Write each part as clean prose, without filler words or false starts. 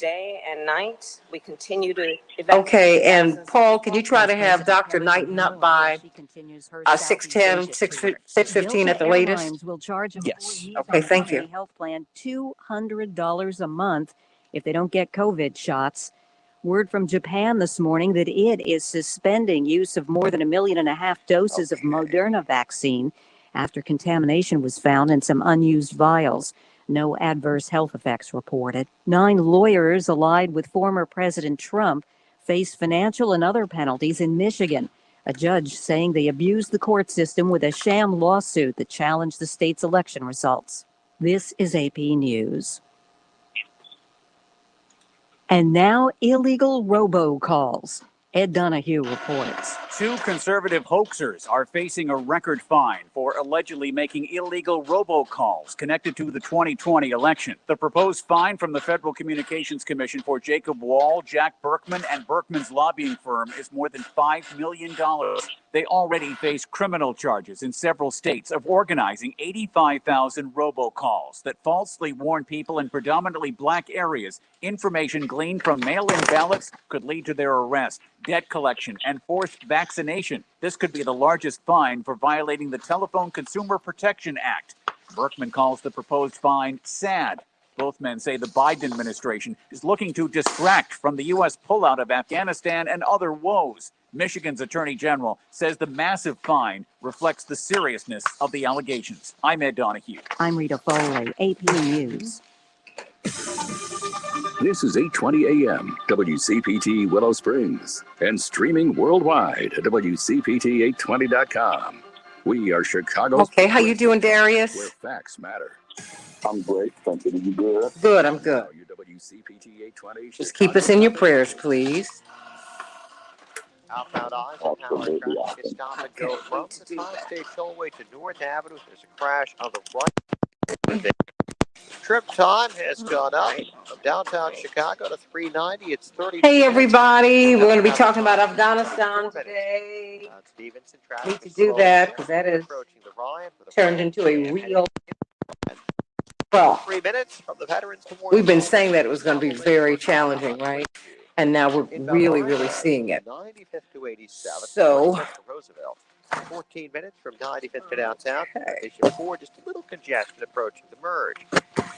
day and night. We continue to evacuate. Okay, and Paul, can you try to have Dr. Knighton up by 6:10, 6:15 at the latest? Will charge Yes. Okay, thank you. Health plan $200 a month if they don't get COVID shots. Word from Japan this morning that it is suspending use of more than 1.5 million doses of Moderna vaccine after contamination was found in some unused vials. No adverse health effects reported. 9 lawyers allied with former President Trump face financial and other penalties in Michigan. A judge saying they abused the court system with a sham lawsuit that challenged the state's election results. This is AP News. And now, illegal robocalls. Ed Donahue reports. 2 conservative hoaxers are facing a record fine for allegedly making illegal robocalls connected to the 2020 election. The proposed fine from the Federal Communications Commission for Jacob Wall, Jack Berkman, and Berkman's lobbying firm is more than $5 million. They already face criminal charges in several states of organizing 85,000 robocalls that falsely warn people in predominantly black areas information gleaned from mail-in ballots could lead to their arrest, debt collection, and forced vaccination. This could be the largest fine for violating the Telephone Consumer Protection Act. Berkman calls the proposed fine sad. Both men say the Biden administration is looking to distract from the U.S. pullout of Afghanistan and other woes. Michigan's Attorney General says the massive fine reflects the seriousness of the allegations. I'm Ed Donahue. I'm Rita Foley, AP News. This is 8:20 a.m. WCPT Willow Springs and streaming worldwide at WCPT820.com. We are Chicago's. Okay, how you doing, Darius? Where facts matter. I'm great. Thank you. You good? Good, I'm good. WCPT 820. Just keep us in your prayers, please. Outbound eyes on Howard traffic is stop and go from the Science State Tollway to North Avenue. There's a crash on the right. Trip time has gone up from downtown Chicago to 390. It's 30. Hey, everybody. We're going to be talking about Afghanistan today. Stevenson Need to do that because that is turned into a real. Well, 3 minutes from the Veterans Memorial. We've been saying that it was going to be very challenging, right? And now we're really, really seeing it. 95th to 87th. So, Roosevelt. 14 minutes from 95th to downtown. Station 4, just a little congestion approaching the merge.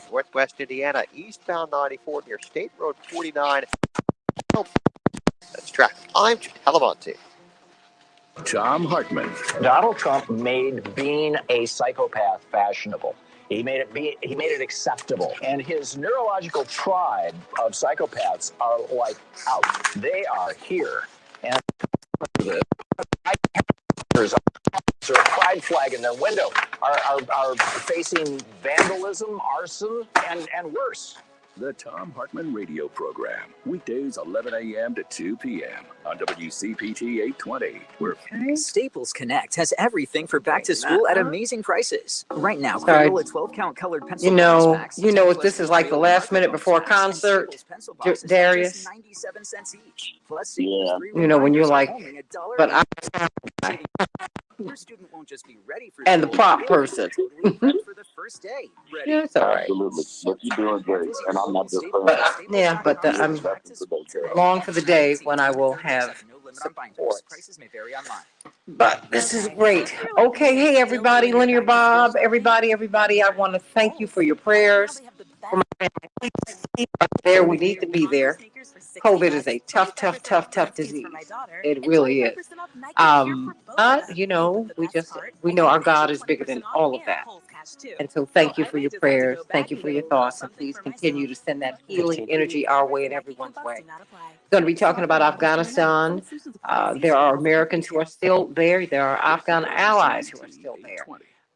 Northwest Indiana, eastbound 94 near State Road 49. That's traffic. I'm Telemonte. Tom Hartman. Donald Trump made being a psychopath fashionable. He made it acceptable. And his neurological tribe of psychopaths are like out. They are here. And there's a pride flag in their window are facing vandalism, arson, and worse. The Tom Hartman radio program. Weekdays 11 a.m. to 2 p.m. on WCPT 820. Staples Connect has everything for back to school at amazing prices. Right now, cradle a 12-count colored pencil. You know what this is like the last minute before a concert, Darius? 97 cents each. Plus, Yeah. You know, when you're like, but I. Your student won't just be ready for And the prop person. ready for the first day. Ready. Yeah, it's all right. Absolutely. But you're doing great. And I'm not just I'm long for the day when I will have support. Prices may vary online. But this is great. Okay, hey everybody, Linear Bob, everybody, I want to thank you for your prayers. For my family. Please keep us there. We need to be there. COVID is a tough disease. It really is. You know, we know our God is bigger than all of that. And so thank you for your prayers. Thank you for your thoughts. And please continue to send that healing energy our way and everyone's way. We're going to be talking about Afghanistan. There are Americans who are still there. There are Afghan allies who are still there.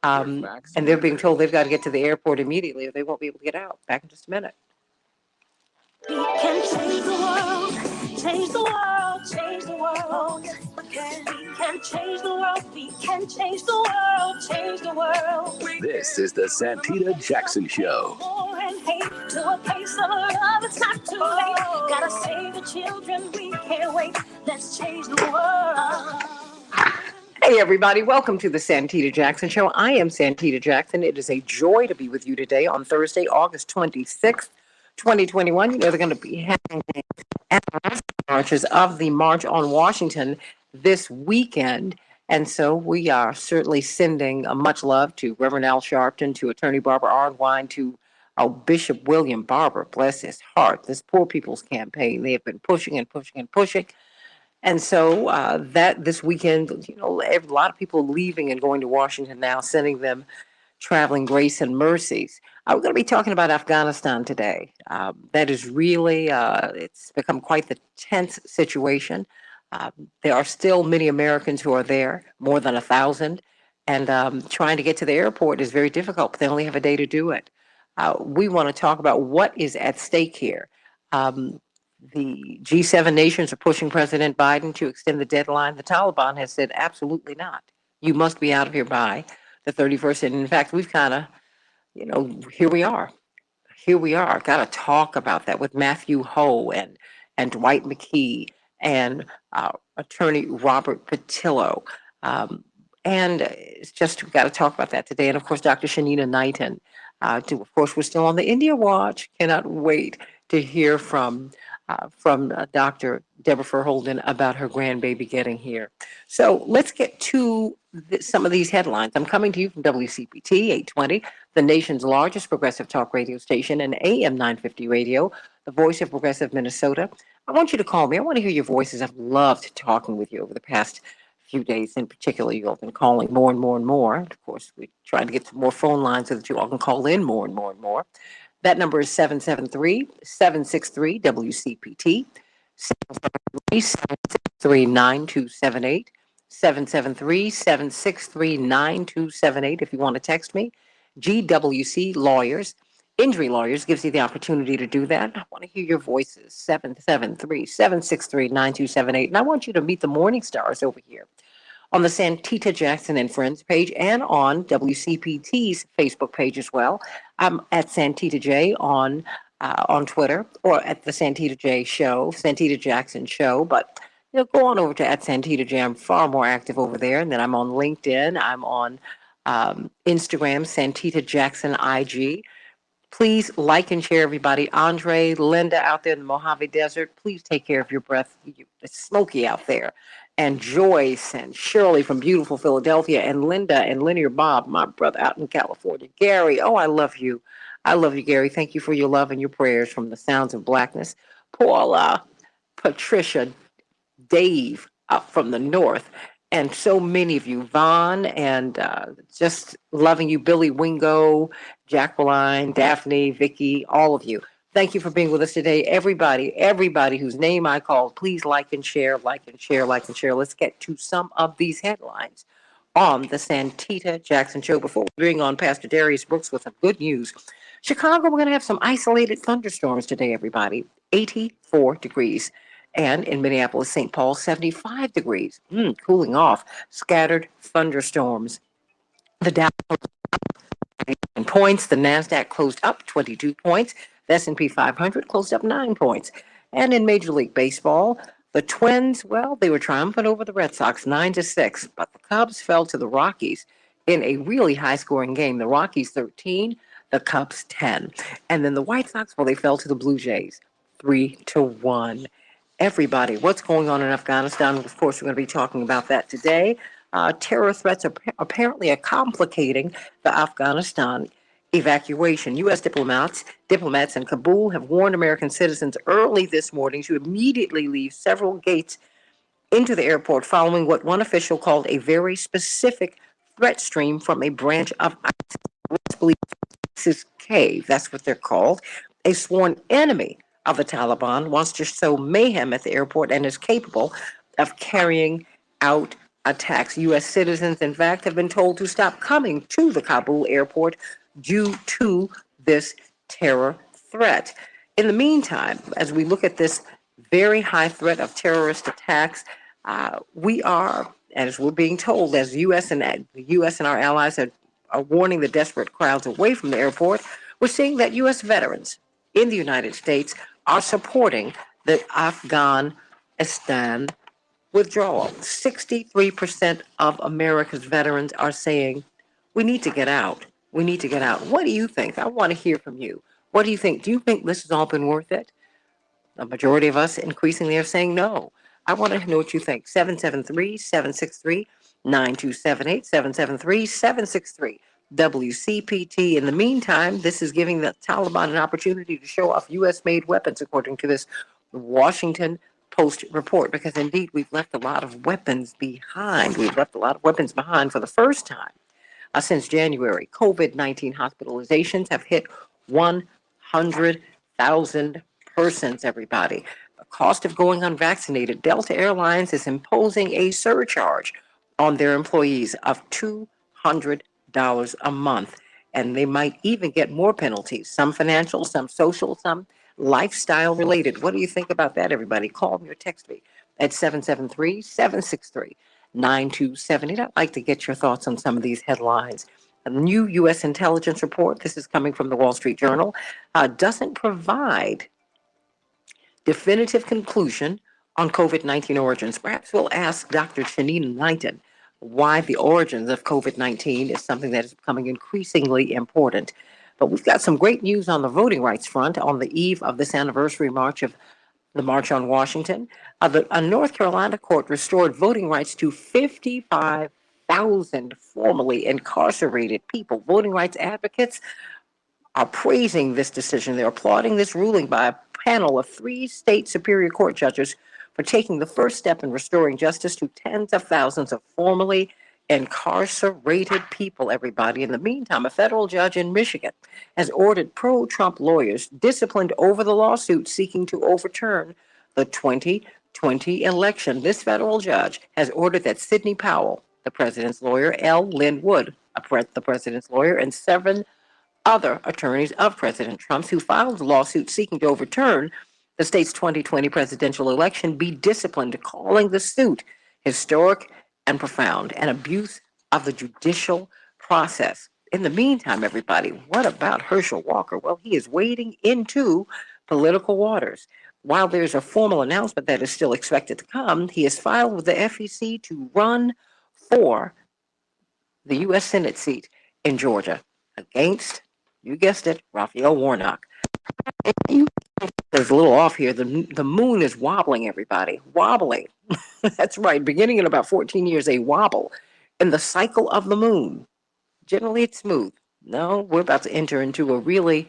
And they're being told they've got to get to the airport immediately or they won't be able to get out. Back in just a minute. We can change the world, change the world, change the world. We can change the world, we can change the world, change the world. This is the Santita Jackson Show. War and hate to a place of love, it's not too late. Gotta save the children, we can't wait. Let's change the world. Hey everybody, welcome to the Santita Jackson Show. I am Santita Jackson. It is a joy to be with you today on Thursday, August 26th. 2021. They're going to be having marches of the March on Washington this weekend. And so we are certainly sending much love to Reverend Al Sharpton, to Attorney Barbara Arnwine, to Bishop William Barber, bless his heart. This Poor People's Campaign, they have been pushing and pushing and pushing. And so that this weekend, a lot of people leaving and going to Washington now, sending them traveling grace and mercies. We're going to be talking about Afghanistan today. That is really, it's become quite the tense situation. There are still many Americans who are there, more than 1,000, and trying to get to the airport is very difficult, but they only have a day to do it. We want to talk about what is at stake here. The G7 nations are pushing President Biden to extend the deadline. The Taliban has said absolutely not. You must be out of here by the 31st. And in fact, we've kind of, here we are. Here we are. Got to talk about that with Matthew Ho and Dwight McKee and Attorney Robert Patillo. And it's just, we've got to talk about that today. And of course, Dr. Shanina Knighton. Of course, we're still on the India Watch. Cannot wait to hear from Dr. Deborah Verholden about her grandbaby getting here. So let's get to some of these headlines. I'm coming to you from WCPT 820, the nation's largest progressive talk radio station, and AM 950 radio, the voice of progressive Minnesota. I want you to call me. I want to hear your voices. I've loved talking with you over the past few days. In particular, you all have been calling more and more and more. Of course, we're trying to get some more phone lines so that you all can call in more and more and more. That number is 773-763-WCPT, 773-763-9278, 773-763-9278 if you want to text me. GWC Lawyers, Injury Lawyers gives you the opportunity to do that. I want to hear your voices, 773-763-9278. And I want you to meet the Morning Stars over here on the Santita Jackson and Friends page and on WCPT's Facebook page as well. I'm at Santita J on Twitter, or at the Santita J Show, Santita Jackson Show. But go on over to at Santita J. I'm far more active over there. And then I'm on LinkedIn. I'm on Instagram, Santita Jackson IG. Please like and share, everybody. Andre, Linda out there in the Mojave Desert, please take care of your breath. It's smoky out there. And Joyce and Shirley from beautiful Philadelphia, and Linda and Linear Bob, my brother out in California. Gary, oh, I love you. I love you, Gary. Thank you for your love and your prayers from the Sounds of Blackness. Paula, Patricia, Dave up from the north, and so many of you, Vaughn, and just loving you, Billy Wingo, Jacqueline, Daphne, Vicky, all of you. Thank you for being with us today. Everybody whose name I called, please like and share, like and share, like and share. Let's get to some of these headlines on the Santita Jackson Show. Before we bring on Pastor Darius Brooks with some good news, Chicago, we're going to have some isolated thunderstorms today, everybody. 84 degrees. And in Minneapolis, St. Paul, 75 degrees. Cooling off. Scattered thunderstorms. The Dow points. The NASDAQ closed up 22 points. The S&P 500 closed up 9 points. And in Major League Baseball, the Twins, well, they were triumphant over the Red Sox 9-6, but the Cubs fell to the Rockies in a really high-scoring game. The Rockies 13, the Cubs 10. And then the White Sox, well, they fell to the Blue Jays 3-1. Everybody, what's going on in Afghanistan? Of course, we're going to be talking about that today. Terror threats apparently are complicating the Afghanistan evacuation. U.S. diplomats in Kabul have warned American citizens early this morning to immediately leave several gates into the airport following what one official called a very specific threat stream from a branch of ISIS-K. That's what they're called. A sworn enemy of the Taliban wants to sow mayhem at the airport and is capable of carrying out attacks. U.S. citizens, in fact, have been told to stop coming to the Kabul airport due to this terror threat. In the meantime, as we look at this very high threat of terrorist attacks, we are, as we're being told, as the U.S. and our allies are warning the desperate crowds away from the airport, we're seeing that U.S. veterans in the United States are supporting the Afghanistan withdrawal. 63% of America's veterans are saying, we need to get out. We need to get out. What do you think? I want to hear from you. What do you think? Do you think this has all been worth it? A majority of us increasingly are saying no. I want to know what you think. 773-763-9278, 773-763 WCPT. In the meantime, this is giving the Taliban an opportunity to show off U.S.-made weapons, according to this Washington Post report, because indeed we've left a lot of weapons behind. We've left a lot of weapons behind for the first time since January. COVID-19 hospitalizations have hit 100,000 persons, everybody. The cost of going unvaccinated, Delta Airlines is imposing a surcharge on their employees of $200 a month. And they might even get more penalties, some financial, some social, some lifestyle related. What do you think about that, everybody? Call me or text me at 773-763-9278. I'd like to get your thoughts on some of these headlines. A new U.S. intelligence report, this is coming from the Wall Street Journal, doesn't provide definitive conclusion on COVID-19 origins. Perhaps we'll ask Dr. Shanine Knighton why the origins of COVID-19 is something that is becoming increasingly important. But we've got some great news on the voting rights front on the eve of this anniversary march of the March on Washington. A North Carolina court restored voting rights to 55,000 formerly incarcerated people. Voting rights advocates are praising this decision. They're applauding this ruling by a panel of 3 state Superior Court judges for taking the first step in restoring justice to tens of thousands of formerly incarcerated people, everybody. In the meantime, a federal judge in Michigan has ordered pro-Trump lawyers disciplined over the lawsuit seeking to overturn the 2020 election. This federal judge has ordered that Sidney Powell, the president's lawyer, L. Lynn Wood, the president's lawyer, and 7 other attorneys of President Trump's who filed lawsuits seeking to overturn the state's 2020 presidential election be disciplined, calling the suit historic and profound, an abuse of the judicial process. In the meantime, everybody, what about Herschel Walker? Well, he is wading into political waters. While there's a formal announcement that is still expected to come, he has filed with the FEC to run for the U.S. Senate seat in Georgia against, you guessed it, Raphael Warnock. There's a little off here. The moon is wobbling, everybody. Wobbling. That's right. Beginning in about 14 years, a wobble in the cycle of the moon. Generally, it's smooth. No, we're about to enter into a really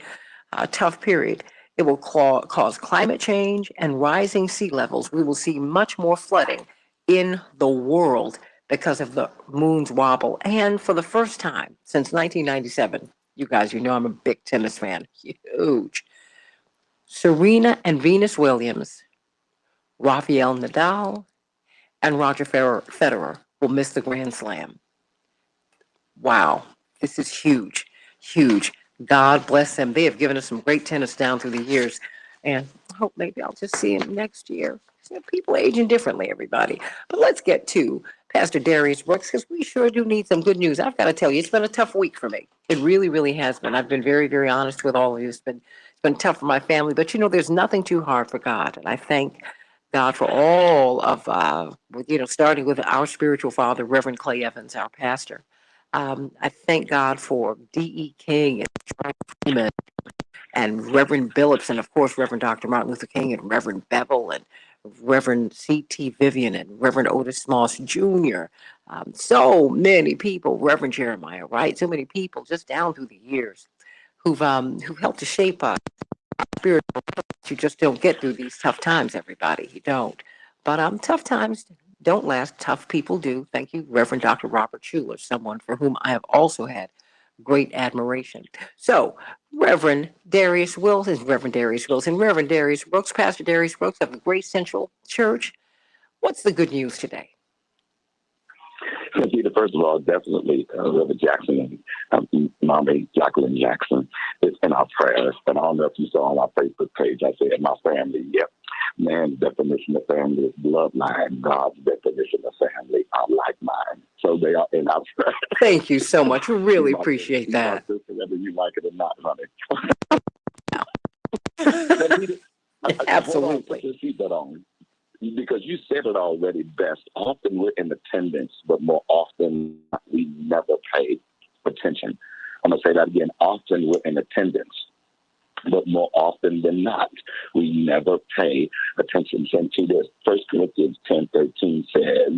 tough period. It will cause climate change and rising sea levels. We will see much more flooding in the world because of the moon's wobble. And for the first time since 1997, you guys, you know I'm a big tennis fan. Huge. Serena and Venus Williams, Rafael Nadal, and Roger Federer will miss the Grand Slam. Wow, this is huge, huge. God bless them. They have given us some great tennis down through the years. And I hope maybe I'll just see him next year. You know, people aging differently, everybody. But let's get to Pastor Darius Brooks, because we sure do need some good news. I've got to tell you, it's been a tough week for me. It really, really has been. I've been very, very honest with all of you. It's been tough for my family. But, you know, there's nothing too hard for God. And I thank God for all of, starting with our spiritual father, Reverend Clay Evans, our pastor. I thank God for D.E. King and Charles Freeman and Reverend Billups, and of course, Reverend Dr. Martin Luther King and Reverend Bevel and Reverend C.T. Vivian and Reverend Otis Moss Jr. So many people, Reverend Jeremiah, right? So many people just down through the years who've helped to shape us. Spiritual, you just don't get through these tough times, everybody. You don't. But tough times don't last. Tough people do. Thank you, Reverend Dr. Robert Schuller, someone for whom I have also had great admiration. So, Reverend Darius Wilson, Pastor Darius Brooks of the Grace Central Church. What's the good news today? Santita, first of all, definitely Reverend Jackson and Mommy Jacqueline Jackson is in our prayers. And I don't know if you saw on our Facebook page, I said my family, yep. Man's definition of family is bloodline. God's definition of family are like mine. So they are in our prayers. Thank you so much. We really appreciate that. Whether you like it or not, honey. Absolutely. Put your seatbelt on. Because you said it already best. Often we're in attendance, but more often we never pay attention. I'm going to say that again. Often we're in attendance, But more often than not, we never pay attention. Santita, 1 Corinthians 10:13 says,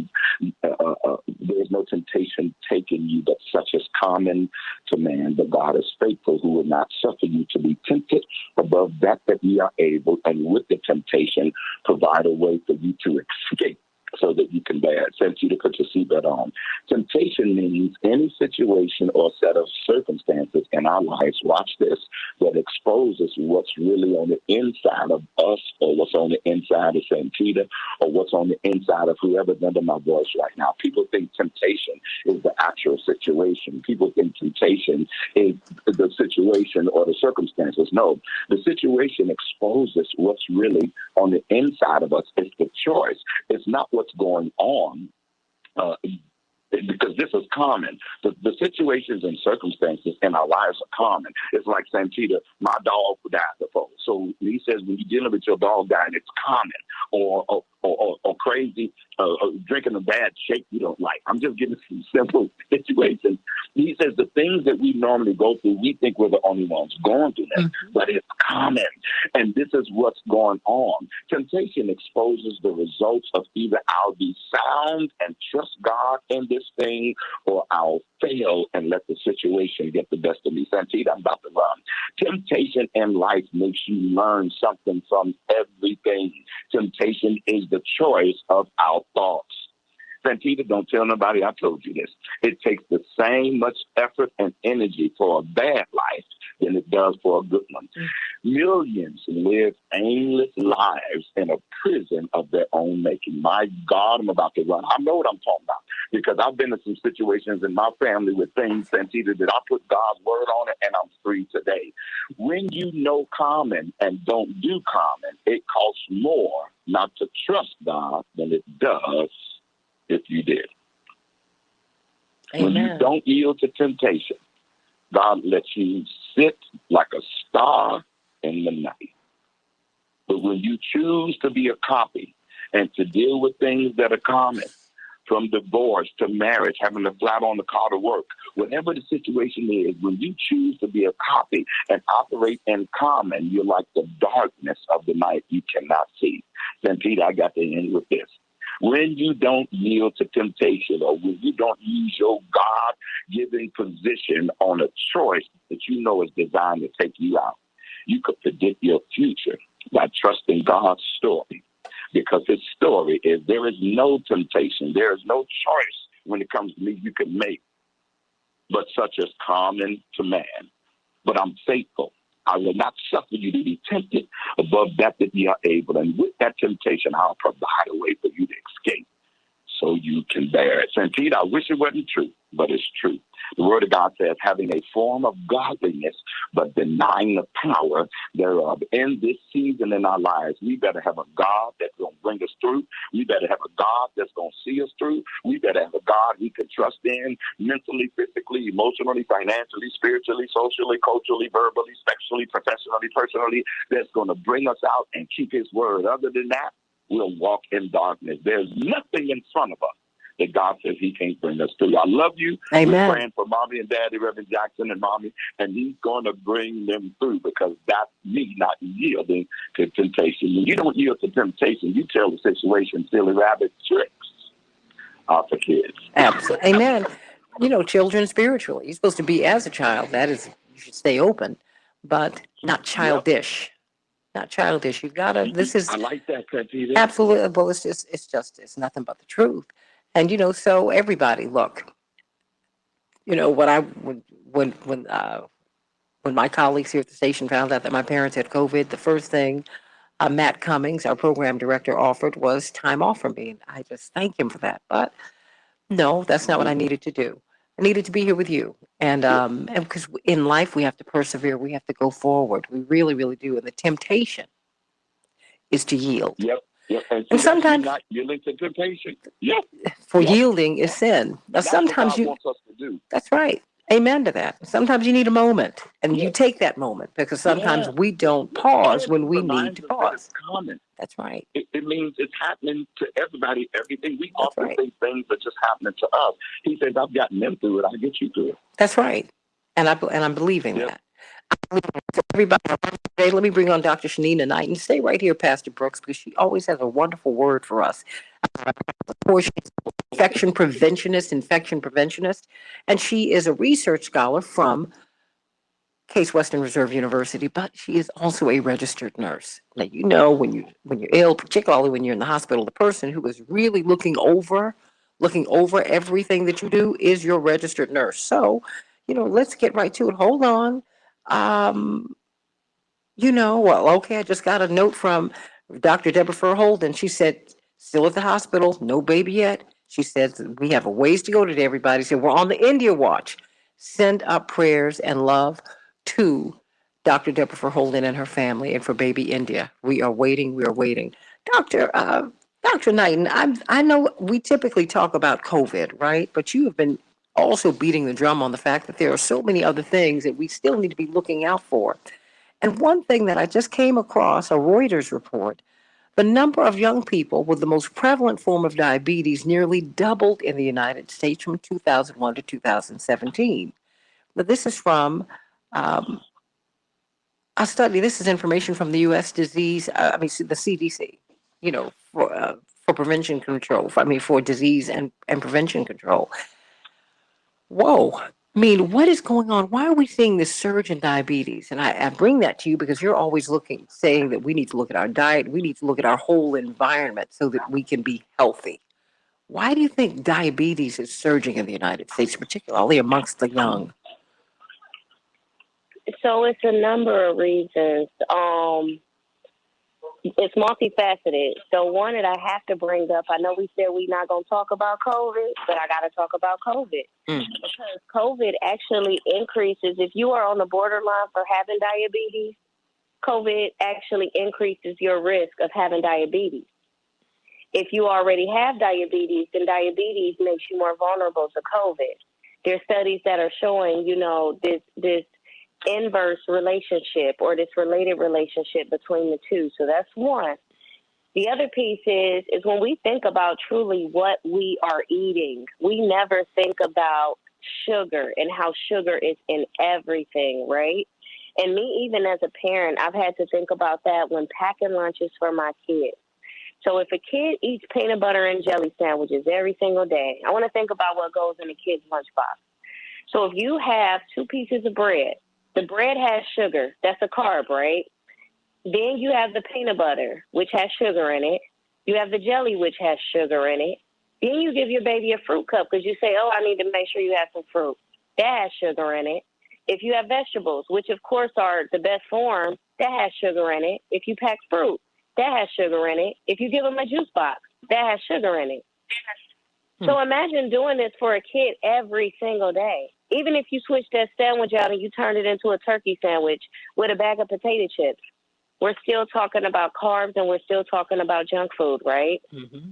there's no temptation taken you but such as common to man, but God is faithful, who will not suffer you to be tempted above that ye are able, and with the temptation provide a way for you to escape, so that you can bear it. Santita, put your seatbelt on. Temptation means any situation or set of circumstances in our lives, watch this, that exposes what's really on the inside of us, or what's on the inside of Santita, or what's on the inside of whoever's under my voice right now. People think temptation is the actual situation. People think temptation is the situation or the circumstances. No, the situation exposes what's really on the inside of us. It's the choice. It's not what's going on, because this is common. The situations and circumstances in our lives are common. It's like Santita, my dog died before. So he says when you're dealing with your dog dying, it's common. Or crazy, drinking a bad shake you don't like. I'm just giving some simple situations. He says the things that we normally go through, we think we're the only ones going through them, but it's common. And this is what's going on. Temptation exposes the results of either I'll be sound and trust God in this thing, or I'll fail and let the situation get the best of me. Santita, I'm about to run. Temptation in life makes you learn something from everything. Temptation is the choice of our thoughts. Santita, don't tell nobody I told you this. It takes the same much effort and energy for a bad life than it does for a good one. Millions live aimless lives in a prison of their own making. My God, I'm about to run. I know what I'm talking about, because I've been in some situations in my family with things, Santita, that I put God's word on it, and I'm free today. When you know common and don't do common, it costs more not to trust God than it does if you did. Amen. When you don't yield to temptation, God lets you sit like a star in the night. But when you choose to be a copy and to deal with things that are common, from divorce to marriage, having to flat on the car to work, whatever the situation is, when you choose to be a copy and operate in common, you're like the darkness of the night you cannot see. Santita, I got to end with this. When you don't yield to temptation, or when you don't use your God-given position on a choice that you know is designed to take you out, you could predict your future by trusting God's story. Because his story is there is no temptation, there is no choice when it comes to me you can make, but such as common to man. But I'm faithful. I will not suffer you to be tempted above that ye are able. And with that temptation, I'll provide a way for you to escape so you can bear it. Santita, I wish it wasn't true, but it's true. The word of God says, having a form of godliness, but denying the power thereof. In this season in our lives, we better have a God that's going to bring us through. We better have a God that's going to see us through. We better have a God we can trust in mentally, physically, emotionally, financially, spiritually, socially, culturally, verbally, sexually, professionally, personally, that's going to bring us out and keep his word. Other than that, we'll walk in darkness. There's nothing in front of us that God says he can't bring us through. I love you. Amen. We're praying for Mommy and Daddy, Reverend Jackson and Mommy, and he's going to bring them through, because that's me not yielding to temptation. When you don't yield to temptation, you tell the situation silly rabbit tricks for kids. Absolutely. Amen. You know, children spiritually. You're supposed to be as a child. That is, you should stay open, but not childish. Not childish. You've got to, this is I like that, Santita. absolutely, well, it's nothing but the truth. And, you know, so everybody, look, you know, when my colleagues here at the station found out that my parents had COVID, the first thing Matt Cummings, our program director, offered was time off from me. And I just thank him for that. But no, that's not what I needed to do. I needed to be here with you. And because in life we have to persevere, we have to go forward. We really, really do. And the temptation is to yield. Yep. And sometimes not yielding to temptation. Yep. For yielding is sin. Now, That's sometimes what God wants us to do. That's right. Amen to that. Sometimes you need a moment, and you take that moment, because sometimes we don't pause when we need to pause. Common. That's right. It means it's happening to everybody, everything. We often think things are just happening to us. He says, I've gotten them through it. I'll get you through it. That's right. And I'm believing that. Everybody, today, let me bring on Dr. Shanina Knight and stay right here, Pastor Brooks, because she always has a wonderful word for us. Of course, she's an infection preventionist, and she is a research scholar from Case Western Reserve University, but she is also a registered nurse. Now, you know, when you're ill, particularly when you're in the hospital, the person who is really looking over everything that you do is your registered nurse. So, let's get right to it. Hold on. Um, well, okay, I just got a note from Dr. Deborah Furhold, and she said, still at the hospital, no baby yet. She says, we have a ways to go today, everybody. So we're on the India watch. Send up prayers and love to Dr. Deborah Furhold and her family and for baby India. We are waiting. Dr. Knighton, I know we typically talk about COVID, right? But you have been also beating the drum on the fact that there are so many other things that we still need to be looking out for. And one thing that I just came across, a Reuters report, the number of young people with the most prevalent form of diabetes nearly doubled in the United States from 2001 to 2017. Now, this is from um, a study. This is information from the U.S. the CDC, for prevention control, for disease and prevention control. Whoa. I mean, what is going on? Why are we seeing this surge in diabetes? And I bring that to you because you're always saying that we need to look at our diet, we need to look at our whole environment so that we can be healthy. Why do you think diabetes is surging in the United States, particularly amongst the young? So it's a number of reasons. It's multifaceted. So one that I have to bring up, I know we said we're not going to talk about COVID, but I got to talk about COVID. Because COVID actually increases, if you are on the borderline for having diabetes, COVID actually increases your risk of having diabetes. If you already have diabetes, then diabetes makes you more vulnerable to COVID. There's studies that are showing, this inverse relationship or this related relationship between the two. So that's one. The other piece is when we think about truly what we are eating, we never think about sugar and how sugar is in everything, right? And me, even as a parent, I've had to think about that when packing lunches for my kids. So if a kid eats peanut butter and jelly sandwiches every single day, I want to think about what goes in a kid's lunchbox. So if you have 2 pieces of bread, the bread has sugar. That's a carb, right? Then you have the peanut butter, which has sugar in it. You have the jelly, which has sugar in it. Then you give your baby a fruit cup because you say, I need to make sure you have some fruit. That has sugar in it. If you have vegetables, which of course are the best form, that has sugar in it. If you pack fruit, that has sugar in it. If you give them a juice box, that has sugar in it. So imagine doing this for a kid every single day. Even if you switch that sandwich out and you turn it into a turkey sandwich with a bag of potato chips, we're still talking about carbs and we're still talking about junk food, right? Mm-hmm.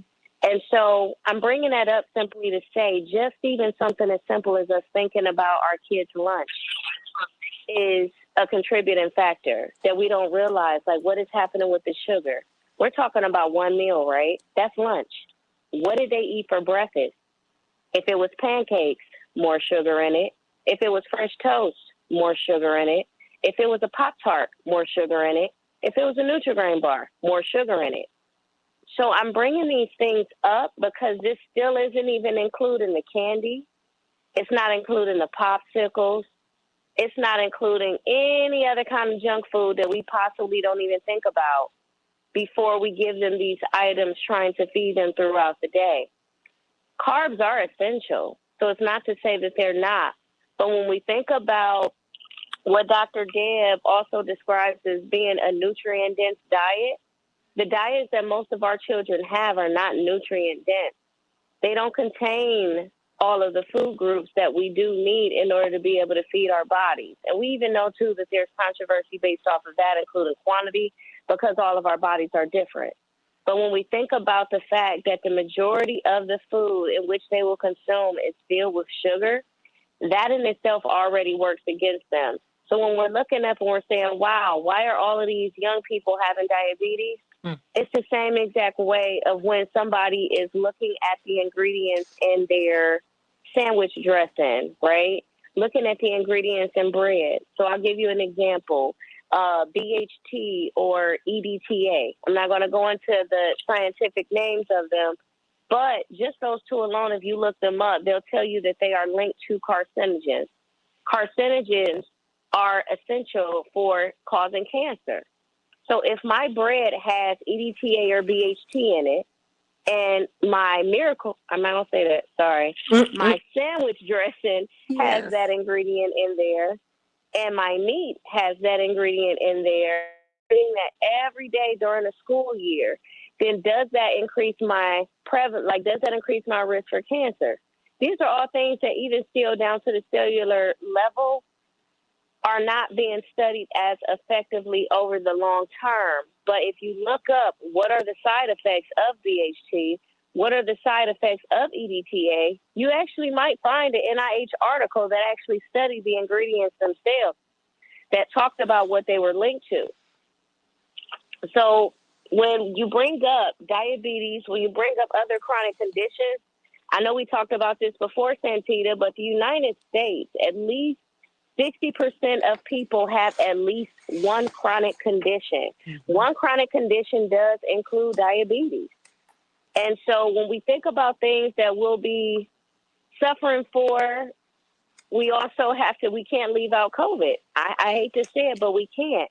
And so I'm bringing that up simply to say just even something as simple as us thinking about our kids' lunch is a contributing factor that we don't realize, like what is happening with the sugar. We're talking about one meal, right? That's lunch. What did they eat for breakfast? If it was pancakes, more sugar in it. If it was fresh toast, more sugar in it. If it was a Pop-Tart, more sugar in it. If it was a Nutri-Grain bar, more sugar in it. So I'm bringing these things up because this still isn't even including the candy. It's not including the popsicles. It's not including any other kind of junk food that we possibly don't even think about before we give them these items trying to feed them throughout the day. Carbs are essential, so it's not to say that they're not. But when we think about what Dr. Deb also describes as being a nutrient-dense diet, the diets that most of our children have are not nutrient-dense. They don't contain all of the food groups that we do need in order to be able to feed our bodies. And we even know, too, that there's controversy based off of that, including quantity, because all of our bodies are different. But when we think about the fact that the majority of the food in which they will consume is filled with sugar, that in itself already works against them. So when we're looking up and we're saying, wow, why are all of these young people having diabetes? It's the same exact way of when somebody is looking at the ingredients in their sandwich dressing, right? looking at the ingredients in bread. So I'll give you an example. BHT or EDTA. I'm not going to go into the scientific names of them, but just those two alone, if you look them up, they'll tell you that they are linked to carcinogens. Carcinogens are essential for causing cancer. So if my bread has EDTA or BHT in it, and my miracle, I'm not going to say that, sorry, my sandwich dressing has that ingredient in there, and my meat has that ingredient in there, eating that every day during the school year, then does that increase my does that increase my risk for cancer? These are all things that even still down to the cellular level are not being studied as effectively over the long term. But if you look up what are the side effects of BHT, what are the side effects of EDTA, you actually might find an NIH article that actually studied the ingredients themselves that talked about what they were linked to. So when you bring up diabetes, when you bring up other chronic conditions, I know we talked about this before, Santita, but the United States, at least 60% of people have at least one chronic condition. One chronic condition does include diabetes. And so when we think about things that we'll be suffering for, we also we can't leave out COVID. I hate to say it, but we can't.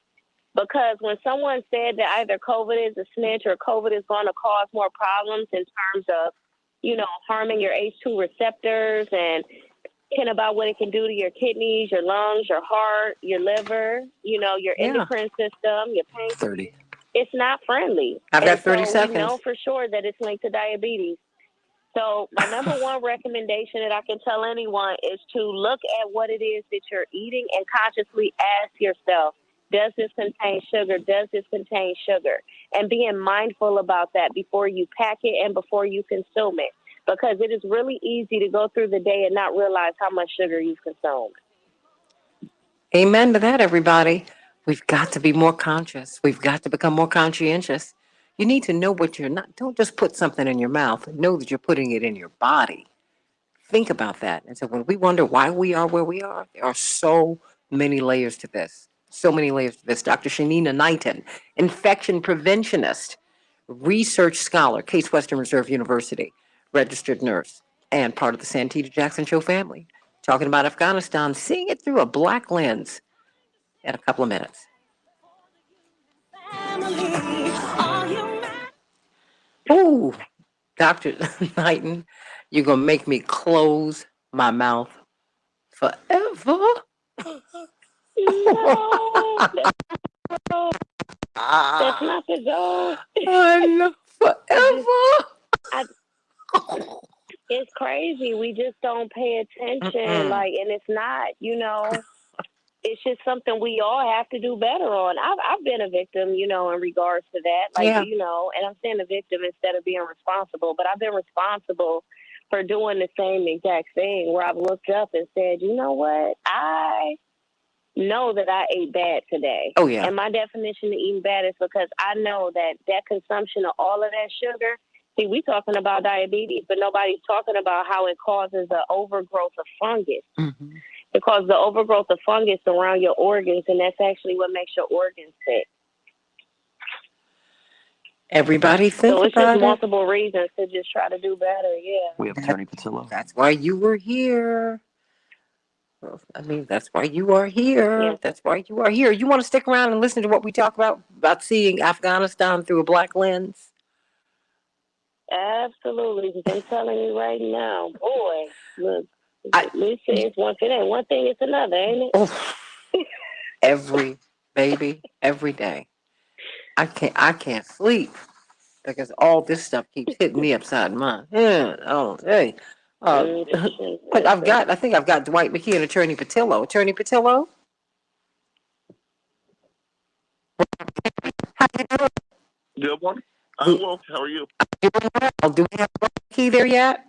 Because when someone said that either COVID is a snitch or COVID is going to cause more problems in terms of, harming your ACE2 receptors and thinking about what it can do to your kidneys, your lungs, your heart, your liver, your endocrine system, your pancreas. 30. It's not friendly. I've got 30 seconds. We know for sure that it's linked to diabetes. So my number one recommendation that I can tell anyone is to look at what it is that you're eating and consciously ask yourself, does this contain sugar? Does this contain sugar? And being mindful about that before you pack it and before you consume it. Because it is really easy to go through the day and not realize how much sugar you've consumed. Amen to that, everybody. We've got to be more conscious. We've got to become more conscientious. You need to know what you're not. Don't just put something in your mouth. Know that you're putting it in your body. Think about that. And so when we wonder why we are where we are, there are so many layers to this. So many layers to this. Dr. Shanina Knighton, infection preventionist, research scholar, Case Western Reserve University, registered nurse, and part of the Santita Jackson Show family. Talking about Afghanistan, seeing it through a black lens in a couple of minutes. Ooh, Dr. Knighton, you're going to make me close my mouth forever. No, that's not the goal. I know, forever. It's crazy. We just don't pay attention. And it's not, it's just something we all have to do better on. I've been a victim, in regards to that. And I'm saying a victim instead of being responsible, but I've been responsible for doing the same exact thing where I've looked up and said, you know what? I know that I ate bad today. Oh, yeah. And my definition of eating bad is because I know that consumption of all of that sugar, see, we talking about diabetes, but nobody's talking about how it causes the overgrowth of fungus. Mm-hmm. It causes the overgrowth of fungus around your organs, and that's actually what makes your organs sick. Everybody think so it's about just it. multiple reasons to just try to do better, yeah. We have Attorney Patillo. That's why you were here. Well, I mean, that's why you are here. Yeah. That's why you are here. You want to stick around and listen to what we talk about seeing Afghanistan through a black lens? Absolutely, because I'm telling you right now, boy, look, it's one thing, and one thing is another, ain't it? Oh, every day. I can't sleep because all this stuff keeps hitting me upside my head all day. But I think I've got Dwight McKee and Attorney Patillo. Attorney Patillo? Good morning. I'm well. How are you? Do we have Dwight McKee there yet?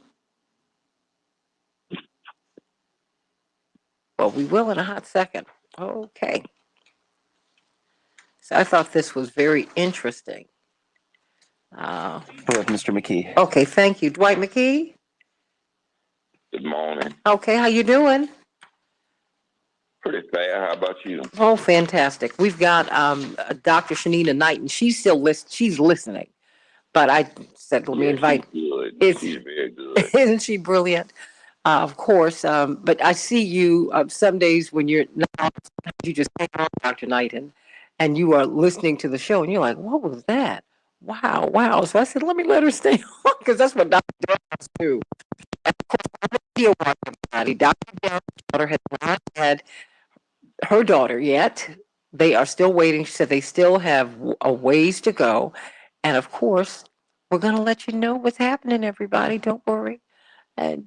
Well, we will in a hot second. Okay. So I thought this was very interesting. We have Mr. McKee. Okay, thank you. Dwight McKee? Good morning. Okay, how you doing? Pretty fair. How about you? Oh, fantastic. We've got Dr. Shanina Knight, and she's still she's listening. But I said, let me invite. She's good. Is, She's very good. isn't she brilliant? Of course. But I see you some days when you're not, you just hang on, Dr. Knight, and you are listening to the show, and you're like, what was that? Wow, wow. So I said, let her stay on, because that's what Dr. does too. And of course, I'm a watch everybody. Dr. Darren's daughter has not had her daughter yet. They are still waiting. She said they still have a ways to go. And of course, we're going to let you know what's happening, everybody. Don't worry. And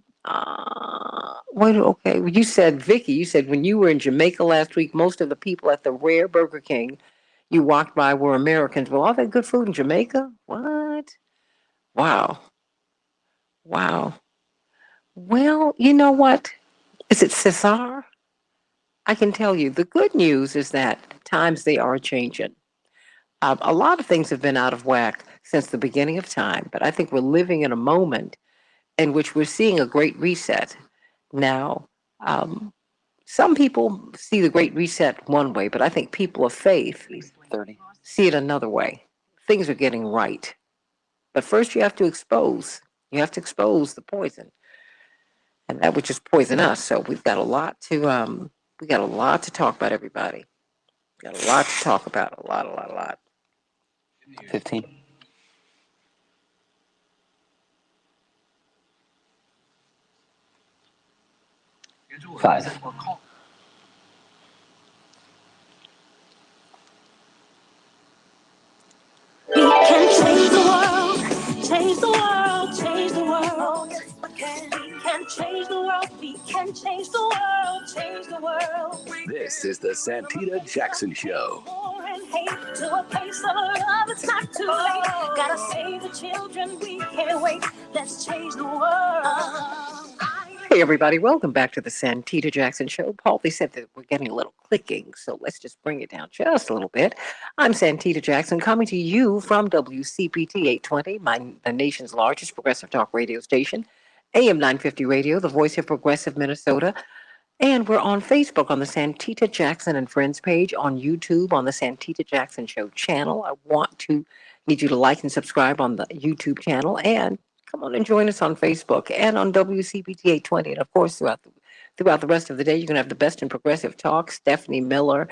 wait, okay. You said, Vicky, you said when you were in Jamaica last week, most of the people at the rare Burger King you walked by were Americans. Well, all that good food in Jamaica? What? Wow. Wow. Well, you know what? Is it Cesar? I can tell you the good news is that times they are changing. A lot of things have been out of whack since the beginning of time, but I think we're living in a moment in which we're seeing a great reset. Now, some people see the great reset one way, but I think people of faith 30. see it another way. Things are getting right. But first you have to expose. You have to expose the poison. And that would just poison us. So we've got a lot to talk about, everybody. Got a lot to talk about. A lot. 15. 5. We can change the world, change the world, change the world. We can change the world, we can change the world, change the world. This is the Santita Jackson Show. War and hate to a place of love, it's not too late. Gotta save the children, we can't wait. Let's change the world. Hey, everybody. Welcome back to the Santita Jackson Show. Paul, they said that we're getting a little clicking, so let's just bring it down just a little bit. I'm Santita Jackson, coming to you from WCPT 820, the nation's largest progressive talk radio station, AM 950 Radio, the voice of progressive Minnesota. And we're on Facebook on the Santita Jackson and Friends page, on YouTube on the Santita Jackson Show channel. Need you to like and subscribe on the YouTube channel, and come on and join us on Facebook and on WCPT 820. And of course, throughout the rest of the day, you're going to have the best in progressive talk. Stephanie Miller,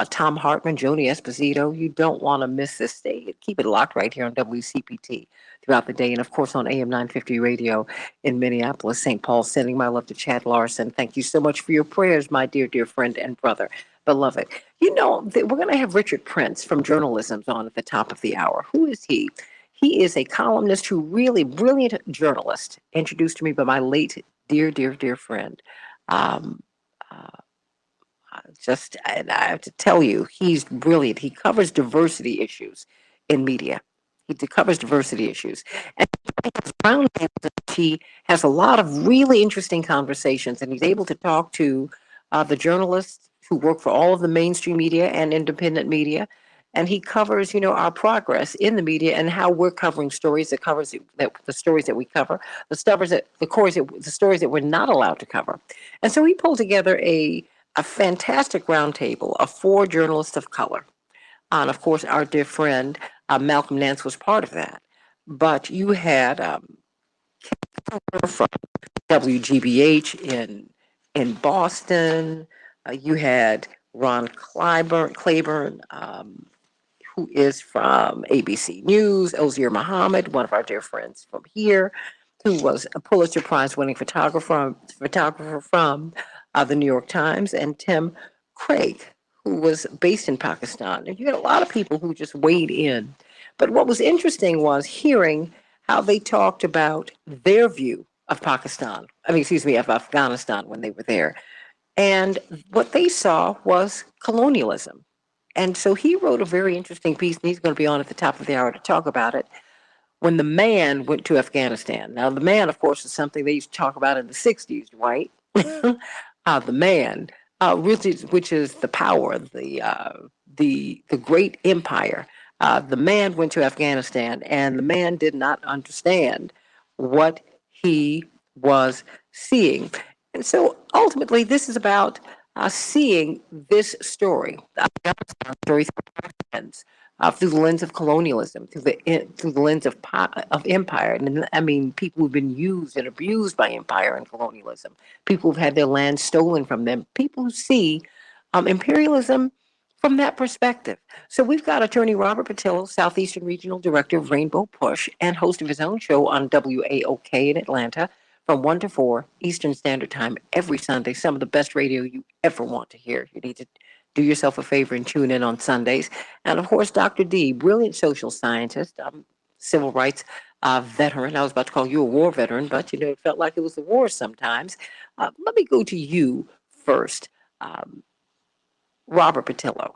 Tom Hartman, Joni Esposito. You don't want to miss this day. Keep it locked right here on WCPT throughout the day. And of course, on AM 950 Radio in Minneapolis, St. Paul, sending my love to Chad Larson. Thank you so much for your prayers, my dear, dear friend and brother, beloved. You know, we're going to have Richard Prince from Journalism on at the top of the hour. Who is he? He is a columnist who really brilliant journalist, introduced to me by my late dear, dear, dear friend. And I have to tell you, he's brilliant. He covers diversity issues in media. He covers diversity issues. And he has a lot of really interesting conversations, and he's able to talk to the journalists who work for all of the mainstream media and independent media. And he covers, our progress in the media and how we're covering stories the stories that we cover, the stories that we're not allowed to cover. And so he pulled together a fantastic roundtable of 4 journalists of color. And of course, our dear friend Malcolm Nance was part of that. But you had from WGBH in Boston. You had Ron Claiborne, who is from ABC News, Osier Muhammad, one of our dear friends from here, who was a Pulitzer Prize winning photographer from the New York Times, and Tim Craig, who was based in Pakistan. And you had a lot of people who just weighed in. But what was interesting was hearing how they talked about their view of of Afghanistan when they were there. And what they saw was colonialism. And so he wrote a very interesting piece, and he's going to be on at the top of the hour to talk about it. When the man went to Afghanistan. Now, the man, of course, is something they used to talk about in the 60s, right? The man, which is the power, the great empire. The man went to Afghanistan, and the man did not understand what he was seeing. And so ultimately, this is about seeing this story, through the lens of colonialism, through the lens of empire. And I mean, people who've been used and abused by empire and colonialism, people who've had their land stolen from them, people who see imperialism from that perspective. So we've got attorney Robert Patillo, Southeastern Regional Director of Rainbow Push and host of his own show on WAOK in Atlanta from 1 to 4 Eastern Standard Time every Sunday. Some of the best radio you ever want to hear. You need to do yourself a favor and tune in on Sundays. And of course, Dr. D, brilliant social scientist, civil rights veteran. I was about to call you a war veteran, but you know, it felt like it was the war sometimes. Let me go to you first, Robert Patillo.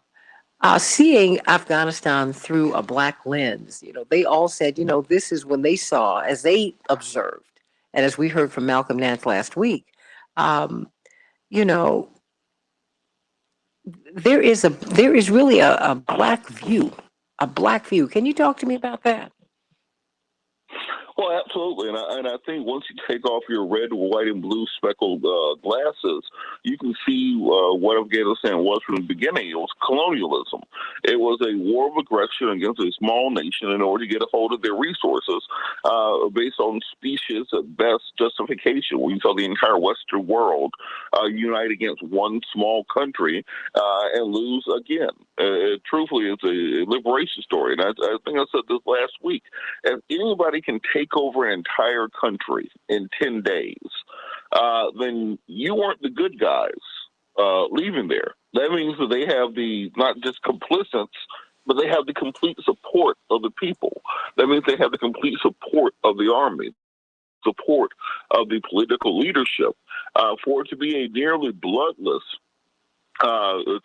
Seeing Afghanistan through a black lens, you know, they all said, you know, this is when they saw, as they observed, and as we heard from Malcolm Nance last week, you know, there is really a black view, a black view. Can you talk to me about that? Well, absolutely, and I think once you take off your red, white, and blue speckled glasses, you can see what Afghanistan was from the beginning. It was colonialism. It was a war of aggression against a small nation in order to get a hold of their resources, based on specious at best justification. We saw the entire Western world unite against one small country and lose again. Truthfully, it's a liberation story, and I think I said this last week. If anybody can take over an entire country in 10 days, then you weren't the good guys leaving there. That means that they have the, not just complicits, but they have the complete support of the people. That means they have the complete support of the army, support of the political leadership, for it to be a nearly bloodless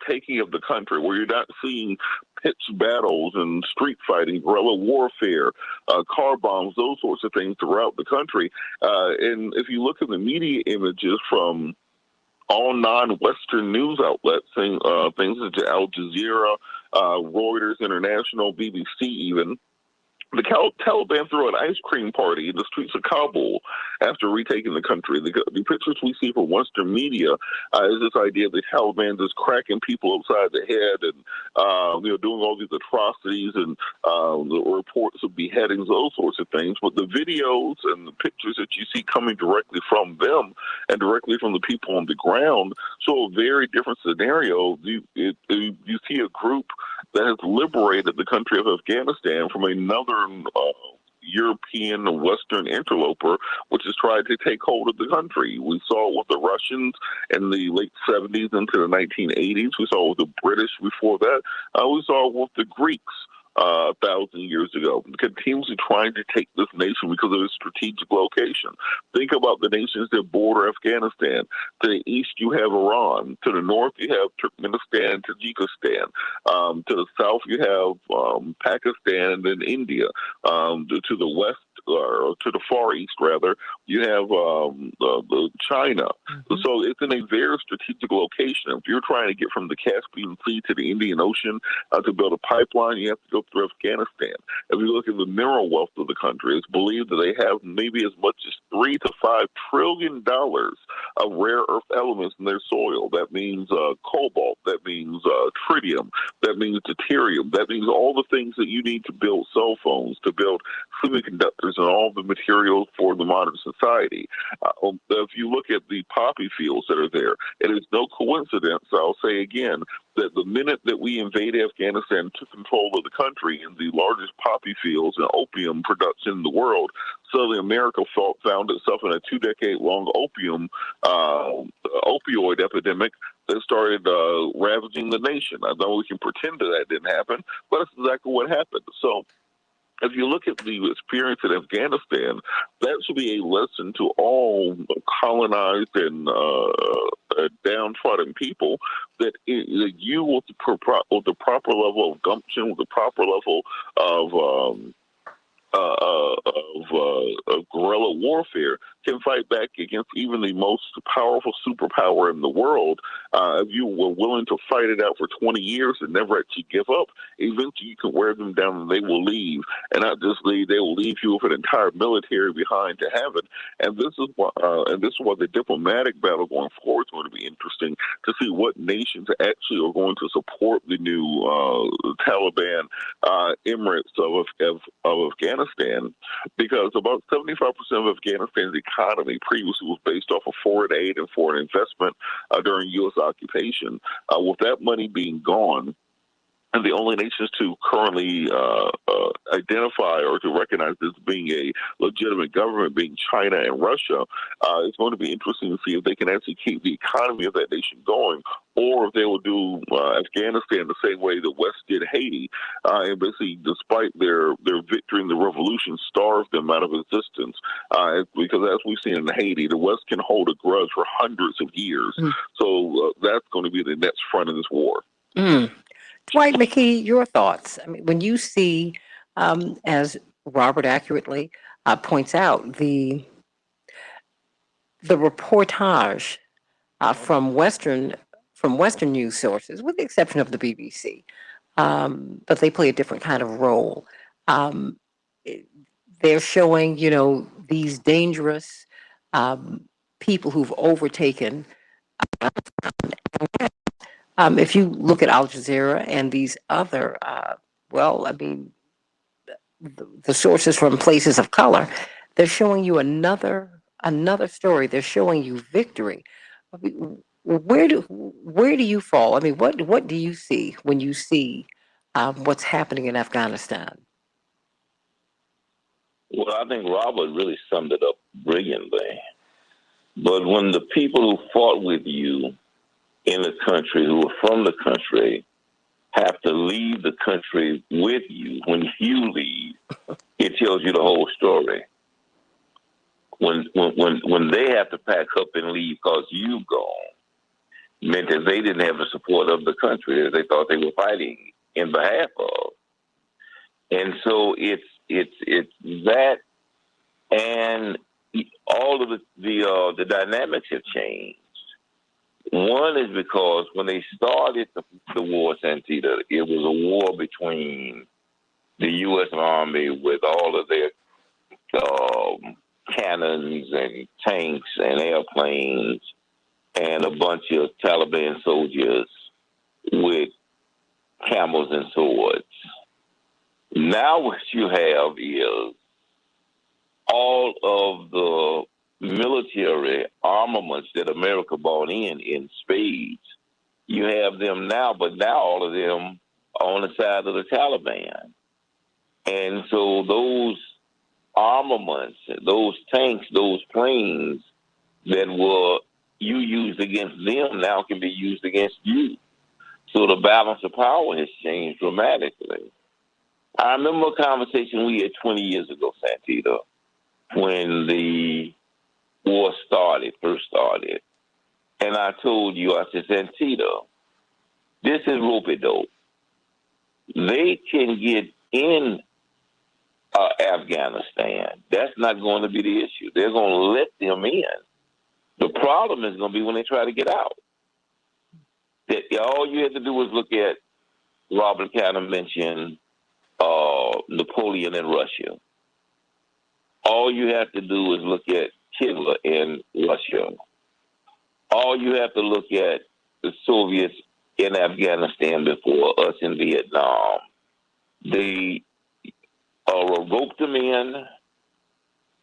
taking of the country, where you're not seeing pitched battles and street fighting, guerrilla warfare, car bombs, those sorts of things throughout the country. And if you look at the media images from all non-Western news outlets, things such as Al Jazeera, Reuters International, BBC even, the Taliban threw an ice cream party in the streets of Kabul after retaking the country. The pictures we see from Western media is this idea of the Taliban just cracking people upside the head and doing all these atrocities and the reports of beheadings, those sorts of things. But the videos and the pictures that you see coming directly from them and directly from the people on the ground show a very different scenario. You see a group that has liberated the country of Afghanistan from another European Western interloper, which has tried to take hold of the country. We saw it with the Russians in the late 70s into the 1980s. We saw it with the British before that. We saw it with the Greeks 1,000 years ago, continuously trying to take this nation because of its strategic location. Think about the nations that border Afghanistan. To the east, you have Iran. To the north, you have Turkmenistan, Tajikistan. To the south, you have Pakistan and then India. To the west, or to the far east, rather, you have the China. Mm-hmm. So it's in a very strategic location. If you're trying to get from the Caspian Sea to the Indian Ocean to build a pipeline, you have to go through Afghanistan. If you look at the mineral wealth of the country, it's believed that they have maybe as much as $3 to $5 trillion of rare earth elements in their soil. That means cobalt. That means tritium. That means deuterium. That means all the things that you need to build cell phones, to build semiconductors, and all the materials for the modern society. If you look at the poppy fields that are there, it is no coincidence, I'll say again, that the minute that we invaded Afghanistan and took control of the country in the largest poppy fields and opium production in the world, suddenly America found itself in a 2-decade-long opioid epidemic that started ravaging the nation. I know we can pretend that didn't happen, but that's exactly what happened. So if you look at the experience in Afghanistan, that should be a lesson to all colonized and downtrodden people that you, with the proper level of gumption, with the proper level of guerrilla warfare, can fight back against even the most powerful superpower in the world. If you were willing to fight it out for 20 years and never actually give up, eventually you can wear them down and they will leave. And not just leave, they will leave you with an entire military behind to have it. And this is why the diplomatic battle going forward is going to be interesting to see what nations actually are going to support the new Taliban emirates of Afghanistan, because about 75% of Afghanistan's economy previously was based off of foreign aid and foreign investment during U.S. occupation. With that money being gone, and the only nations to currently identify or to recognize this being a legitimate government being China and Russia, it's going to be interesting to see if they can actually keep the economy of that nation going, or if they will do Afghanistan the same way the West did Haiti, and basically, despite their victory in the revolution, starve them out of existence. Because as we've seen in Haiti, the West can hold a grudge for hundreds of years. So that's going to be the next front of this war. Dwight McKee, your thoughts? I mean, when you see, as Robert accurately points out, the reportage from Western news sources, with the exception of the BBC, but they play a different kind of role. Um, they're showing, these dangerous people who've overtaken. If you look at Al Jazeera and these other, the sources from places of color, they're showing you another story. They're showing you victory. I mean, where do you fall? I mean, what do you see when you see what's happening in Afghanistan? Well, I think Robert really summed it up brilliantly. But when the people who fought with you in the country, who are from the country, have to leave the country with you, when you leave, it tells you the whole story. When they have to pack up and leave because you've gone, meant that they didn't have the support of the country that they thought they were fighting in behalf of. And so it's that, and all of the dynamics have changed. One is because when they started the war, Santita, it was a war between the U.S. Army with all of their cannons and tanks and airplanes and a bunch of Taliban soldiers with camels and swords. Now what you have is all of the military armaments that America bought in spades. You have them now, but now all of them are on the side of the Taliban. And so those armaments, those tanks, those planes that were you used against them now can be used against you. So the balance of power has changed dramatically. I remember a conversation we had 20 years ago, Santita, when the war first started. And I told you, I said, Santita, this is rope-a-dope. They can get in Afghanistan. That's not going to be the issue. They're going to let them in. The problem is going to be when they try to get out. That all you have to do is look at, Robert kind of mentioned Napoleon in Russia. All you have to do is look at Hitler in Russia. All you have to look at the Soviets in Afghanistan before us in Vietnam. They roped them in,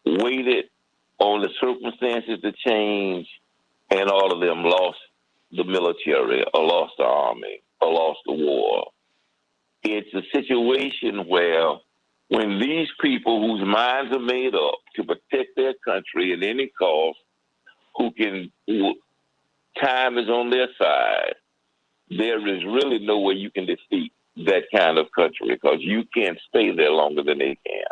waited on the circumstances to change, and all of them lost the military, or lost the army, or lost the war. It's a situation where when these people whose minds are made up to protect their country at any cost, time is on their side, there is really no way you can defeat that kind of country because you can't stay there longer than they can.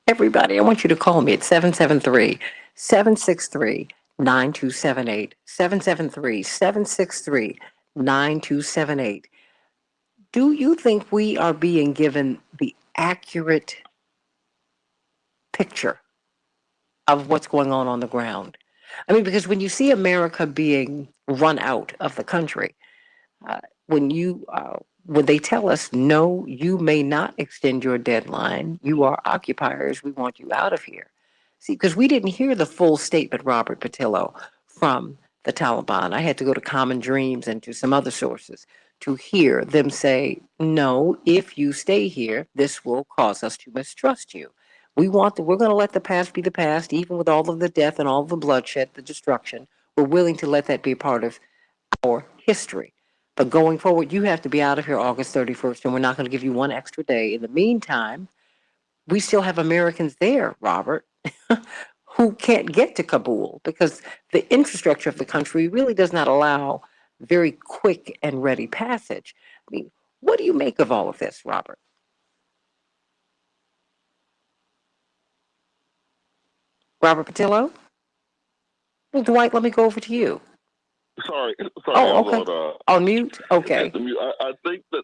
Everybody, I want you to call me at 773-763-9278. 773-763-9278. Do you think we are being given the accurate picture of what's going on the ground. I mean, because when you see America being run out of the country, uh, when you when they tell us no, you may not extend your deadline. You are occupiers. We want you out of here. See, because we didn't hear the full statement, Robert Patillo, from the Taliban. I had to go to Common Dreams and to some other sources to hear them say, no, if you stay here, this will cause us to mistrust you. We're going to let the past be the past, even with all of the death and all of the bloodshed, the destruction. We're willing to let that be a part of our history. But going forward, you have to be out of here August 31st, and we're not going to give you one extra day. In the meantime, we still have Americans there, Robert, who can't get to Kabul because the infrastructure of the country really does not allow very quick and ready passage. I mean, what do you make of all of this, Robert? Robert Patillo? Well, Dwight, let me go over to you. Sorry, I Oh, was okay. on On mute? Okay. at the mute. I think the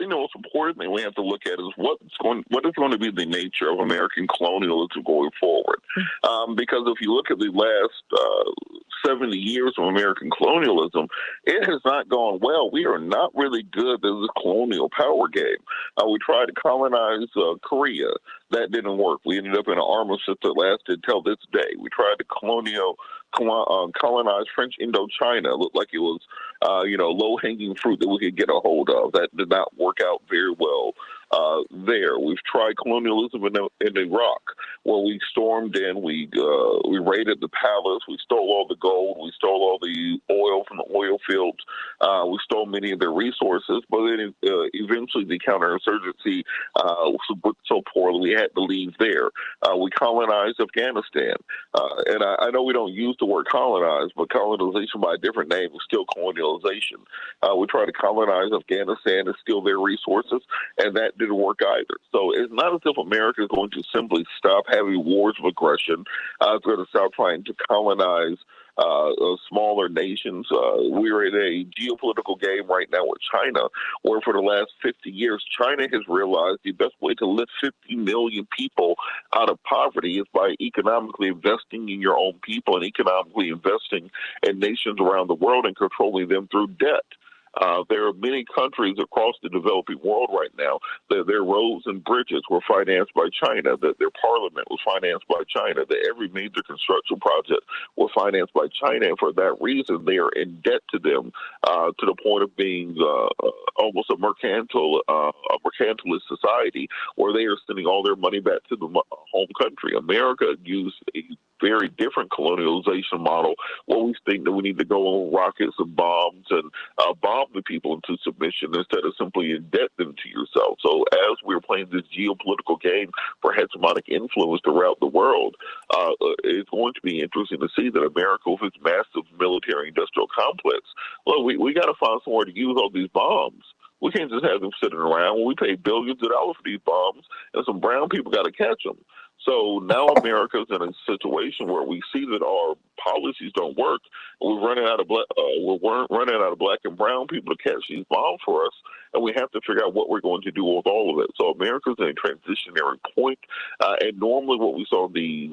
most important thing we have to look at is what is going to be the nature of American colonialism going forward. Because if you look at the last 70 years of American colonialism, it has not gone well. We are not really good at this colonial power game. We tried to colonize Korea. That didn't work. We ended up in an armistice that lasted till this day. We tried to colonize French Indochina. It looked like it was, low-hanging fruit that we could get a hold of. That did not work out very well there. We've tried colonialism in Iraq, where we stormed in, we raided the palace, we stole all the gold, we stole all the oil from the oil fields, we stole many of their resources, but then eventually the counterinsurgency worked so poorly we had to leave there. We colonized Afghanistan, and I know we don't use the word colonize, but colonization by a different name is still colonialization. We tried to colonize Afghanistan and steal their resources, and that didn't work either. So it's not as if America is going to simply stop having wars of aggression. It's going to stop trying to colonize smaller nations. We're in a geopolitical game right now with China, where for the last 50 years, China has realized the best way to lift 50 million people out of poverty is by economically investing in your own people and economically investing in nations around the world and controlling them through debt. There are many countries across the developing world right now that their roads and bridges were financed by China, that their parliament was financed by China, that every major construction project was financed by China. And for that reason, they are in debt to them to the point of being almost a mercantilist society where they are sending all their money back to the home country. America used a very different colonialization model where we think that we need to go on rockets and bombs and bomb the people into submission instead of simply indebt them to yourself. So as we're playing this geopolitical game for hegemonic influence throughout the world, it's going to be interesting to see that America, with its massive military industrial complex, well, we got to find somewhere to use all these bombs. We can't just have them sitting around. When we pay billions of dollars for these bombs, and some brown people got to catch them. So now America's in a situation where we see that our policies don't work. We're running out of black and brown people to catch these bombs for us, and we have to figure out what we're going to do with all of it. So America's in a transitionary point, and normally what we saw in the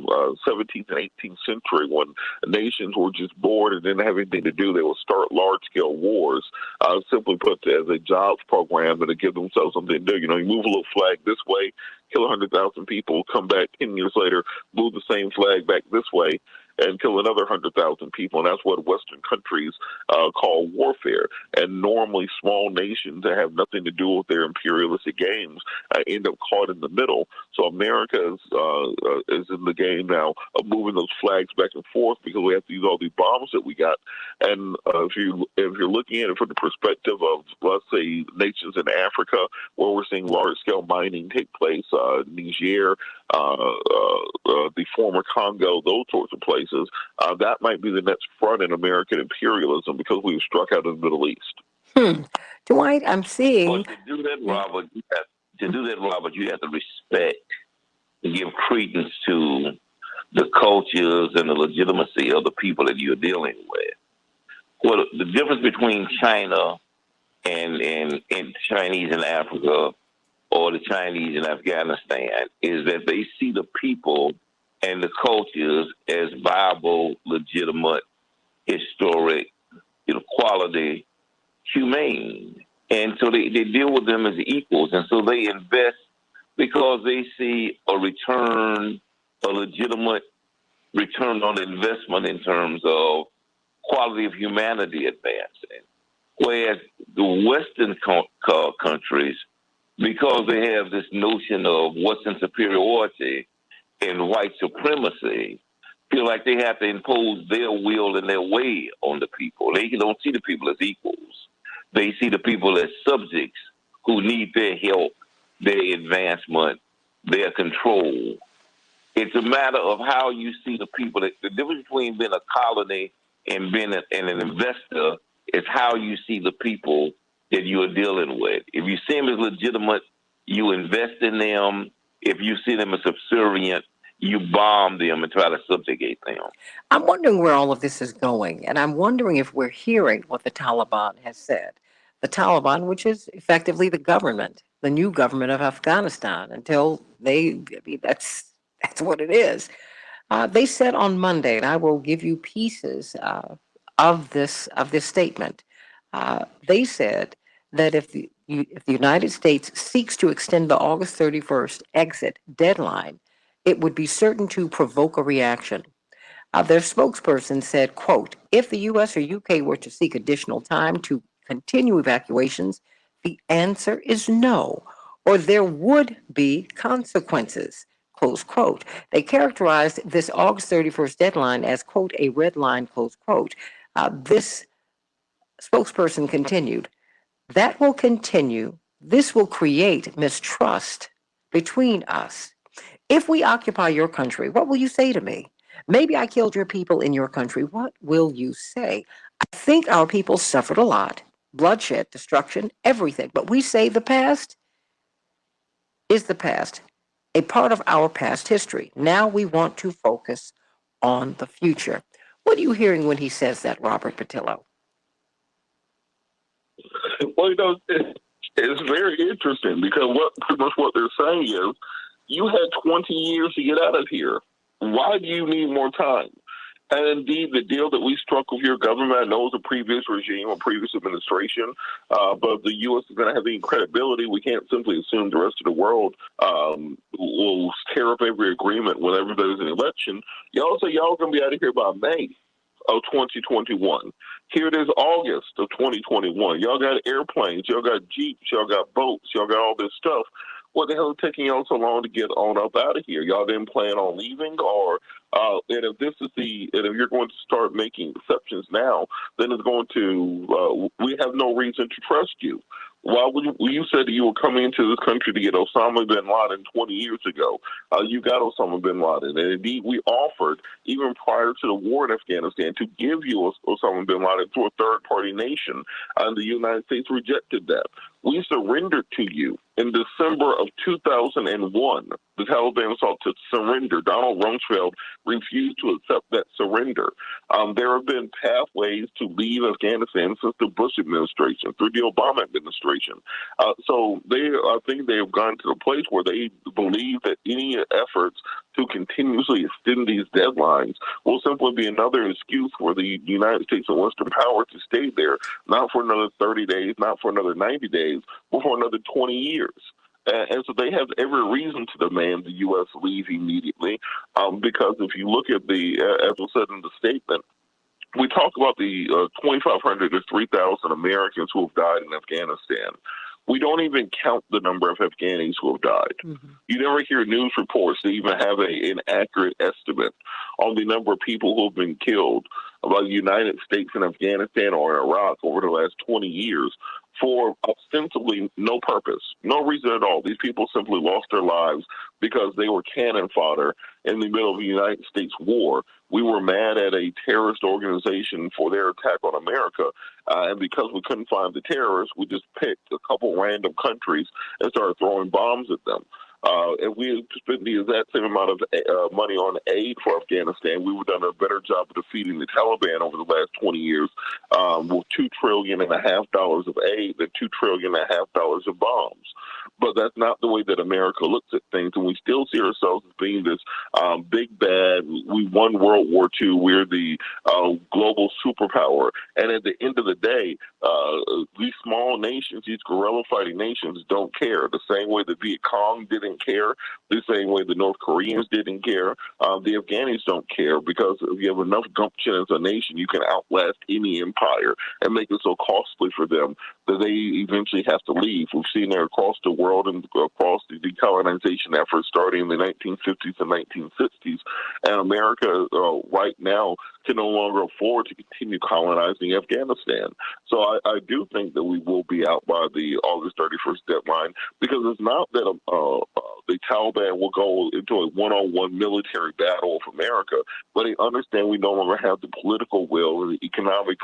17th and 18th century, when nations were just bored and didn't have anything to do, they would start large-scale wars, simply put as a jobs program and to give themselves something to do. You move a little flag this way, kill 100,000 people, come back 10 years later, move the same flag back this way, and kill another 100,000 people. And that's what Western countries call warfare. And normally small nations that have nothing to do with their imperialistic games end up caught in the middle. So America is in the game now of moving those flags back and forth because we have to use all these bombs that we got. And if you're looking at it from the perspective of, let's say, nations in Africa, where we're seeing large-scale mining take place, Niger, the former Congo, those sorts of places, that might be the next front in American imperialism because we've struck out in the Middle East. Dwight, I'm seeing. But to do that, Robert, you have to respect and give credence to the cultures and the legitimacy of the people that you're dealing with. Well, the difference between China and Chinese in Africa or the Chinese in Afghanistan is that they see the people and the cultures as viable, legitimate, historic, quality, humane. And so they deal with them as equals. And so they invest because they see a return, a legitimate return on investment in terms of quality of humanity advancing. Whereas the Western countries, because they have this notion of Western superiority and white supremacy, feel like they have to impose their will and their way on the people. They don't see the people as equals. They see the people as subjects who need their help, their advancement, their control. It's a matter of how you see the people. The difference between being a colony and being an investor is how you see the people that you are dealing with. If you see them as legitimate, you invest in them. If you see them as subservient, you bomb them and try to subjugate them. I'm wondering where all of this is going, and I'm wondering if we're hearing what the Taliban has said. The Taliban, which is effectively the government, the new government of Afghanistan, until that's what it is. They said on Monday, and I will give you pieces of this statement. They said that if the United States seeks to extend the August 31st exit deadline, it would be certain to provoke a reaction. Their spokesperson said, quote, if the U.S. or UK were to seek additional time to continue evacuations, the answer is no, or there would be consequences, close quote. They characterized this August 31st deadline as, quote, a red line, close quote. This spokesperson continued, that will continue. This will create mistrust between us. If we occupy your country, what will you say to me? Maybe I killed your people in your country. What will you say? I think our people suffered a lot. Bloodshed, destruction, everything. But we say the past is the past, a part of our past history. Now we want to focus on the future. What are you hearing when he says that, Robert Patillo? Well, it's very interesting because pretty much what they're saying is you had 20 years to get out of here. Why do you need more time? And indeed, the deal that we struck with your government, I know it was a previous regime or previous administration, but if the U.S. is going to have any credibility, we can't simply assume the rest of the world will tear up every agreement whenever there's an election. Y'all say y'all going to be out of here by May of 2021. Here it is August of 2021. Y'all got airplanes, y'all got Jeeps, y'all got boats, y'all got all this stuff. What the hell is taking y'all so long to get on up out of here? Y'all didn't plan on leaving, or and if you're going to start making exceptions now, then it's going to we have no reason to trust you. Why would you said that you were coming into this country to get Osama bin Laden 20 years ago? You got Osama bin Laden, and indeed we offered even prior to the war in Afghanistan to give you Osama bin Laden to a third-party nation, and the United States rejected that. We surrendered to you in December of 2001. The Taliban sought to surrender. Donald Rumsfeld refused to accept that surrender. There have been pathways to leave Afghanistan since the Bush administration, through the Obama administration. So I think they have gone to the place where they believe that any efforts to continuously extend these deadlines will simply be another excuse for the United States and Western power to stay there, not for another 30 days, not for another 90 days, but for another 20 years. And so they have every reason to demand the U.S. leave immediately, because if you look at as was said in the statement, we talk about the 2,500 to 3,000 Americans who have died in Afghanistan. We don't even count the number of Afghanis who have died. Mm-hmm. You never hear news reports that even have an accurate estimate on the number of people who have been killed by the United States in Afghanistan or in Iraq over the last 20 years for ostensibly no purpose, no reason at all. These people simply lost their lives because they were cannon fodder in the middle of the United States war. We were mad at a terrorist organization for their attack on America. And because we couldn't find the terrorists, we just picked a couple random countries and started throwing bombs at them. If we had spent the exact same amount of money on aid for Afghanistan, we would have done a better job of defeating the Taliban over the last 20 years with $2.5 trillion of aid than $2.5 trillion of bombs. but that's not the way that America looks at things. And we still see ourselves as being this big bad. We won World War II. We're the global superpower. And at the end of the day, these small nations, these guerrilla fighting nations don't care. The same way the Viet Cong didn't care, the same way the North Koreans didn't care, the Afghanis don't care, because if you have enough gumption as a nation, you can outlast any empire and make it so costly for them that they eventually have to leave. We've seen that across the world and across the decolonization efforts starting in the 1950s and 1960s. And America right now can no longer afford to continue colonizing Afghanistan. So I do think that we will be out by the August 31st deadline, because it's not that the Taliban will go into a one-on-one military battle with America, but they understand we no longer have the political will and the economic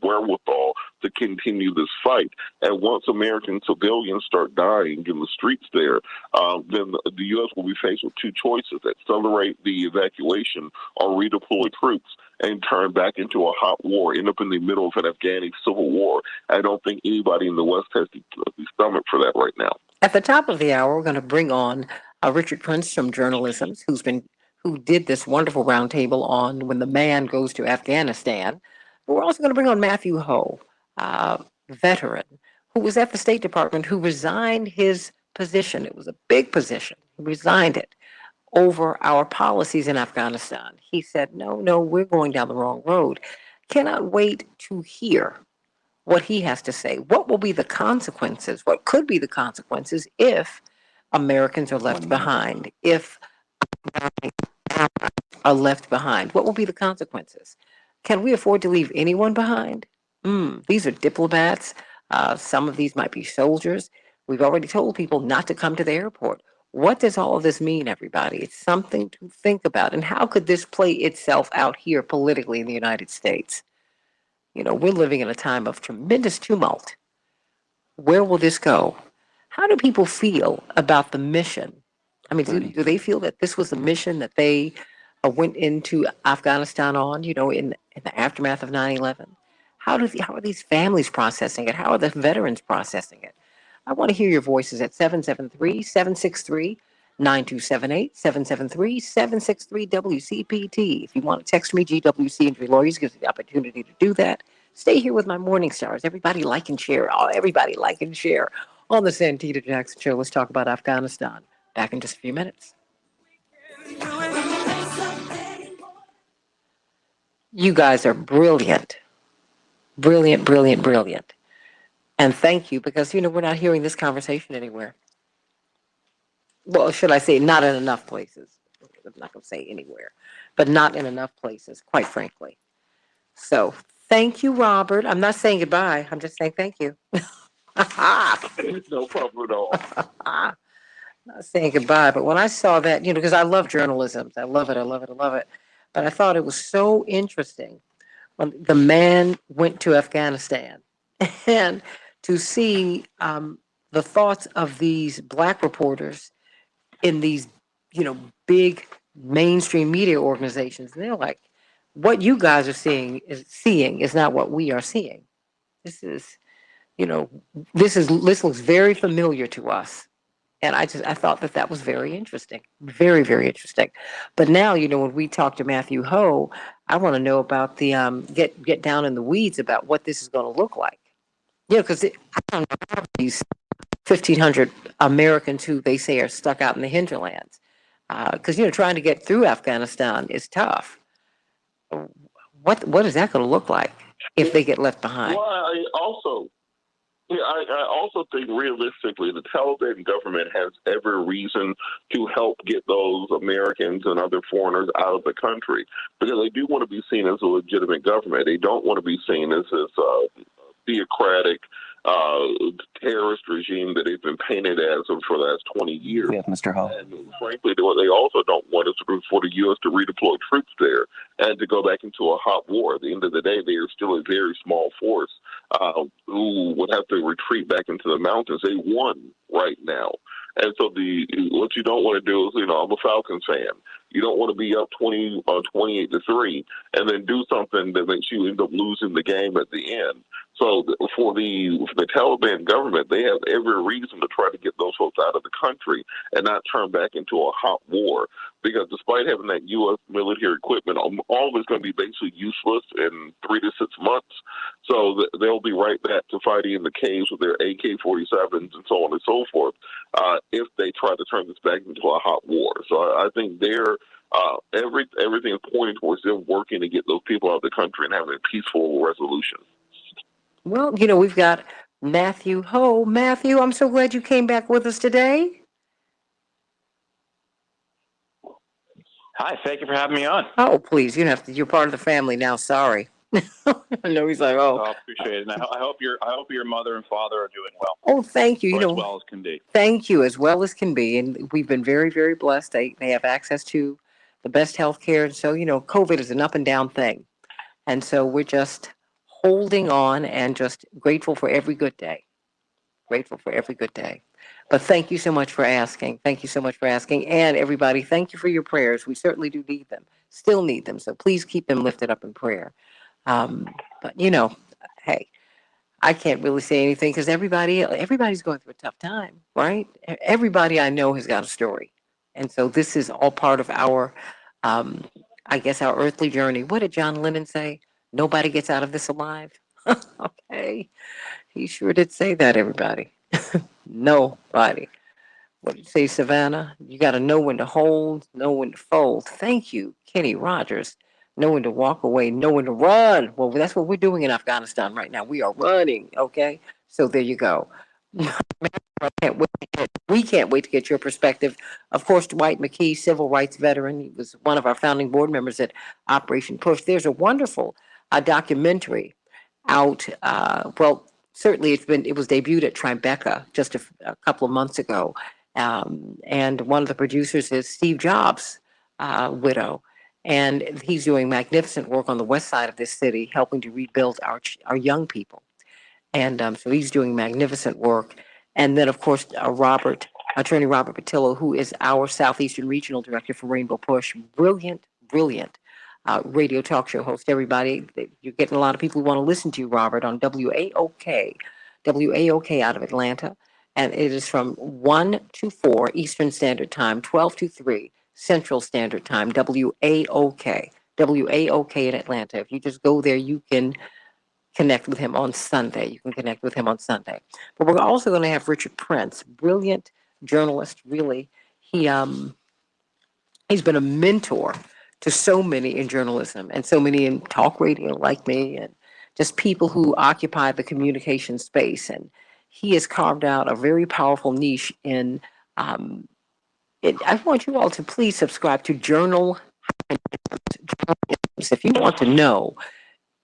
wherewithal to continue this fight. And once American civilians start dying in the streets there, then the U.S. will be faced with two choices: accelerate the evacuation or redeploy troops and turn back into a hot war, end up in the middle of an Afghani civil war. I don't think anybody in the West has the stomach for that right now. At the top of the hour, we're going to bring on Richard Prince from Journalism, who did this wonderful roundtable on when the man goes to Afghanistan. But we're also going to bring on Matthew Ho, veteran, who was at the State Department, who resigned his position. It was a big position. He resigned it over our policies in Afghanistan. He said, no, we're going down the wrong road. Cannot wait to hear what he has to say. What will be the consequences? What could be the consequences if Americans are left behind? If are left behind, what will be the consequences? Can we afford to leave anyone behind? These are diplomats. Some of these might be soldiers. We've already told people not to come to the airport. What does all of this mean, everybody? It's something to think about. And how could this play itself out here politically in the United States? You know, we're living in a time of tremendous tumult. Where will this go? How do people feel about the mission? I mean, do they feel that this was the mission that they went into Afghanistan on, in the aftermath of 9/11? How are these families processing it? How are the veterans processing it? I want to hear your voices at 773-763-9278, 773-763-WCPT. If you want to text me, GWC Injury Lawyers gives you the opportunity to do that. Stay here with my morning stars. Everybody like and share. Oh, everybody like and share on the Santita Jackson Show. Let's talk about Afghanistan. Back in just a few minutes. You guys are brilliant. Brilliant, brilliant, brilliant. And thank you, because, we're not hearing this conversation anywhere. Well, should I say not in enough places? I'm not going to say anywhere, but not in enough places, quite frankly. So thank you, Robert. I'm not saying goodbye. I'm just saying thank you. No problem at all. Not saying goodbye, but when I saw that, because I love journalism. I love it. I love it. I love it. But I thought it was so interesting when the man went to Afghanistan and to see the thoughts of these Black reporters in these, big mainstream media organizations. And they're like, what you guys are seeing is not what we are seeing. This is, this looks very familiar to us. And I thought that was very interesting. Very, very interesting. But now, when we talk to Matthew Ho, I want to know about the, get down in the weeds about what this is going to look like. Because I don't know these 1,500 Americans who they say are stuck out in the hinterlands. Because, trying to get through Afghanistan is tough. What is that going to look like if they get left behind? Well, I also think realistically the Taliban government has every reason to help get those Americans and other foreigners out of the country, because they do want to be seen as a legitimate government. They don't want to be seen as this theocratic terrorist regime that they've been painted as for the last 20 years. Yeah, Mr. Ho. And frankly, what they also don't want is for the U.S. to redeploy troops there and to go back into a hot war. At the end of the day, they are still a very small force who would have to retreat back into the mountains. They won right now. And so what you don't want to do is, I'm a Falcons fan. You don't want to be up 28-3 and then do something that makes you end up losing the game at the end. So for the Taliban government, they have every reason to try to get those folks out of the country and not turn back into a hot war. Because despite having that U.S. military equipment, all of it's going to be basically useless in 3 to 6 months. So they'll be right back to fighting in the caves with their AK-47s and so on and so forth if they try to turn this back into a hot war. So I think everything is pointing towards them working to get those people out of the country and having a peaceful resolution. Well, we've got Matthew Ho. Matthew, I'm so glad you came back with us today. Hi, thank you for having me on. Oh, please, you don't have to. You're part of the family now. Sorry. I know he's like, oh. I appreciate it. And I hope your mother and father are doing well. Oh, thank you. Or as well as can be. Thank you, as well as can be. And we've been very, very blessed. They have access to the best health care. And so, COVID is an up and down thing. And so we're just holding on and just grateful for every good day. Grateful for every good day. But thank you so much for asking. Thank you so much for asking. And everybody, thank you for your prayers. We certainly do need them, still need them. So please keep them lifted up in prayer. But, hey, I can't really say anything because everybody's going through a tough time, right? Everybody I know has got a story. And so this is all part of our, I guess, our earthly journey. What did John Lennon say? Nobody gets out of this alive. Okay. He sure did say that, everybody. Nobody. What did you say, Savannah? You got to know when to hold, know when to fold. Thank you, Kenny Rogers. Know when to walk away, know when to run. Well, that's what we're doing in Afghanistan right now. We are running, okay? So there you go. We can't wait to get your perspective. Of course, Dwight McKee, civil rights veteran. He was one of our founding board members at Operation Push. There's a wonderful documentary out. Certainly it was debuted at Tribeca just a couple of months ago. And one of the producers is Steve Jobs' widow. And he's doing magnificent work on the west side of this city, helping to rebuild our young people. And so he's doing magnificent work. And then, of course, Attorney Robert Patillo, who is our Southeastern Regional Director for Rainbow Push. Brilliant radio talk show host, everybody. You're getting a lot of people who want to listen to you, Robert, on WAOK out of Atlanta. And it is from 1 to 4 Eastern Standard Time, 12 to 3 Central Standard Time, WAOK in Atlanta. If you just go there, you can connect with him on Sunday. But we're also going to have Richard Prince, brilliant journalist, really. He's been a mentor to so many in journalism and so many in talk radio like me and just people who occupy the communication space. And he has carved out a very powerful niche in I want you all to please subscribe to Journal. If you want to know,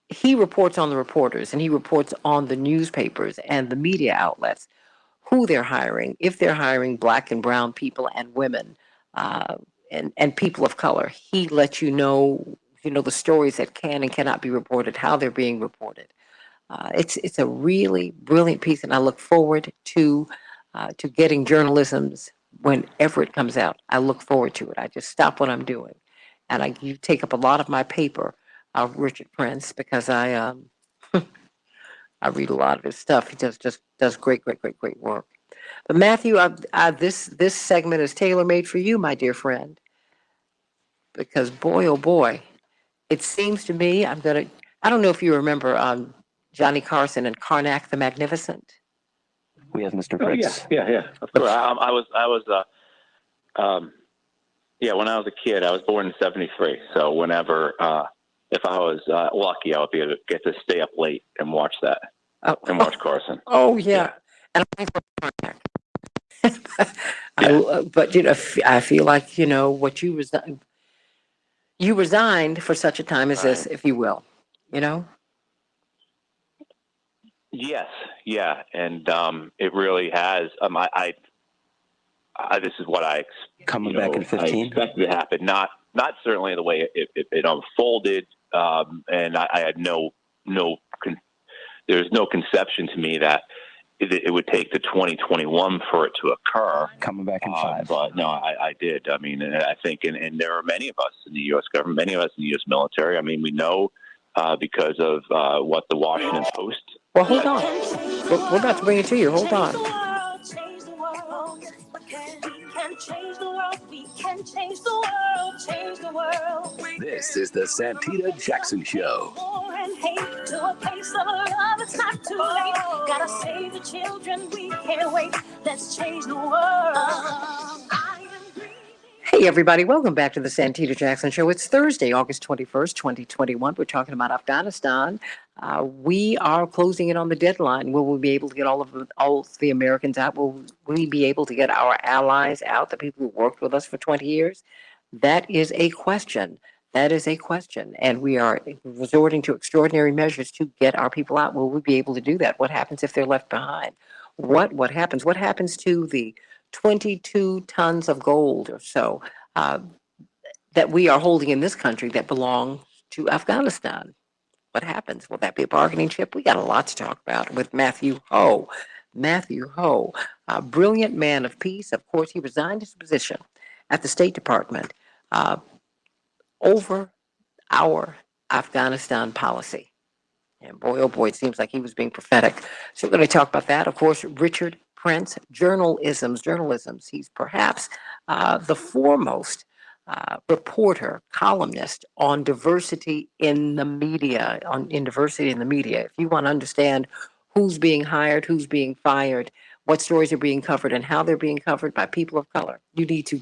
he reports on the reporters and he reports on the newspapers and the media outlets, who they're hiring, if they're hiring Black and brown people and women and people of color. He lets you know the stories that can and cannot be reported, how they're being reported. It's a really brilliant piece, and I look forward to getting journalism's whenever it comes out. I look forward to it. I just stop what I'm doing, and you take up a lot of my paper, Richard Prince, because I read a lot of his stuff. He does great work. But Matthew, this segment is tailor made for you, my dear friend, because boy, oh boy, it seems to me I don't know if you remember Johnny Carson and Karnak the Magnificent. We have Mr. Prince. Yeah. Of course. When I was a kid, I was born in '73. So whenever, if I was lucky, I would be able to get to stay up late and watch that and watch Carson. Oh yeah. And I but I feel like what you resigned for such a time as this, if you will. Yes, yeah, and it really has. This is what I coming back in 15. I expected to happen. Not certainly the way it unfolded, and I had there's no conception to me that it would take to 2021 for it to occur. Coming back in 5. But no, I did. I mean, I think, and there are many of us in the U.S. government, many of us in the U.S. military. I mean, we know because of what the Washington Post. Well, hold on. We're about to bring it to you. Hold on. Change the world. We can change the world. We can change the world. Change the world. This is the Santita Jackson Show. War and hate to a place of love. It's not too late. Gotta save the children. We can't wait. Let's change the world. Hey, everybody. Welcome back to the Santita Jackson Show. It's Thursday, August 21st, 2021. We're talking about Afghanistan. We are closing in on the deadline. Will we be able to get all of the Americans out? Will we be able to get our allies out, the people who worked with us for 20 years? That is a question. That is a question. And we are resorting to extraordinary measures to get our people out. Will we be able to do that? What happens if they're left behind? What happens? What happens to the 22 tons of gold or so that we are holding in this country that belong to Afghanistan? What happens? Will that be a bargaining chip? We got a lot to talk about with Matthew Ho. Matthew Ho, a brilliant man of peace. Of course, he resigned his position at the State Department over our Afghanistan policy. And boy, oh boy, it seems like he was being prophetic. So we're going to talk about that. Of course, Richard Prince, journalisms. He's perhaps the foremost reporter, columnist on diversity in the media, If you want to understand who's being hired, who's being fired, what stories are being covered, and how they're being covered by people of color, you need to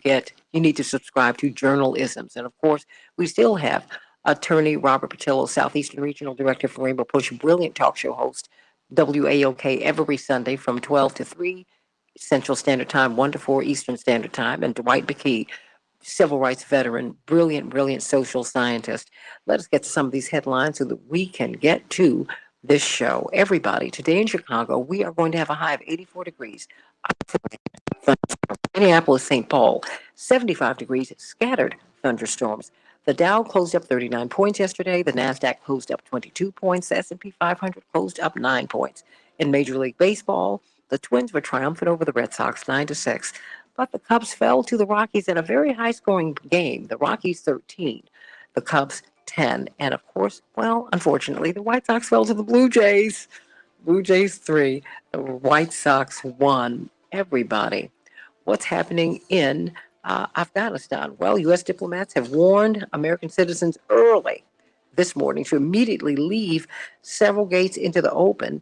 subscribe to journalisms. And of course, we still have Attorney Robert Patillo, Southeastern Regional Director for Rainbow Push, brilliant talk show host, WAOK, every Sunday from 12 to 3 Central Standard Time, 1 to 4 Eastern Standard Time, and Dwight McKee, civil rights veteran, brilliant social scientist. Let us get to some of these headlines so that we can get to this show. Everybody, today in Chicago, we are going to have a high of 84 degrees. Minneapolis, St. Paul, 75 degrees, scattered thunderstorms. The Dow closed up 39 points yesterday. The NASDAQ closed up 22 points. The S&P 500 closed up 9 points. In Major League Baseball, the Twins were triumphant over the Red Sox 9-6. But the Cubs fell to the Rockies in a very high-scoring game. The Rockies 13, the Cubs 10. And of course, well, unfortunately, the White Sox fell to the Blue Jays. Blue Jays 3, the White Sox 1. Everybody, what's happening in Afghanistan? Well, U.S. diplomats have warned American citizens early this morning to immediately leave several gates into the open.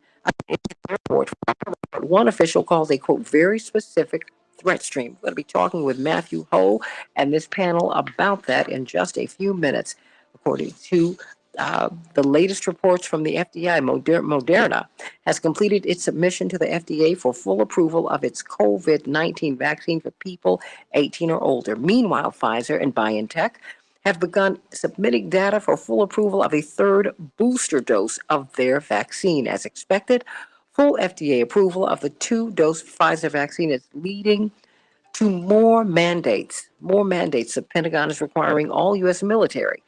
One official calls a, quote, very specific threat stream. We're going to be talking with Matthew Ho and this panel about that in just a few minutes. According to the latest reports from the FDA, Moderna has completed its submission to the FDA for full approval of its COVID-19 vaccine for people 18 or older. Meanwhile, Pfizer and BioNTech have begun submitting data for full approval of a third booster dose of their vaccine. As expected, full FDA approval of the 2-dose Pfizer vaccine is leading to more mandates. The Pentagon is requiring all U.S. military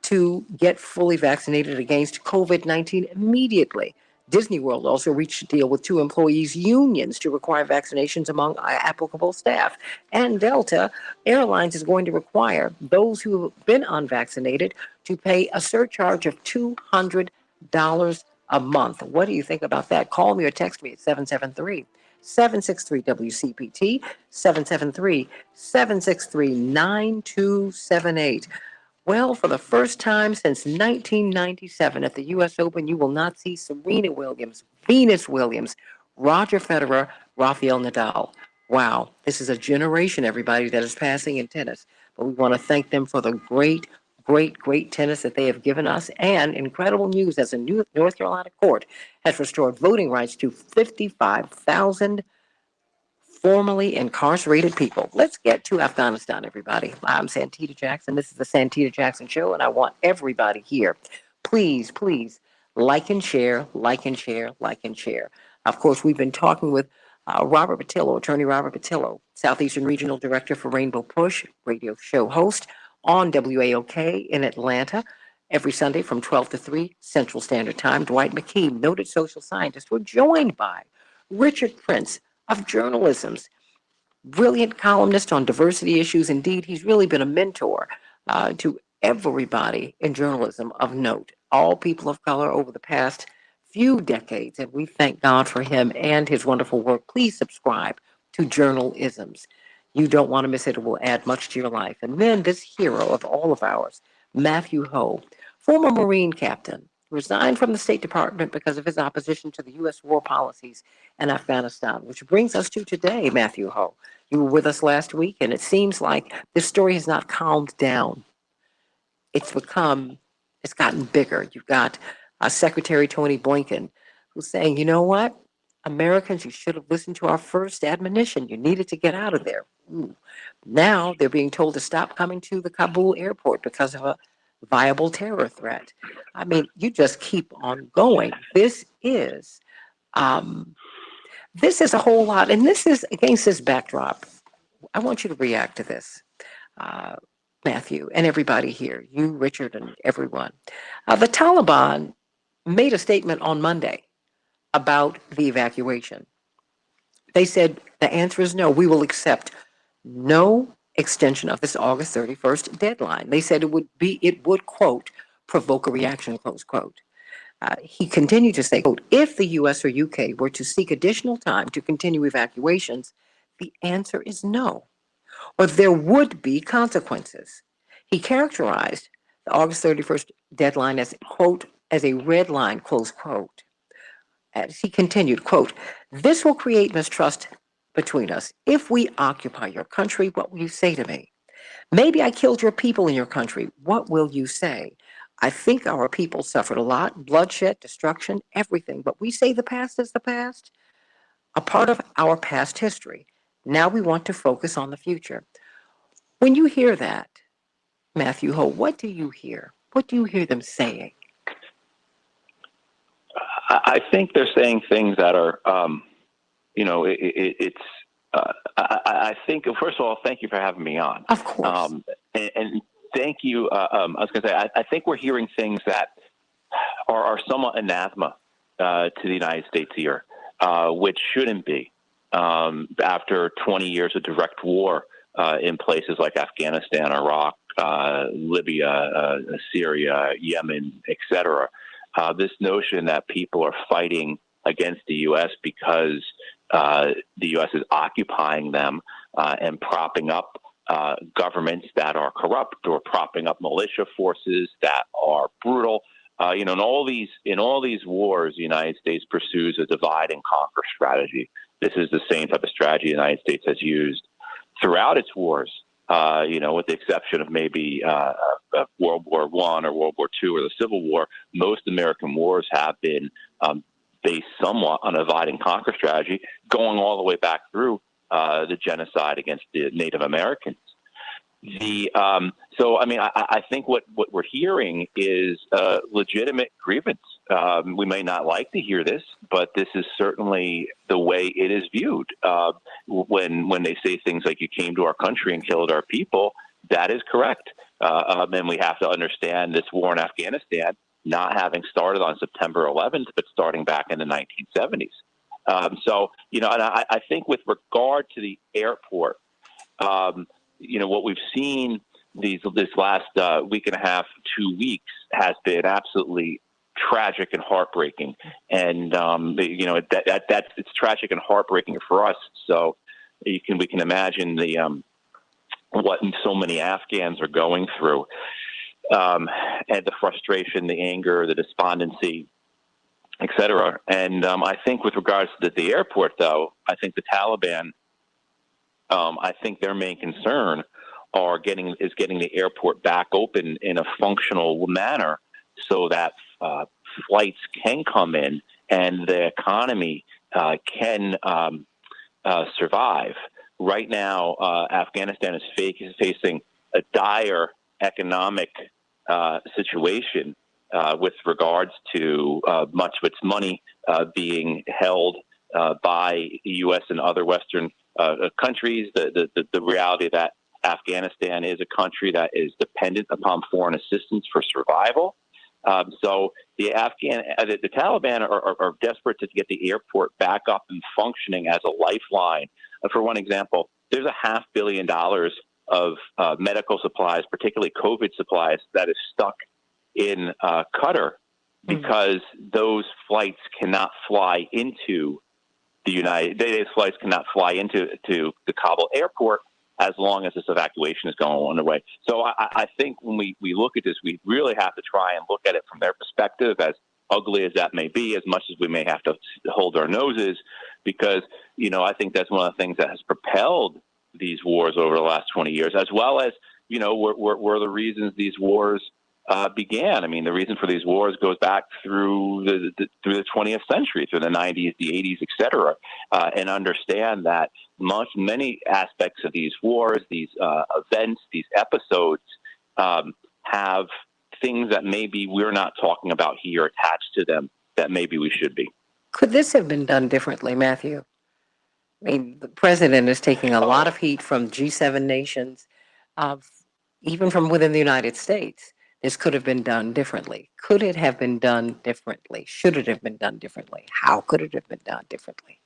to get fully vaccinated against COVID-19 immediately. Disney World also reached a deal with 2 employees' unions to require vaccinations among applicable staff. And Delta Airlines is going to require those who have been unvaccinated to pay a surcharge of $200 a month. What do you think about that? Call me or text me at 773-763-WCPT, 773-763-9278. Well, for the first time since 1997 at the U.S. Open, you will not see Serena Williams, Venus Williams, Roger Federer, Rafael Nadal. Wow, this is a generation, everybody, that is passing in tennis. But we want to thank them for the great tennis that they have given us. And incredible news as a new North Carolina court has restored voting rights to 55,000 formerly incarcerated people. Let's get to Afghanistan, everybody. I'm Santita Jackson. This is the Santita Jackson Show, and I want everybody here, please, like and share. Of course, we've been talking with Robert Patillo, Attorney Robert Patillo, Southeastern Regional Director for Rainbow Push, radio show host on WAOK in Atlanta every Sunday from 12 to 3 Central Standard Time. Dwight McKee, noted social scientist. We're joined by Richard Prince of Journalism's brilliant columnist on diversity issues. Indeed, he's really been a mentor to everybody in journalism of note, all people of color over the past few decades. And we thank God for him and his wonderful work. Please subscribe to Journalisms. You don't want to miss it. It will add much to your life. And then this hero of all of ours, Matthew Ho, former Marine captain, resigned from the State Department because of his opposition to the U.S. war policies in Afghanistan, which brings us to today, Matthew Ho. You were with us last week, and it seems like this story has not calmed down. It's gotten bigger. You've got Secretary Tony Blinken, who's saying, you know what? Americans, you should have listened to our first admonition. You needed to get out of there. Ooh. Now they're being told to stop coming to the Kabul airport because of a viable terror threat. I mean, you just keep on going. This is a whole lot, and this is against this backdrop. I want you to react to this, Matthew, and everybody here, you, Richard, and everyone. The Taliban made a statement on Monday about the evacuation. They said the answer is no. We will accept no extension of this August 31st deadline. They said it would, quote, provoke a reaction, close quote. He continued to say, quote, if the U.S. or U.K. were to seek additional time to continue evacuations, the answer is no, or there would be consequences. He characterized the August 31st deadline as, quote, as a red line, close quote. As he continued, quote, this will create mistrust between us. If we occupy your country, what will you say to me? Maybe I killed your people in your country. What will you say? I think our people suffered a lot, bloodshed, destruction, everything. But we say the past is the past, a part of our past history. Now we want to focus on the future. When you hear that, Matthew Ho, what do you hear? What do you hear them saying? I think they're saying things that are, I think, first of all, thank you for having me on. Of course. And thank you. I was going to say, I think we're hearing things that are somewhat anathema to the United States here, which shouldn't be. After 20 years of direct war in places like Afghanistan, Iraq, Libya, Syria, Yemen, etc., this notion that people are fighting against the U.S. because the U.S. is occupying them and propping up governments that are corrupt or propping up militia forces that are brutal. In all these wars, the United States pursues a divide and conquer strategy. This is the same type of strategy the United States has used throughout its wars. With the exception of maybe World War I or World War II or the Civil War, most American wars have been based somewhat on a divide and conquer strategy, going all the way back through the genocide against the Native Americans. I think what we're hearing is legitimate grievance. We may not like to hear this, but this is certainly the way it is viewed. When they say things like "you came to our country and killed our people," that is correct. And we have to understand this war in Afghanistan not having started on September 11th, but starting back in the 1970s. And I think with regard to the airport, what we've seen this last week and a half, 2 weeks, has been absolutely tragic and heartbreaking. And it's tragic and heartbreaking for us. So we can imagine what so many Afghans are going through, and the frustration, the anger, the despondency, et cetera. And I think with regards to the airport, though, I think the Taliban, I think their main concern is getting the airport back open in a functional manner so that flights can come in and the economy can survive. Right now, Afghanistan is facing a dire economic situation with regards to much of its money being held by the U.S. and other Western countries. The reality that Afghanistan is a country that is dependent upon foreign assistance for survival. So the Taliban are desperate to get the airport back up and functioning as a lifeline. For one example, there's $500 million of medical supplies, particularly COVID supplies, that is stuck in Qatar because those flights cannot fly into the United States. Flights cannot fly into the Kabul airport as long as this evacuation is going underway. So I think when we look at this, we really have to try and look at it from their perspective, as ugly as that may be, as much as we may have to hold our noses, because, I think that's one of the things that has propelled these wars over the last 20 years, as well as, were the reasons these wars began. I mean, the reason for these wars goes back through the 20th century, through the 90s, the 80s, et cetera, and understand that many aspects of these wars, these events, these episodes have things that maybe we're not talking about here attached to them that maybe we should be. Could this have been done differently, Matthew? I mean, the president is taking a lot of heat from G7 nations, even from within the United States. This could have been done differently. Could it have been done differently? Should it have been done differently? How could it have been done differently?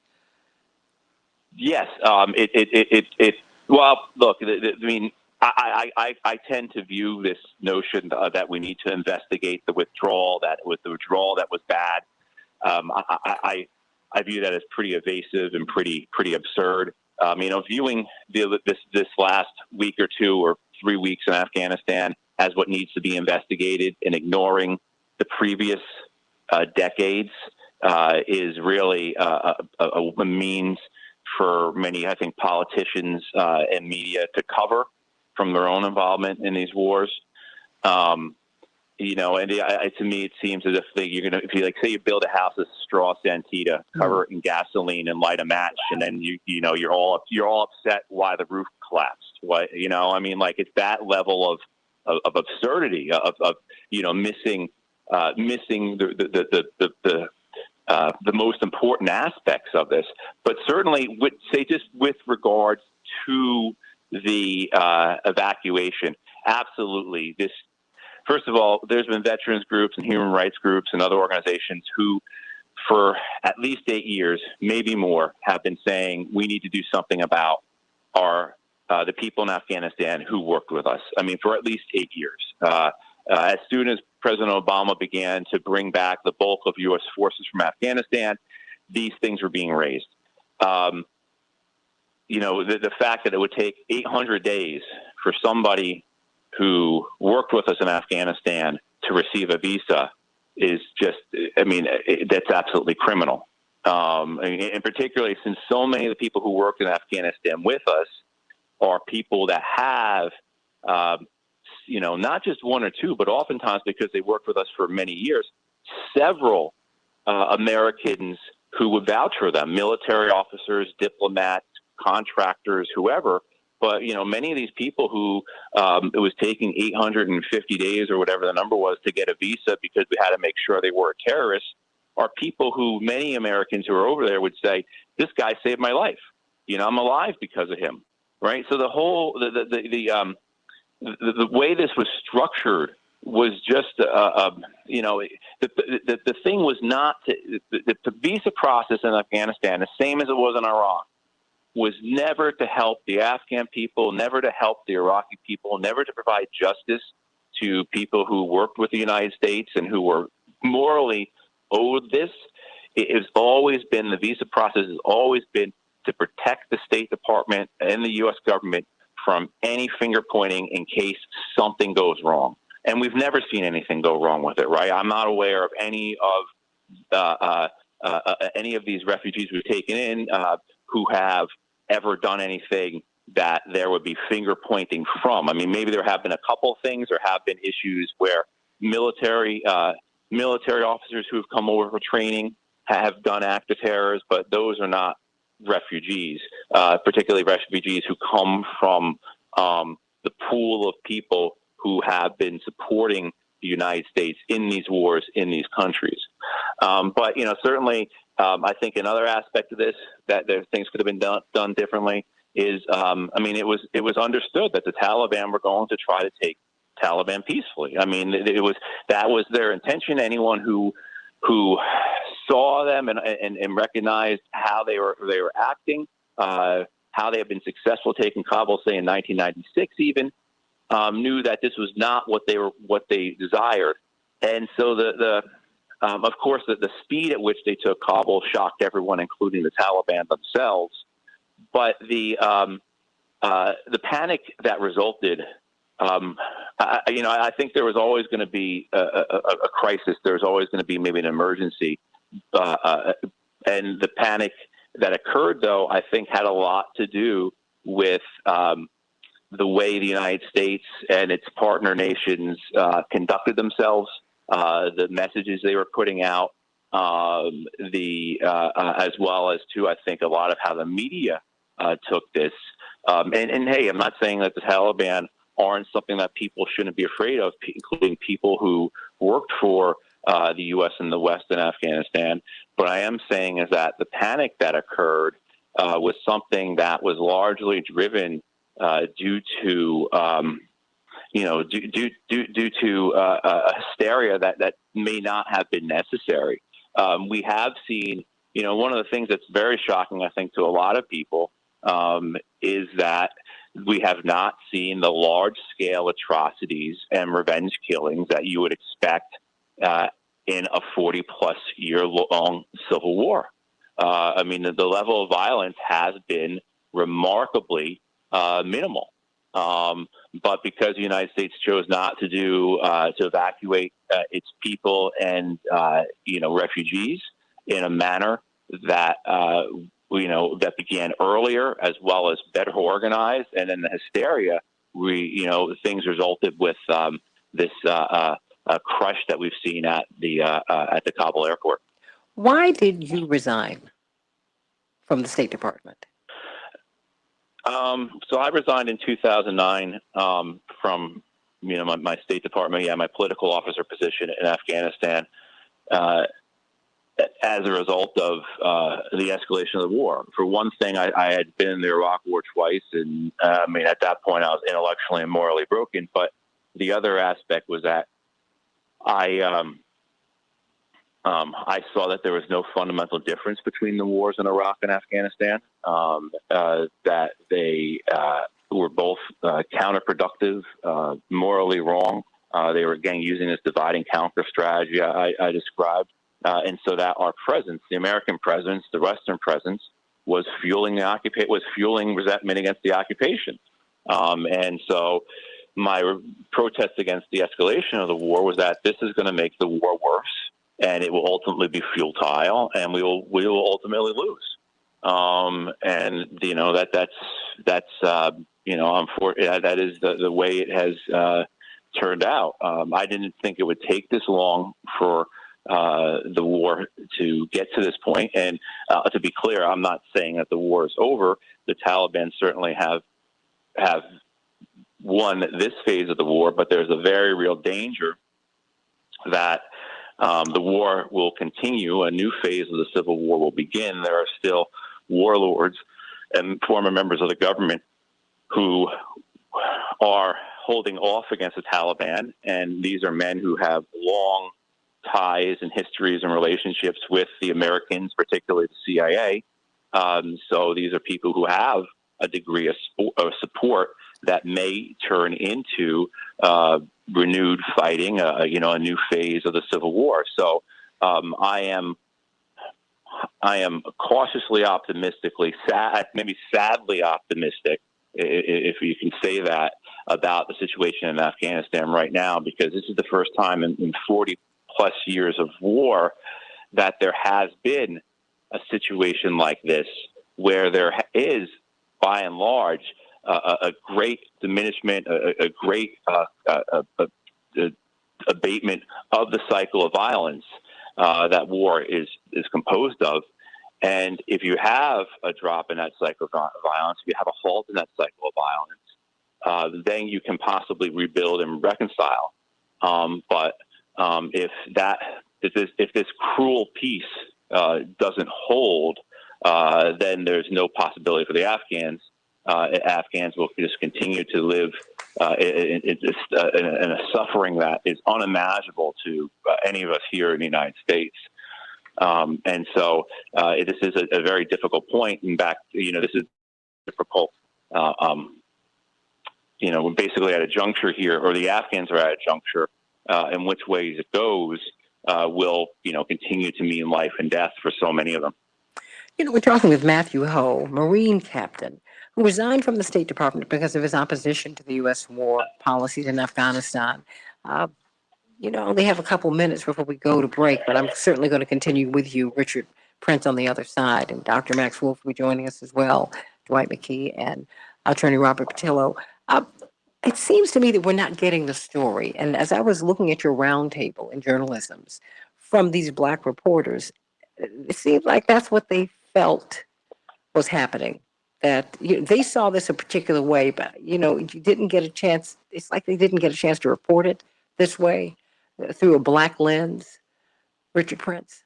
Yes. Well, look, I mean, I tend to view this notion that we need to investigate the withdrawal, that was bad. I view that as pretty evasive and pretty absurd. Viewing this last week or 2 or 3 weeks in Afghanistan as what needs to be investigated and ignoring the previous decades is really a means for many, I think, politicians and media to cover from their own involvement in these wars. To me, it seems as if if you say you build a house of straw Santita, cover it in gasoline and light a match, and then you're all upset why the roof collapsed. It's that level of absurdity of missing the most important aspects of this. But certainly, with regards to the evacuation, absolutely. First of all, there's been veterans groups and human rights groups and other organizations who, for at least 8 years, maybe more, have been saying we need to do something about the people in Afghanistan who worked with us. I mean, for at least 8 years. As soon as President Obama began to bring back the bulk of U.S. forces from Afghanistan, these things were being raised. The fact that it would take 800 days for somebody who worked with us in Afghanistan to receive a visa is just, that's absolutely criminal. And particularly since so many of the people who worked in Afghanistan with us are people that have, not just 1 or 2, but oftentimes because they worked with us for many years, several Americans who would vouch for them, military officers, diplomats, contractors, whoever. But, many of these people who it was taking 850 days or whatever the number was to get a visa because we had to make sure they weren't terrorists are people who many Americans who are over there would say, this guy saved my life. I'm alive because of him. Right. So the whole the way this was structured was just, the thing was not the visa process in Afghanistan, the same as it was in Iraq, was never to help the Afghan people, never to help the Iraqi people, never to provide justice to people who worked with the United States and who were morally owed this. It has always been, the visa process has always been to protect the State Department and the U.S. government from any finger pointing in case something goes wrong. And we've never seen anything go wrong with it, right? I'm not aware of any of these refugees we've taken in who have ever done anything that there would be finger pointing from. I mean, maybe there have been a couple of things. There have been issues where military officers who have come over for training have done acts of terrors, but those are not refugees, particularly refugees who come from the pool of people who have been supporting the United States in these wars in these countries. But certainly, I think another aspect of this that there things could have been done differently is, it was understood that the Taliban were going to try to take Taliban peacefully. I mean, that was their intention. Anyone who saw them and recognized how they were acting, how they had been successful taking Kabul, say in 1996, even knew that this was not what they desired. And so of course, the speed at which they took Kabul shocked everyone, including the Taliban themselves. But the panic that resulted, I think there was always going to be a crisis. There was always going to be maybe an emergency, and the panic that occurred, though, I think had a lot to do with the way the United States and its partner nations conducted themselves, the messages they were putting out, as well as, too, I think a lot of how the media took this. And hey, I'm not saying that the Taliban aren't something that people shouldn't be afraid of, including people who worked for the U.S. and the West in Afghanistan. But I am saying is that the panic that occurred was something that was largely driven due to hysteria that may not have been necessary. We have seen, one of the things that's very shocking, I think, to a lot of people is that we have not seen the large-scale atrocities and revenge killings that you would expect in a 40-plus-year-long civil war. I mean, the level of violence has been remarkably minimal. But because the United States chose not to to evacuate its people and refugees in a manner that that began earlier, as well as better organized, and then the hysteria, things resulted with this crush that we've seen at the Kabul airport. Why did you resign from the State Department? So I resigned in 2009 from my State Department, my political officer position in Afghanistan, as a result of the escalation of the war. For one thing, I had been in the Iraq War twice, and at that point I was intellectually and morally broken. But the other aspect was that I saw that there was no fundamental difference between the wars in Iraq and Afghanistan, that they were both counterproductive, morally wrong. They were, again, using this divide and conquer strategy I described. And so that our presence, the American presence, the Western presence, was fueling resentment against the occupation. And so my protest against the escalation of the war was that this is going to make the war worse, and it will ultimately be futile, and we will ultimately lose. And that's that is the way it has turned out. I didn't think it would take this long for the war to get to this point. And to be clear, I'm not saying that the war is over. The Taliban certainly have won this phase of the war, but there's a very real danger that the war will continue. A new phase of the civil war will begin. There are still warlords and former members of the government who are holding off against the Taliban, and these are men who have long ties and histories and relationships with the Americans, particularly the CIA. So these are people who have a degree of support that may turn into renewed fighting, a new phase of the civil war. So I am cautiously optimistically, maybe sadly optimistic, if you can say that, about the situation in Afghanistan right now, because this is the first time in 40 plus years of war that there has been a situation like this, where there is, by and large, a great diminishment, a great abatement of the cycle of violence that war is composed of. And if you have a drop in that cycle of violence, if you have a halt in that cycle of violence, then you can possibly rebuild and reconcile. But if this cruel peace doesn't hold, then there's no possibility for the Afghans. Afghans will just continue to live and a suffering that is unimaginable to any of us here in the United States. And so this is a very difficult point. In fact, this is difficult. We're basically at a juncture here, or the Afghans are at a juncture, in which ways it goes will, continue to mean life and death for so many of them. We're talking with Matthew Ho, Marine captain, who resigned from the State Department because of his opposition to the U.S. war policies in Afghanistan. I only have a couple minutes before we go to break, but I'm certainly going to continue with you, Richard Prince, on the other side, and Dr. Max Wolf will be joining us as well, Dwight McKee, and Attorney Robert Patillo. It seems to me that we're not getting the story. And as I was looking at your roundtable in journalisms from these Black reporters, it seemed like that's what they felt was happening. That they saw this a particular way, but you didn't get a chance. It's like they didn't get a chance to report it this way through a Black lens. Richard Prince.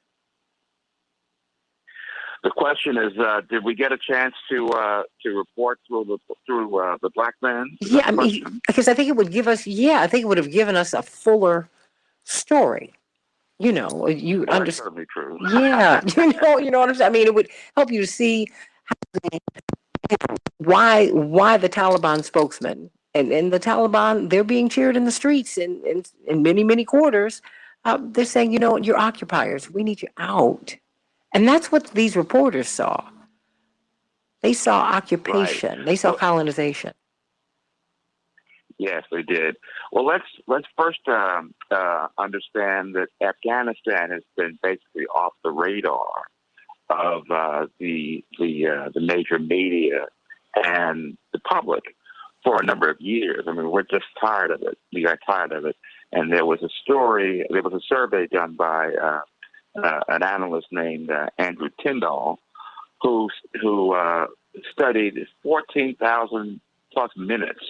The question is, did we get a chance to report through the Black lens? Yeah, because I think it would give us. Yeah, I think it would have given us a fuller story. You That's understand. certainly true. Yeah, you know what I'm saying. I mean, it would help you to see why the Taliban spokesman and the Taliban, they're being cheered in the streets in many quarters. They're saying, you're occupiers. We need you out. And that's what these reporters saw. They saw occupation. Right. They saw colonization. Yes, they did. Well, let's first understand that Afghanistan has been basically off the radar of the major media and the public for a number of years. I mean, we're just tired of it. We got tired of it. And there was a survey done by an analyst named Andrew Tyndall, who studied 14,000 plus minutes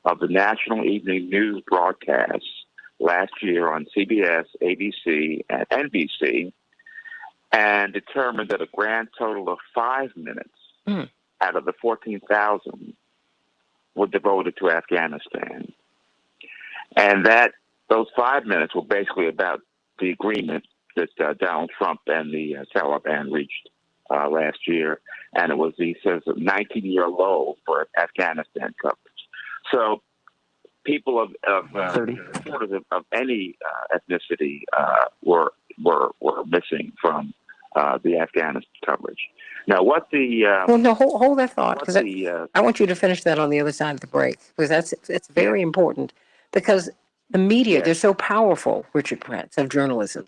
of the national evening news broadcasts last year on CBS, ABC, and NBC, and determined that a grand total of 5 minutes out of the 14,000 were devoted to Afghanistan. And those 5 minutes were basically about the agreement that Donald Trump and the Taliban reached last year. And it was, he says, a 19-year low for Afghanistan coverage. So people of any ethnicity were missing from the Afghanistan coverage. Now, what the well, no, hold that thought, because I want you to finish that on the other side of the break, because it's very important. Because the media, they're so powerful, Richard Prince, of journalism.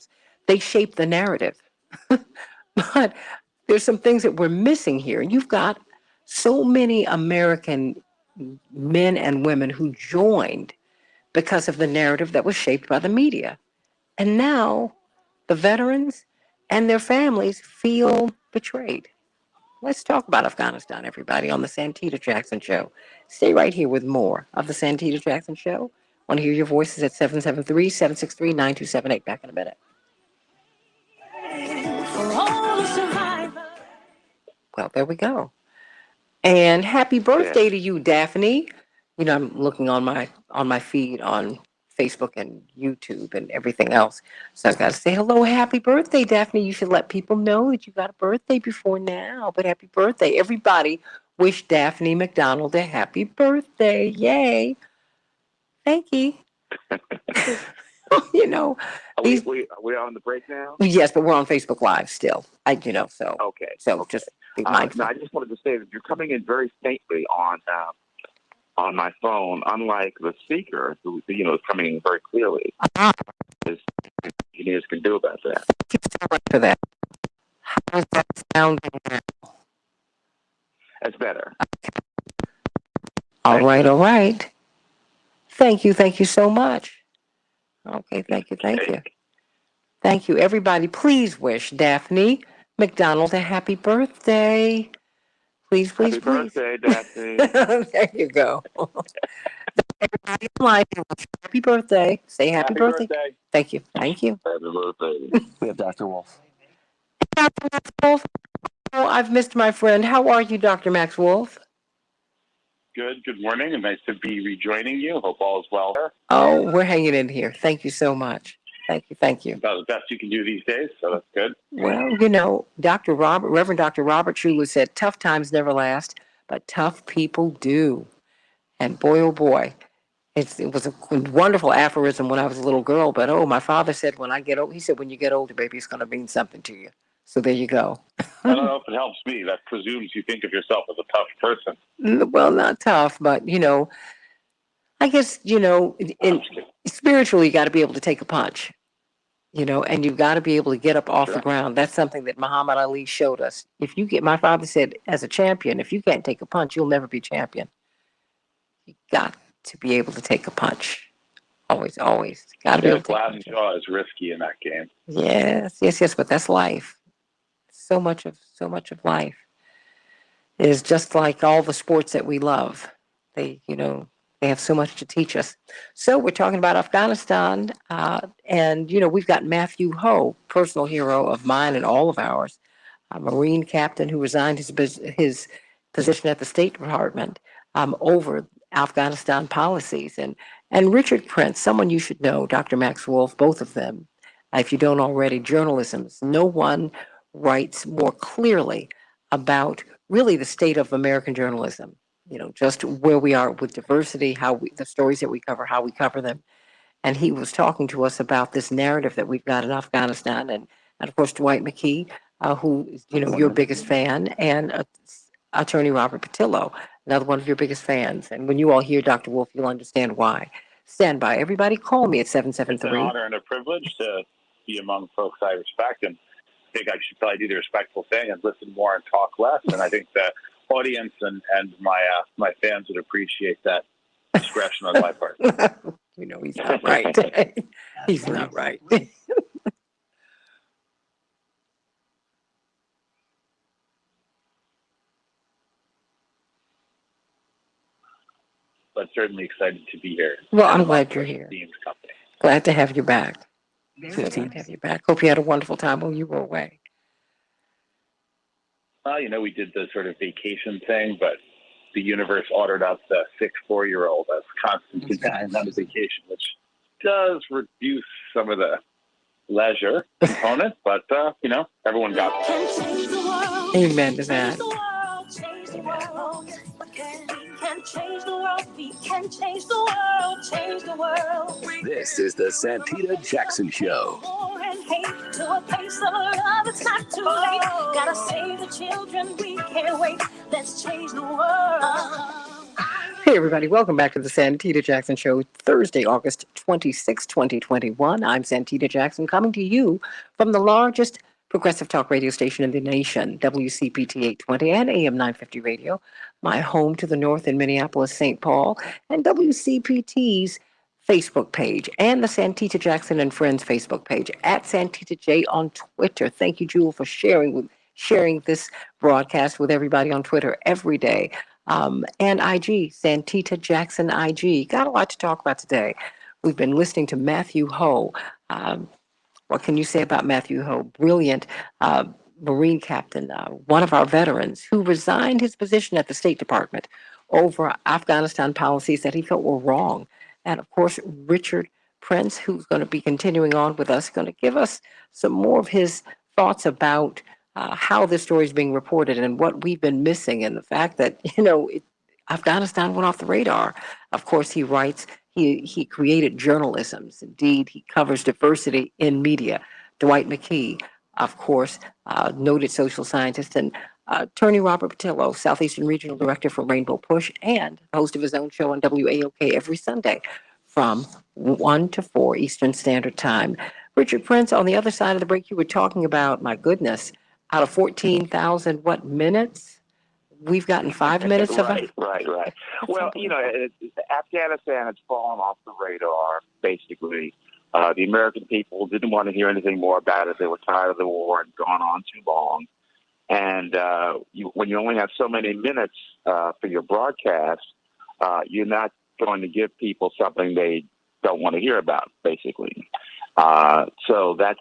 They shape the narrative. But there's some things that we're missing here. You've got so many American men and women who joined because of the narrative that was shaped by the media. And now the veterans and their families feel betrayed. Let's talk about Afghanistan, everybody, on the Santita Jackson Show. Stay right here with more of the Santita Jackson Show. Want to hear your voices at 773-763-9278. Back in a minute. Well, there we go. And happy birthday to you, Daphne. I'm looking on my feed on Facebook and YouTube and everything else. So I got to say hello, happy birthday, Daphne. You should let people know that you got a birthday before now. But happy birthday. Everybody wish Daphne McDonald a happy birthday. Yay. Thank you. Are we on the break now? Yes, but we're on Facebook Live still. So. Okay. So just be mindful. No, I just wanted to say that you're coming in very faintly on my phone, unlike the speaker, who is coming in very clearly. As engineers can do about that. Thank you so much for that. How is that sounding now? That's better. All right. Thank you so much. Okay, thank you. Thank you, everybody. Please wish Daphne McDonald a happy birthday. Please. Happy birthday, Daphne. There you go. Everybody online, happy birthday. Say happy birthday. Thank you. Happy birthday. We have Dr. Wolf. Dr. Max Wolf. Oh, I've missed my friend. How are you, Dr. Max Wolf? good. Good morning, and nice to be rejoining you. Hope all is well there. Oh, we're hanging in here. Thank you so much. Thank you. Thank you. About the best you can do these days, so that's good. Well, Reverend Dr. Robert Schuller said, tough times never last, but tough people do. And boy, oh boy, it was a wonderful aphorism when I was a little girl, but oh, my father said, when I get old, he said, when you get older, baby, it's going to mean something to you. So there you go. I don't know if it helps me. That presumes you think of yourself as a tough person. Well, not tough, but, I guess, spiritually, you got to be able to take a punch, and you've got to be able to get up off the ground. That's something that Muhammad Ali showed us. My father said, as a champion, if you can't take a punch, you'll never be champion. You got to be able to take a punch. Always, always. Got to be able to glass jaw is risky in that game. Yes, but that's life. So much of life is just like all the sports that we love. They have so much to teach us. So we're talking about Afghanistan, and we've got Matthew Ho, personal hero of mine and all of ours, a Marine captain who resigned his position at the State Department over Afghanistan policies, and Richard Prince, someone you should know, Dr. Max Wolf, both of them. If you don't already, journalism. No one writes more clearly about really the state of American journalism. Just where we are with diversity, the stories that we cover, how we cover them. And he was talking to us about this narrative that we've got in Afghanistan, and of course Dwight McKee, who is your biggest fan, and Attorney Robert Patillo, another one of your biggest fans. And when you all hear Dr. Wolf, you'll understand why. Stand by, everybody. Call me at 773. It's an honor and a privilege to be among folks I respect, and I think I should probably do the respectful thing and listen more and talk less. And I think the audience and my fans would appreciate that discretion on my part. He's not right. He's not right. But certainly excited to be here. Well, I'm glad you're here. Glad to have you back. Glad to have you back. Hope you had a wonderful time while you were away. We did the sort of vacation thing, but the universe ordered us the 4-year-old as constant companion on the vacation, which does reduce some of the leisure component, but everyone got it. Amen to that. Can change the world, we can change the world, change the world. This is the Santita Jackson Show. War and hate to a place of love, it's not too late. Gotta save the children, we can't wait. Let's change the world. Hey, everybody. Welcome back to the Santita Jackson Show, Thursday, August 26, 2021. I'm Santita Jackson, coming to you from the largest progressive talk radio station in the nation, WCPT 820 and AM 950 Radio, my home to the north in Minneapolis, St. Paul, and WCPT's Facebook page, and the Santita Jackson and Friends Facebook page, at Santita J on Twitter. Thank you, Jewel, for sharing this broadcast with everybody on Twitter every day. And IG, Santita Jackson IG. Got a lot to talk about today. We've been listening to Matthew Ho. What can you say about Matthew Ho? Brilliant Marine captain, one of our veterans who resigned his position at the State Department over Afghanistan policies that he felt were wrong. And of course, Richard Prince, who's going to be continuing on with us, going to give us some more of his thoughts about how this story is being reported and what we've been missing, and the fact that, Afghanistan went off the radar. Of course, he writes, he created journalism. Indeed, he covers diversity in media. Dwight McKee, of course, noted social scientist, and Attorney Robert Patillo, Southeastern Regional Director for Rainbow Push, and host of his own show on WAOK every Sunday from 1 to 4 Eastern Standard Time. Richard Prince, on the other side of the break, you were talking about, my goodness, out of 14,000, minutes? We've gotten 5 minutes of it. Right. Well, Afghanistan has fallen off the radar, basically. The American people didn't want to hear anything more about it. They were tired of the war and gone on too long. And when you only have so many minutes for your broadcast, you're not going to give people something they don't want to hear about, basically. So that's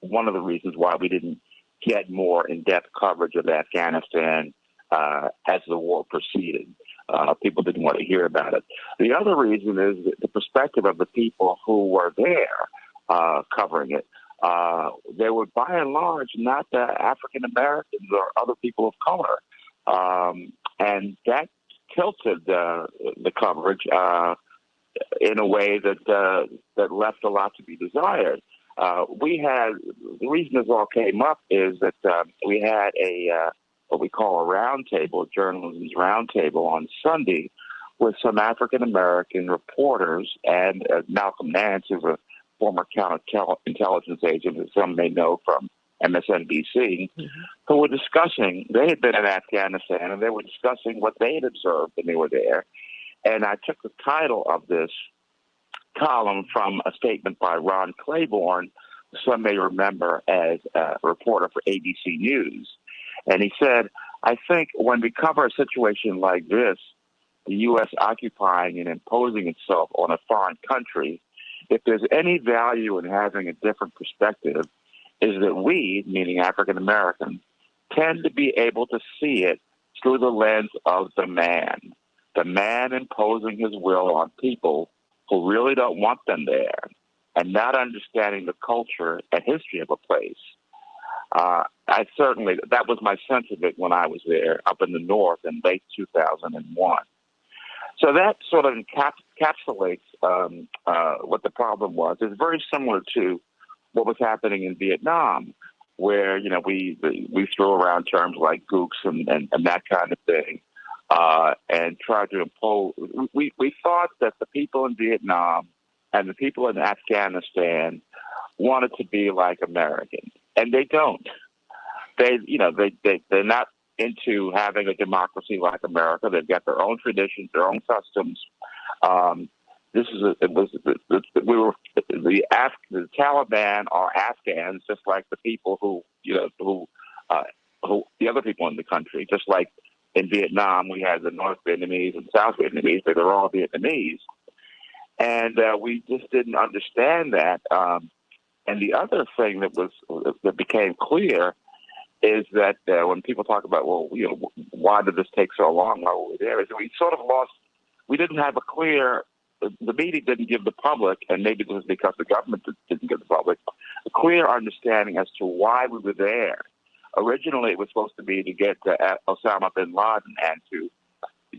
one of the reasons why we didn't get more in-depth coverage of Afghanistan as the war proceeded. People didn't want to hear about it. The other reason is the perspective of the people who were there covering it. They were, by and large, not African Americans or other people of color, and that tilted the coverage in a way that left a lot to be desired. The reason this all came up is that we had what we call a roundtable, a journalism's roundtable on Sunday with some African American reporters and Malcolm Nance, who's a former counterintelligence agent that some may know from MSNBC, who were discussing, they had been in Afghanistan and they were discussing what they had observed when they were there. And I took the title of this column from a statement by Ron Claiborne, who some may remember as a reporter for ABC News. And he said, I think when we cover a situation like this, the U.S. occupying and imposing itself on a foreign country, if there's any value in having a different perspective, is that we, meaning African Americans, tend to be able to see it through the lens of the man imposing his will on people who really don't want them there, and not understanding the culture and history of a place. That was my sense of it when I was there up in the north in late 2001. So that sort of encapsulates what the problem was. It's very similar to what was happening in Vietnam, where we throw around terms like gooks and that kind of thing, and tried to impose. We thought that the people in Vietnam and the people in Afghanistan wanted to be like Americans, and they don't. They're not into having a democracy like America. They've got their own traditions, their own customs. The Taliban are Afghans, just like the people who the other people in the country. Just like in Vietnam, we had the North Vietnamese and South Vietnamese, but they're all Vietnamese, and we just didn't understand that. And the other thing that became clear is that when people talk about, why did this take so long while we were there, is we sort of lost. We didn't have a clear. The media didn't give the public, and maybe it was because the government didn't give the public, a clear understanding as to why we were there. Originally, it was supposed to be to get Osama bin Laden and to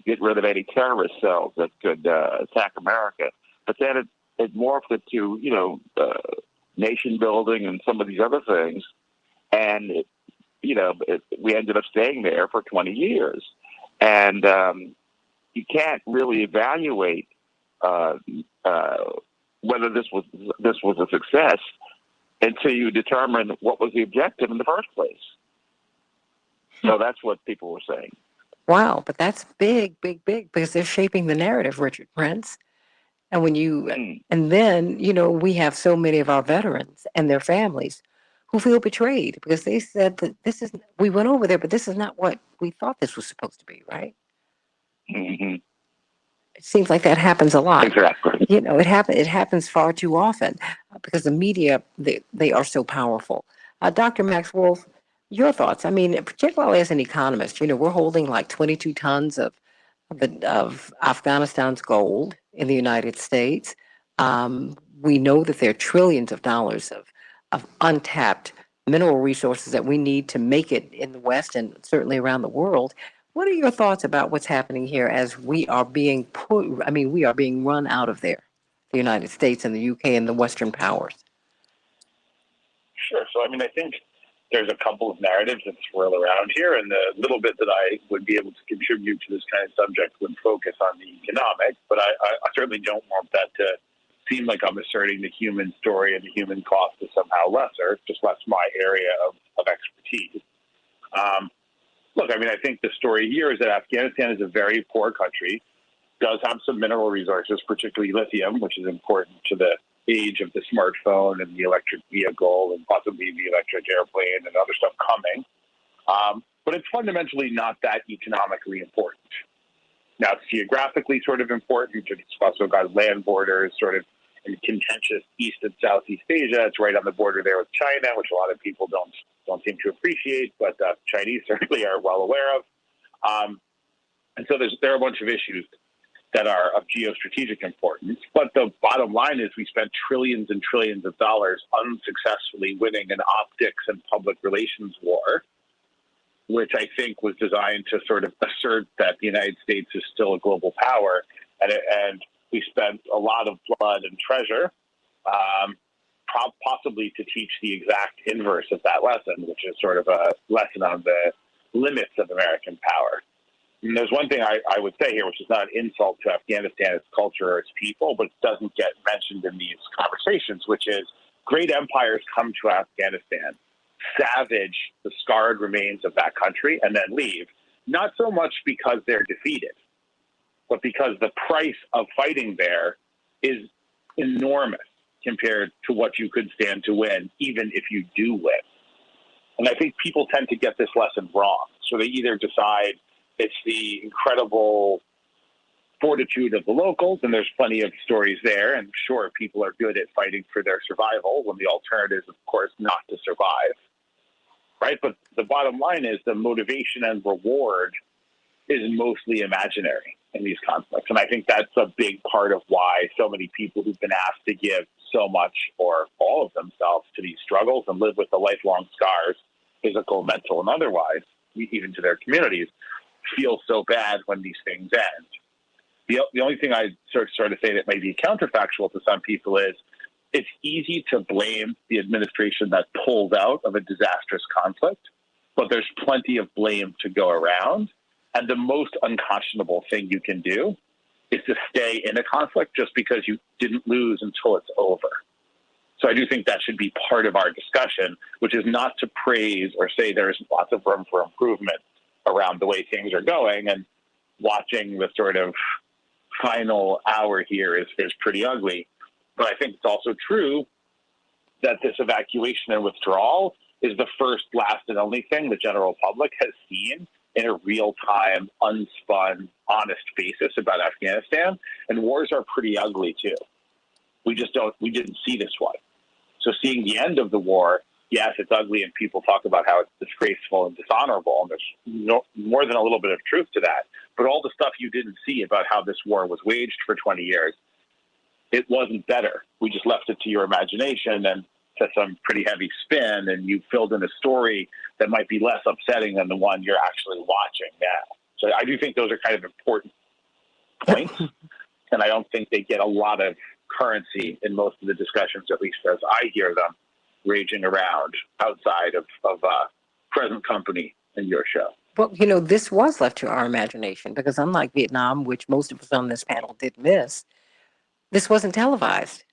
get rid of any terrorist cells that could attack America. But then it morphed into, nation building and some of these other things. And, we ended up staying there for 20 years. And you can't really evaluate whether this was a success until you determine what was the objective in the first place. So that's what people were saying. Wow, but that's big, big, big, because they're shaping the narrative, Richard Prince. And and then, we have so many of our veterans and their families who feel betrayed because they said that we went over there, but this is not what we thought this was supposed to be, right? Mm-hmm. It seems like that happens a lot. Exactly. It happens far too often because the media, they are so powerful. Dr. Max Wolf, your thoughts? I mean, particularly as an economist, we're holding like 22 tons of Afghanistan's gold in the United States. We know that there are trillions of dollars of untapped mineral resources that we need to make it in the West and certainly around the world. What are your thoughts about what's happening here as we are being we are being run out of there, the United States and the UK and the Western powers? Sure. So, I think there's a couple of narratives that swirl around here, and the little bit that I would be able to contribute to this kind of subject would focus on the economic, but I certainly don't want that to seem like I'm asserting the human story and the human cost is somehow lesser, just less my area of expertise. Look, I think the story here is that Afghanistan is a very poor country, does have some mineral resources, particularly lithium, which is important to the age of the smartphone and the electric vehicle and possibly the electric airplane and other stuff coming. But it's fundamentally not that economically important. Now, it's geographically sort of important. It's also got land borders sort of in contentious East and Southeast Asia. It's right on the border there with China, which a lot of people don't seem to appreciate, but Chinese certainly are well aware of. And so there are a bunch of issues that are of geostrategic importance. But the bottom line is we spent trillions and trillions of dollars unsuccessfully winning an optics and public relations war, which I think was designed to sort of assert that the United States is still a global power. And we spent a lot of blood and treasure, possibly to teach the exact inverse of that lesson, which is sort of a lesson on the limits of American power. And there's one thing I would say here, which is not an insult to Afghanistan, its culture, or its people, but it doesn't get mentioned in these conversations, which is great empires come to Afghanistan, savage the scarred remains of that country, and then leave. Not so much because they're defeated, but because the price of fighting there is enormous compared to what you could stand to win, even if you do win. And I think people tend to get this lesson wrong. So they either decide it's the incredible fortitude of the locals, and there's plenty of stories there, and sure, people are good at fighting for their survival when the alternative is, of course, not to survive, right? But the bottom line is the motivation and reward is mostly imaginary in these conflicts. And I think that's a big part of why so many people who've been asked to give so much or all of themselves to these struggles and live with the lifelong scars, physical, mental, and otherwise, even to their communities, feel so bad when these things end. The only thing I sort of say that may be counterfactual to some people is it's easy to blame the administration that pulls out of a disastrous conflict, but there's plenty of blame to go around. And the most unconscionable thing you can do is to stay in a conflict just because you didn't lose until it's over. So I do think that should be part of our discussion, which is not to praise or say there's lots of room for improvement around the way things are going, and watching the sort of final hour here is pretty ugly. But I think it's also true that this evacuation and withdrawal is the first, last, and only thing the general public has seen in a real-time, unspun, honest basis about Afghanistan. And wars are pretty ugly too. We didn't see this one. So seeing the end of the war, yes, it's ugly, and people talk about how it's disgraceful and dishonorable, and there's more than a little bit of truth to that. But all the stuff you didn't see about how this war was waged for 20 years, it wasn't better. We just left it to your imagination and to some pretty heavy spin, and you filled in a story that might be less upsetting than the one you're actually watching now. So I do think those are kind of important points, and I don't think they get a lot of currency in most of the discussions, at least as I hear them raging around outside of present company in your show. Well, this was left to our imagination because unlike Vietnam, which most of us on this panel did miss, this wasn't televised.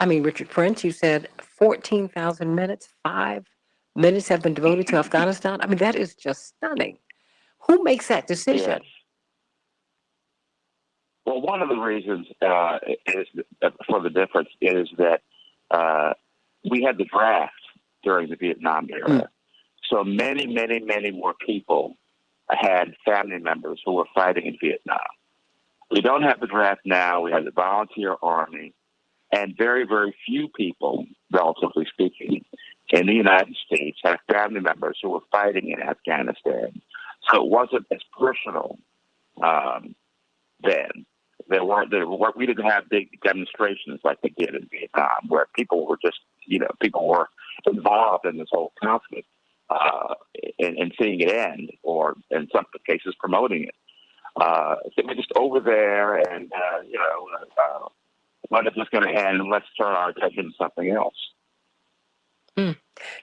I mean, Richard Prince, you said 14,000 minutes, 5 minutes have been devoted to Afghanistan. I mean, that is just stunning. Who makes that decision? Yes. Well, one of the reasons is for the difference is that we had the draft during the Vietnam era. So many, many, many more people had family members who were fighting in Vietnam. We don't have the draft now. We have the volunteer army. And very, very few people, relatively speaking, in the United States have family members who were fighting in Afghanistan. So it wasn't as personal then. We didn't have big demonstrations like they did in Vietnam, where people were just, people were involved in this whole conflict and seeing it end, or in some cases promoting it. They were just over there and, when is this going to end? Let's turn our attention to something else.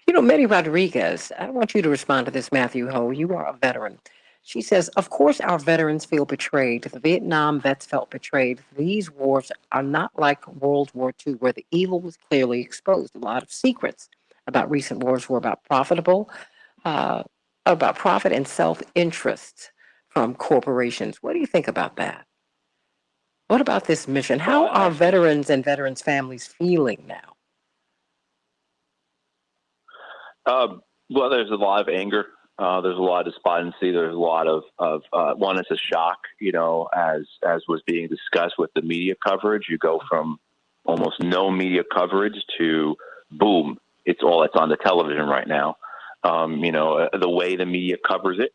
Mary Rodriguez, I want you to respond to this, Matthew Ho. You are a veteran. She says, of course, our veterans feel betrayed. The Vietnam vets felt betrayed. These wars are not like World War II, where the evil was clearly exposed. A lot of secrets about recent wars were about profit and self-interest from corporations. What do you think about that? What about this mission? How are veterans and veterans' families feeling now? Well, there's a lot of anger. There's a lot of despondency. There's a lot of one, it's a shock, as was being discussed with the media coverage. You go from almost no media coverage to boom, it's all that's on the television right now. The way the media covers it,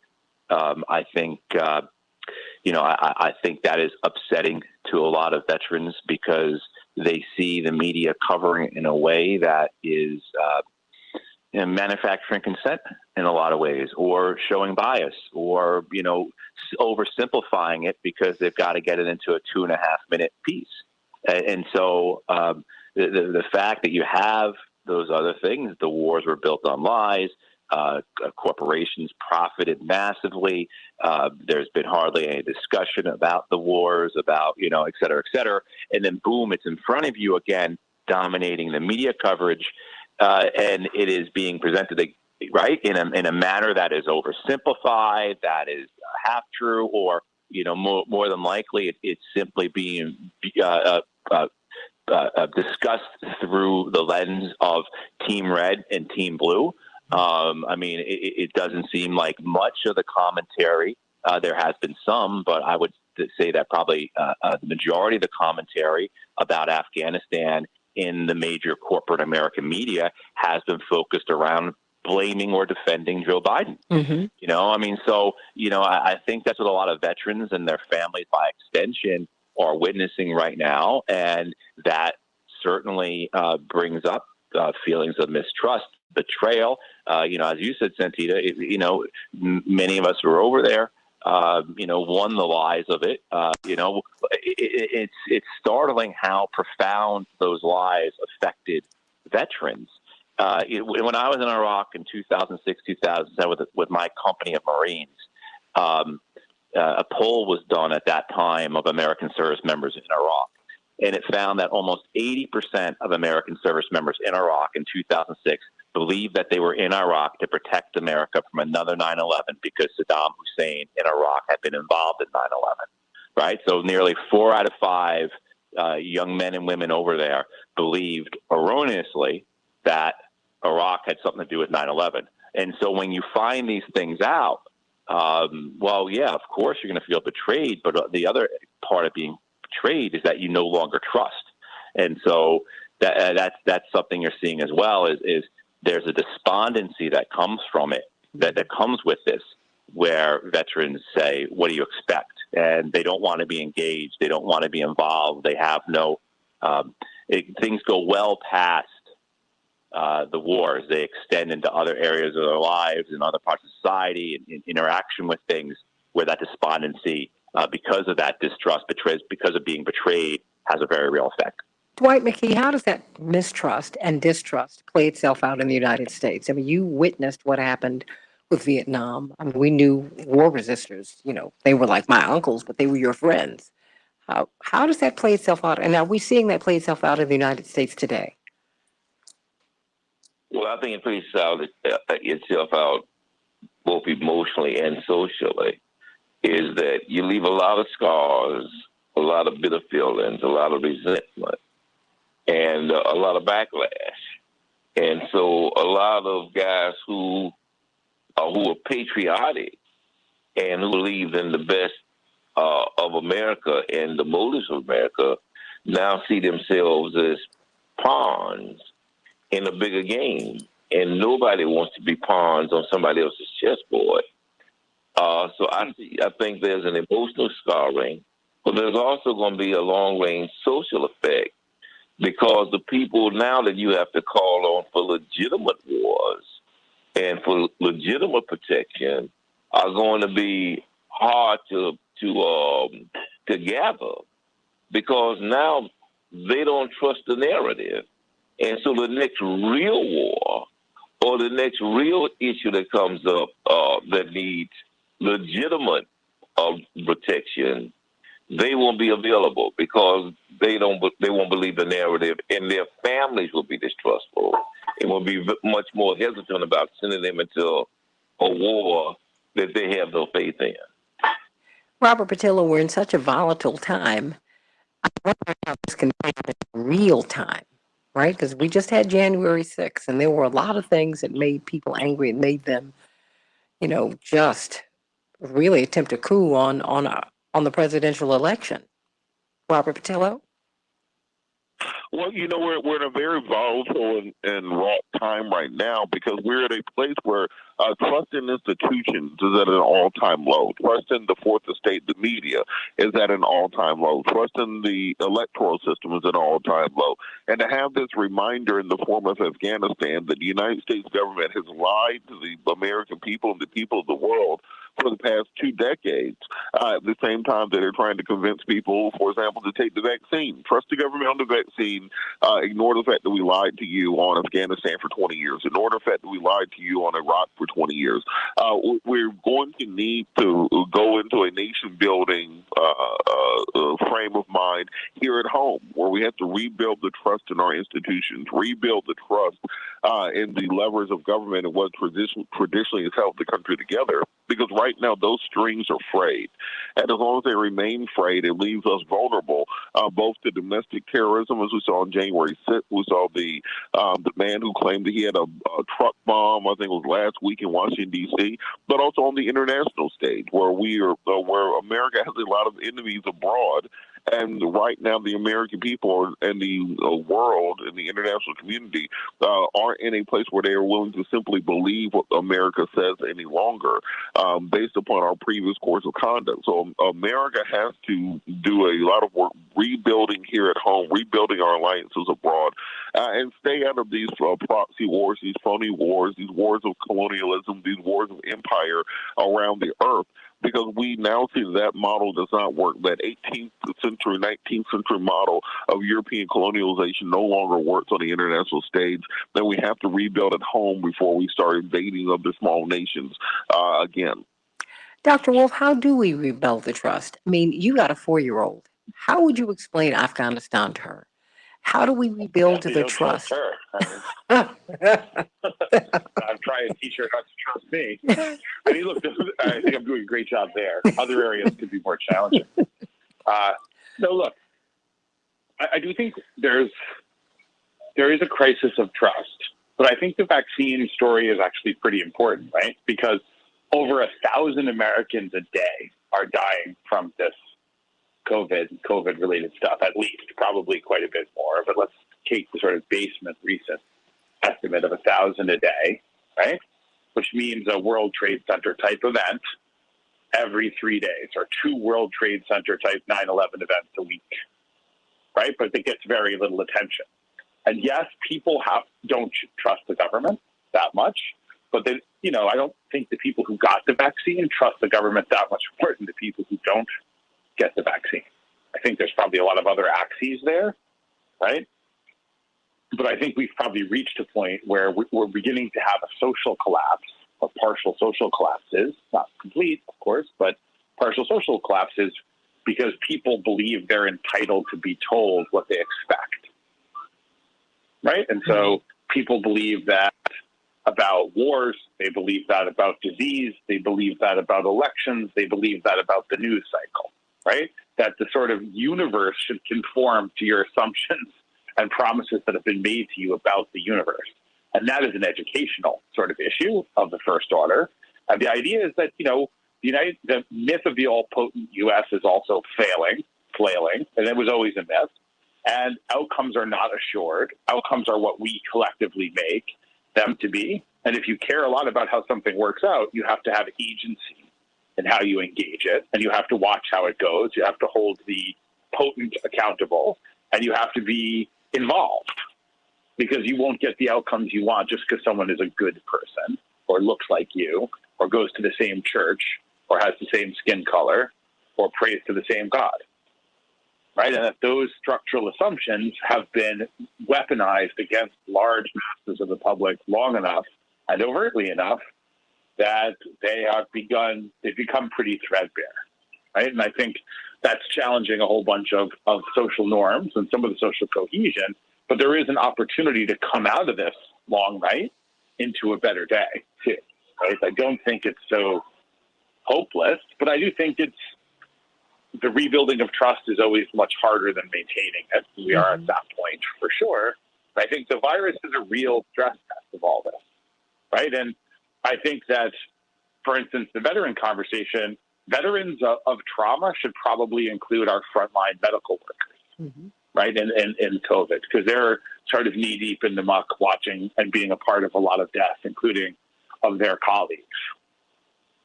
I think, I think that is upsetting to a lot of veterans because they see the media covering it in a way that is manufacturing consent in a lot of ways, or showing bias, or oversimplifying it because they've got to get it into a 2.5-minute piece. And so the fact that you have those other things, the wars were built on lies. Corporations profited massively. There's been hardly any discussion about the wars, about, et cetera, et cetera. And then boom, it's in front of you again, dominating the media coverage. And it is being presented, right, in a manner that is oversimplified, that is half true, or, more than likely it's simply being discussed through the lens of Team Red and Team Blue. It doesn't seem like much of the commentary. There has been some, but I would say that probably the majority of the commentary about Afghanistan in the major corporate American media has been focused around blaming or defending Joe Biden. Mm-hmm. I think that's what a lot of veterans and their families by extension are witnessing right now. And that certainly brings up feelings of mistrust, betrayal. As you said, Santita, many of us who were over there, won the lies of it. It's startling how profound those lies affected veterans. When I was in Iraq in 2006, 2007 with my company of Marines, a poll was done at that time of American service members in Iraq. And it found that almost 80% of American service members in Iraq in 2006 believed that they were in Iraq to protect America from another 9/11 because Saddam Hussein in Iraq had been involved in 9/11, right? So nearly 4 out of 5 young men and women over there believed erroneously that Iraq had something to do with 9/11. And so when you find these things out, of course you're going to feel betrayed, but the other part of being betrayed is that you no longer trust. And so that's something you're seeing as well is there's a despondency that comes from it, that comes with this, where veterans say, what do you expect? And they don't want to be engaged. They don't want to be involved. They have no, things go well past the wars. They extend into other areas of their lives and other parts of society and in interaction with things where that despondency, because of that distrust, because of being betrayed, has a very real effect. Dwight McKee, how does that mistrust and distrust play itself out in the United States? I mean, you witnessed what happened with Vietnam. I mean, we knew war resistors, they were like my uncles, but they were your friends. How does that play itself out? And are we seeing that play itself out in the United States today? Well, I think it plays itself out both emotionally and socially, is that you leave a lot of scars, a lot of bitter feelings, a lot of resentment, and a lot of backlash. And so a lot of guys who are patriotic and who believe in the best of America and the motives of America now see themselves as pawns in a bigger game. And nobody wants to be pawns on somebody else's chessboard. So I think there's an emotional scarring, but there's also going to be a long-range social effect, because the people now that you have to call on for legitimate wars and for legitimate protection are going to be hard to gather, because now they don't trust the narrative. And so the next real war or the next real issue that comes up that needs legitimate protection, they won't be available because they won't believe the narrative, and their families will be distrustful and will be much more hesitant about sending them into a war that they have no faith in. Robert Patillo, we're in such a volatile time. I wonder how this can play out in real time, right? Because we just had January 6th, and there were a lot of things that made people angry and made them, just really attempt a coup on the presidential election. Robert Patillo? Well, we're in a very volatile and wrought time right now because we're at a place where trust in institutions is at an all-time low. Trust in the fourth estate, the media, is at an all-time low. Trust in the electoral system is at an all-time low. And to have this reminder in the form of Afghanistan that the United States government has lied to the American people and the people of the world for the past 2 decades, at the same time that they're trying to convince people, for example, to take the vaccine. Trust the government on the vaccine. Ignore the fact that we lied to you on Afghanistan for 20 years. Ignore the fact that we lied to you on Iraq for 20 years. We're going to need to go into a nation-building frame of mind here at home, where we have to rebuild the trust in our institutions, rebuild the trust in the levers of government and what traditionally has held the country together. Because right now those strings are frayed, and as long as they remain frayed, it leaves us vulnerable both to domestic terrorism, as we saw on January 6th. We saw the man who claimed that he had a truck bomb, I think it was last week in Washington D.C., but also on the international stage, where where America has a lot of enemies abroad. And right now, the American people and the world and the international community aren't in a place where they are willing to simply believe what America says any longer, based upon our previous course of conduct. So America has to do a lot of work rebuilding here at home, rebuilding our alliances abroad, and stay out of these proxy wars, these phony wars, these wars of colonialism, these wars of empire around the earth. Because we now see that model does not work. That 18th century, 19th century model of European colonialization no longer works on the international stage. Then we have to rebuild at home before we start invading other small nations again. Dr. Wolf, how do we rebuild the trust? I mean, you got a 4-year-old. How would you explain Afghanistan to her? How do we rebuild the trust? Her. I'm trying to teach her not to trust me. I mean, look, I think I'm doing a great job there. Other areas could be more challenging. No, look, I do think there is a crisis of trust, but I think the vaccine story is actually pretty important, right? Because over 1,000 Americans a day are dying from this COVID-related stuff, at least, probably quite a bit more. But let's take the sort of basement recent estimate of 1,000 a day, right? Which means a World Trade Center type event every 3 days, or 2 World Trade Center type 9/11 events a week, right? But it gets very little attention. And yes, people don't trust the government that much, but then, I don't think the people who got the vaccine trust the government that much more than the people who don't get the vaccine. I think there's probably a lot of other axes there, right? But I think we've probably reached a point where we're beginning to have a social collapse, or partial social collapses, not complete, of course, but partial social collapses because people believe they're entitled to be told what they expect, right? And so people believe that about wars, they believe that about disease, they believe that about elections, they believe that about the news cycle, right? That the sort of universe should conform to your assumptions and promises that have been made to you about the universe. And that is an educational sort of issue of the first order. And the idea is that, the myth of the all-potent U.S. is also flailing, and it was always a myth. And outcomes are not assured. Outcomes are what we collectively make them to be. And if you care a lot about how something works out, you have to have agency in how you engage it, and you have to watch how it goes. You have to hold the potent accountable, and you have to be involved, because you won't get the outcomes you want just because someone is a good person or looks like you or goes to the same church or has the same skin color or prays to the same God, right? And that those structural assumptions have been weaponized against large masses of the public long enough and overtly enough that they've become pretty threadbare, right? And I think that's challenging a whole bunch of social norms and some of the social cohesion, but there is an opportunity to come out of this long night into a better day too, right? I don't think it's so hopeless, but I do think the rebuilding of trust is always much harder than maintaining it. We are at that point for sure. But I think the virus is a real stress test of all this, right? And I think that, for instance, the veteran conversation, veterans of trauma should probably include our frontline medical workers, right, in COVID, because they're sort of knee deep in the muck, watching and being a part of a lot of death, including of their colleagues.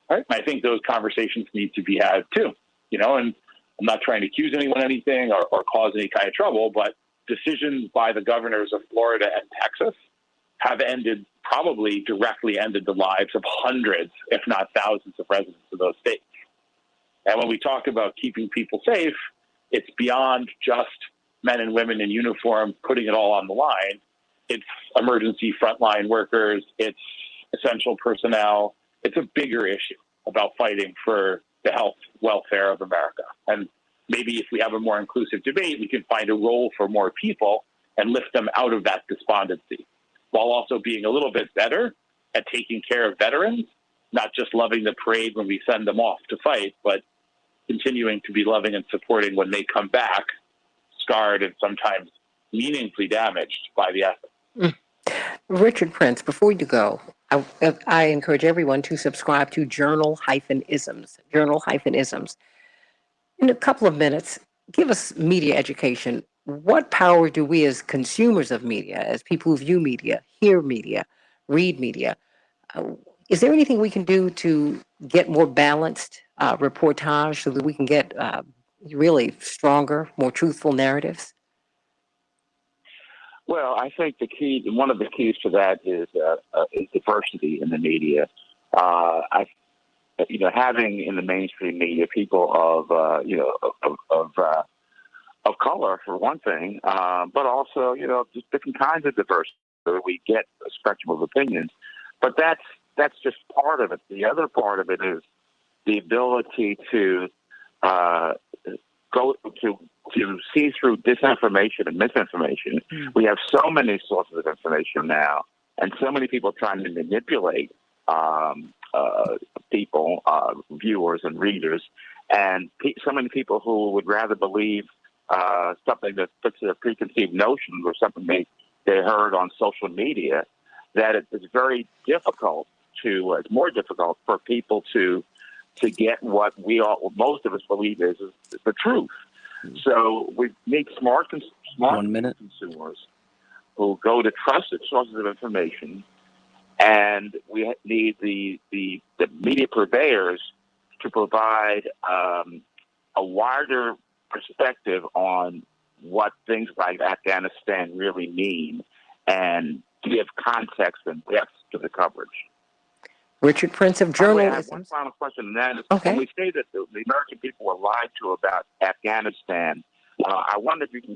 Right? And I think those conversations need to be had too, and I'm not trying to accuse anyone of anything or cause any kind of trouble, but decisions by the governors of Florida and Texas have probably directly ended the lives of hundreds, if not thousands of residents of those states. And when we talk about keeping people safe, it's beyond just men and women in uniform putting it all on the line. It's emergency frontline workers. It's essential personnel. It's a bigger issue about fighting for the health welfare of America. And maybe if we have a more inclusive debate, we can find a role for more people and lift them out of that despondency, while also being a little bit better at taking care of veterans, not just loving the parade when we send them off to fight, but continuing to be loving and supporting when they come back, scarred and sometimes meaningfully damaged by the effort. Richard Prince, before you go, I encourage everyone to subscribe to Journal-Isms. Journal-Isms. In a couple of minutes, give us media education. What power do we as consumers of media, as people who view media, hear media, read media, is there anything we can do to get more balanced reportage so that we can get really stronger, more truthful narratives? Well, I think one of the keys to that is diversity in the media. Having in the mainstream media people of color for one thing, but also just different kinds of diversity, so that we get a spectrum of opinions. But that's just part of it. The other part of it is the ability to go to see through disinformation and misinformation. We have so many sources of information now, and so many people trying to manipulate people, viewers and readers, and so many people who would rather believe something that fits their preconceived notions or something they heard on social media, that it's very difficult it's more difficult for people to get what most of us believe is the truth. So we need smart consumers who go to trusted sources of information, and we need the media purveyors to provide a wider perspective on what things like Afghanistan really mean and give context and depth to the coverage. Richard Prince of I have Journalism. one final question, and that is, Okay. when we say that the American people were lied to about Afghanistan, I wonder if you can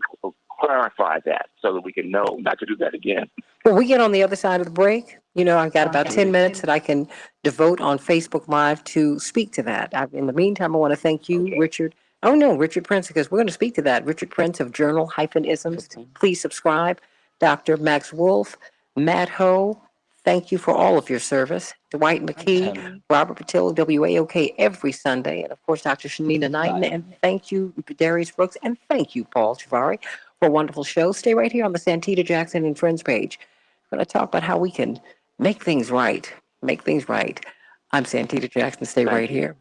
clarify that so that we can know not to do that again. When we get on the other side of the break, I've got about 10 minutes that I can devote on Facebook Live to speak to that. In the meantime, I want to thank you, Richard. Oh, no, Richard Prince, because we're going to speak to that. Richard Prince of Journal-Isms. Please subscribe. Dr. Max Wolf, Matt Ho, thank you for all of your service. Dwight McKee, Robert Patillo, WAOK every Sunday, and of course, Dr. Shanina Knighton. And thank you, Darius Brooks, and thank you, Paul Chavari, for a wonderful show. Stay right here on the Santita Jackson and Friends page. We're going to talk about how we can make things right. Make things right. I'm Santita Jackson. Stay right here.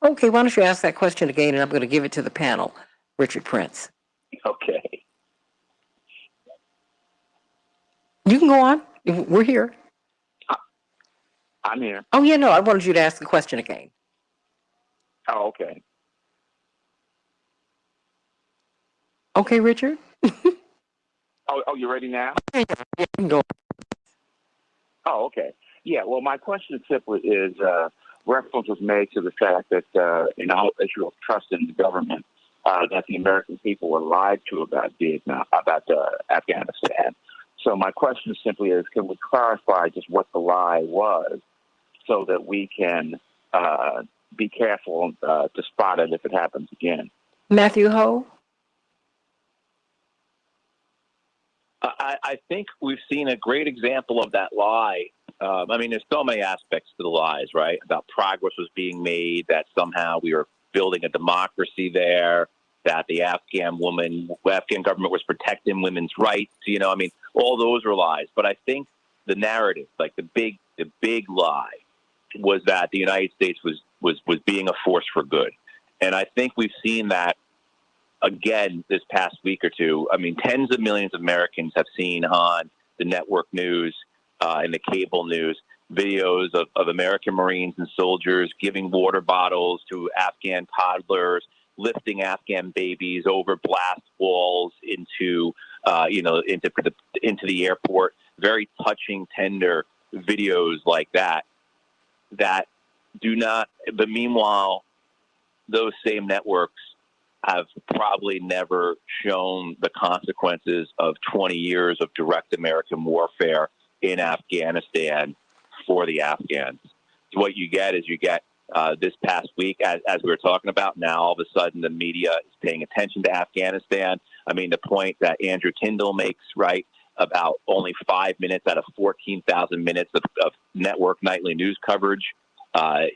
Okay, why don't you ask that question again, and I'm going to give it to the panel. Richard Prince. Okay. You can go on. We're here. I'm here. Oh, yeah, no, I wanted you to ask the question again. Oh, okay. Okay, Richard? Oh, you ready now? Yeah, you can go. Oh, okay. Yeah, well, my question simply is, reference was made to the fact that, in all issue of trust in the government, that the American people were lied to about Afghanistan. So my question simply is, can we clarify just what the lie was so that we can be careful to spot it if it happens again? Matthew Ho? I think we've seen a great example of that lie. There's so many aspects to the lies, right? About progress was being made, that somehow we were building a democracy there, that the Afghan government was protecting women's rights. All those were lies. But I think the narrative, like the big lie, was that the United States was being a force for good. And I think we've seen that again this past week or two. I mean, tens of millions of Americans have seen on the network news and the cable news videos of American Marines and soldiers giving water bottles to Afghan toddlers, lifting Afghan babies over blast walls into the airport. Very touching, tender videos like that do not. But meanwhile, those same networks have probably never shown the consequences of 20 years of direct American warfare in Afghanistan for the Afghans. So what you get is this past week, as we were talking about, now all of a sudden the media is paying attention to Afghanistan. I mean, the point that Andrew Tyndall makes, right, about only 5 minutes out of 14,000 minutes of network nightly news coverage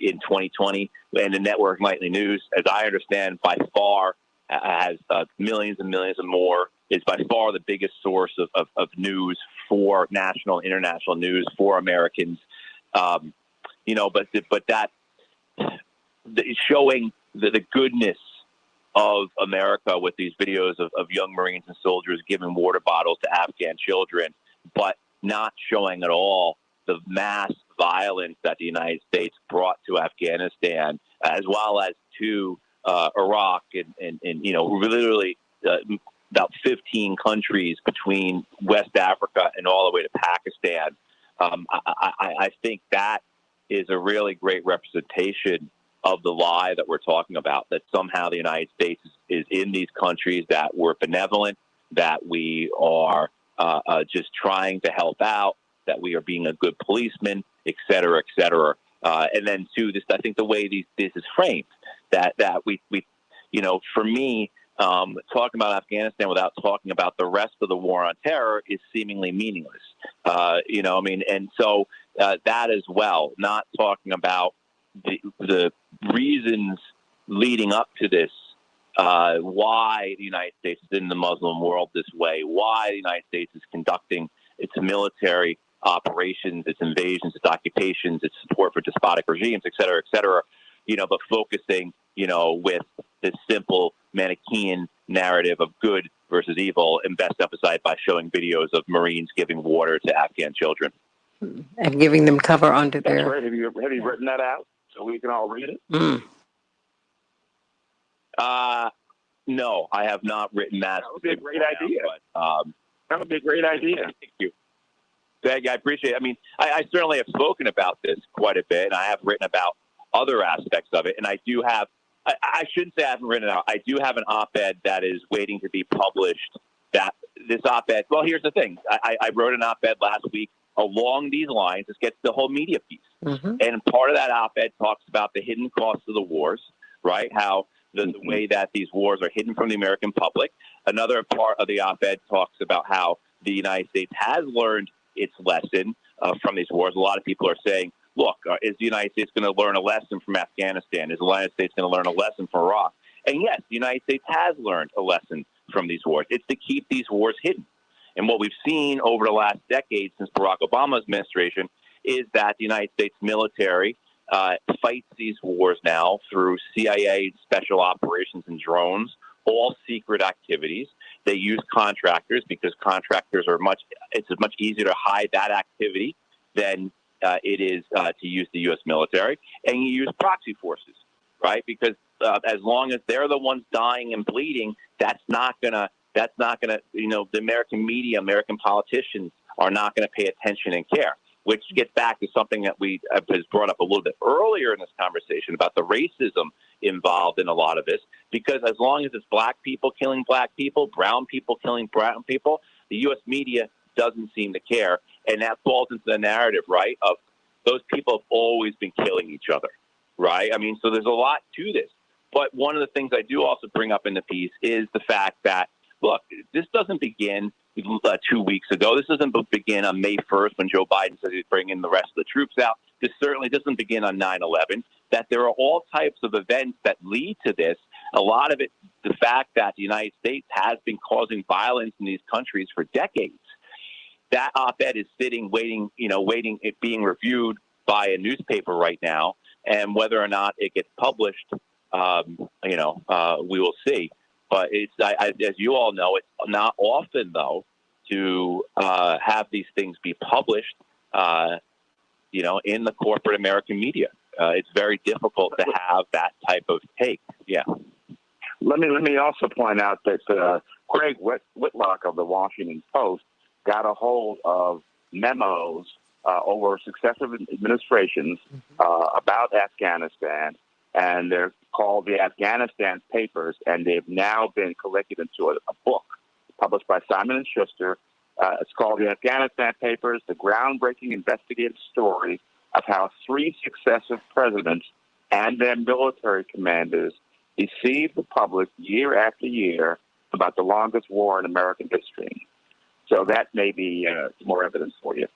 in 2020. And the network nightly news, as I understand, by far has millions and millions and more, is by far the biggest source of news for national and international news for Americans. But that showing the goodness of America with these videos of young Marines and soldiers giving water bottles to Afghan children, but not showing at all the mass violence that the United States brought to Afghanistan, as well as to Iraq and literally about 15 countries between West Africa and all the way to Pakistan. I think that is a really great representation of the lie that we're talking about, that somehow the United States is in these countries, that we're benevolent, that we are just trying to help out, that we are being a good policeman, et cetera, et cetera. And then, too, I think the way this is framed, that we for me, talking about Afghanistan without talking about the rest of the war on terror is seemingly meaningless. And so that as well, not talking about the reasons leading up to this, why the United States is in the Muslim world this way, why the United States is conducting its military operations, its invasions, its occupations, its support for despotic regimes, et cetera, but focusing, with this simple Manichaean narrative of good versus evil, and best emphasized by showing videos of Marines giving water to Afghan children. And giving them cover under That's there. right. Have you written that out so we can all read it? No, I have not written that. That would be a great idea. But, that would be a great idea. Thank you. I appreciate it. I mean, I certainly have spoken about this quite a bit, and I have written about other aspects of it. And I do have, I shouldn't say I haven't written it out. I do have an op-ed that is waiting to be published. That this op-ed, well, here's the thing. I wrote an op-ed last week along these lines. This gets the whole media piece. Mm-hmm. And part of that op-ed talks about the hidden costs of the wars, right? How the way that these wars are hidden from the American public. Another part of the op-ed talks about how the United States has learned its lesson from these wars. A lot of people are saying, look, is the United States going to learn a lesson from Afghanistan? Is the United States going to learn a lesson from Iraq? And yes, the United States has learned a lesson from these wars. It's to keep these wars hidden. And what we've seen over the last decade since Barack Obama's administration is that the United States military fights these wars now through CIA special operations and drones, all secret activities. They use contractors because contractors it's much easier to hide that activity than it is to use the U.S. military. And you use proxy forces, right? Because as long as they're the ones dying and bleeding, that's not gonna, the American media, American politicians are not going to pay attention and care. Which gets back to something that we has brought up a little bit earlier in this conversation about the racism involved in a lot of this. Because as long as it's black people killing black people, brown people killing brown people, the U.S. media doesn't seem to care. And that falls into the narrative, right, of those people have always been killing each other, right? I mean, so there's a lot to this. But one of the things I do also bring up in the piece is the fact that, look, this doesn't begin 2 weeks ago. This doesn't begin on May 1st when Joe Biden says he's bringing the rest of the troops out. This certainly doesn't begin on 9/11. That there are all types of events that lead to this. A lot of it, the fact that the United States has been causing violence in these countries for decades. That op-ed is sitting, waiting, it being reviewed by a newspaper right now. And whether or not it gets published, We will see. But as you all know, it's not often, though, to have these things be published, in the corporate American media. It's very difficult to have that type of take. Yeah. Let me also point out that Craig Whitlock of the Washington Post got a hold of memos over successive administrations about Afghanistan, and they're called the Afghanistan Papers, and they've now been collected into a book published by Simon & Schuster. It's called the Afghanistan Papers, the groundbreaking investigative story of how 3 successive presidents and their military commanders deceived the public year after year about the longest war in American history. So that may be more evidence for you.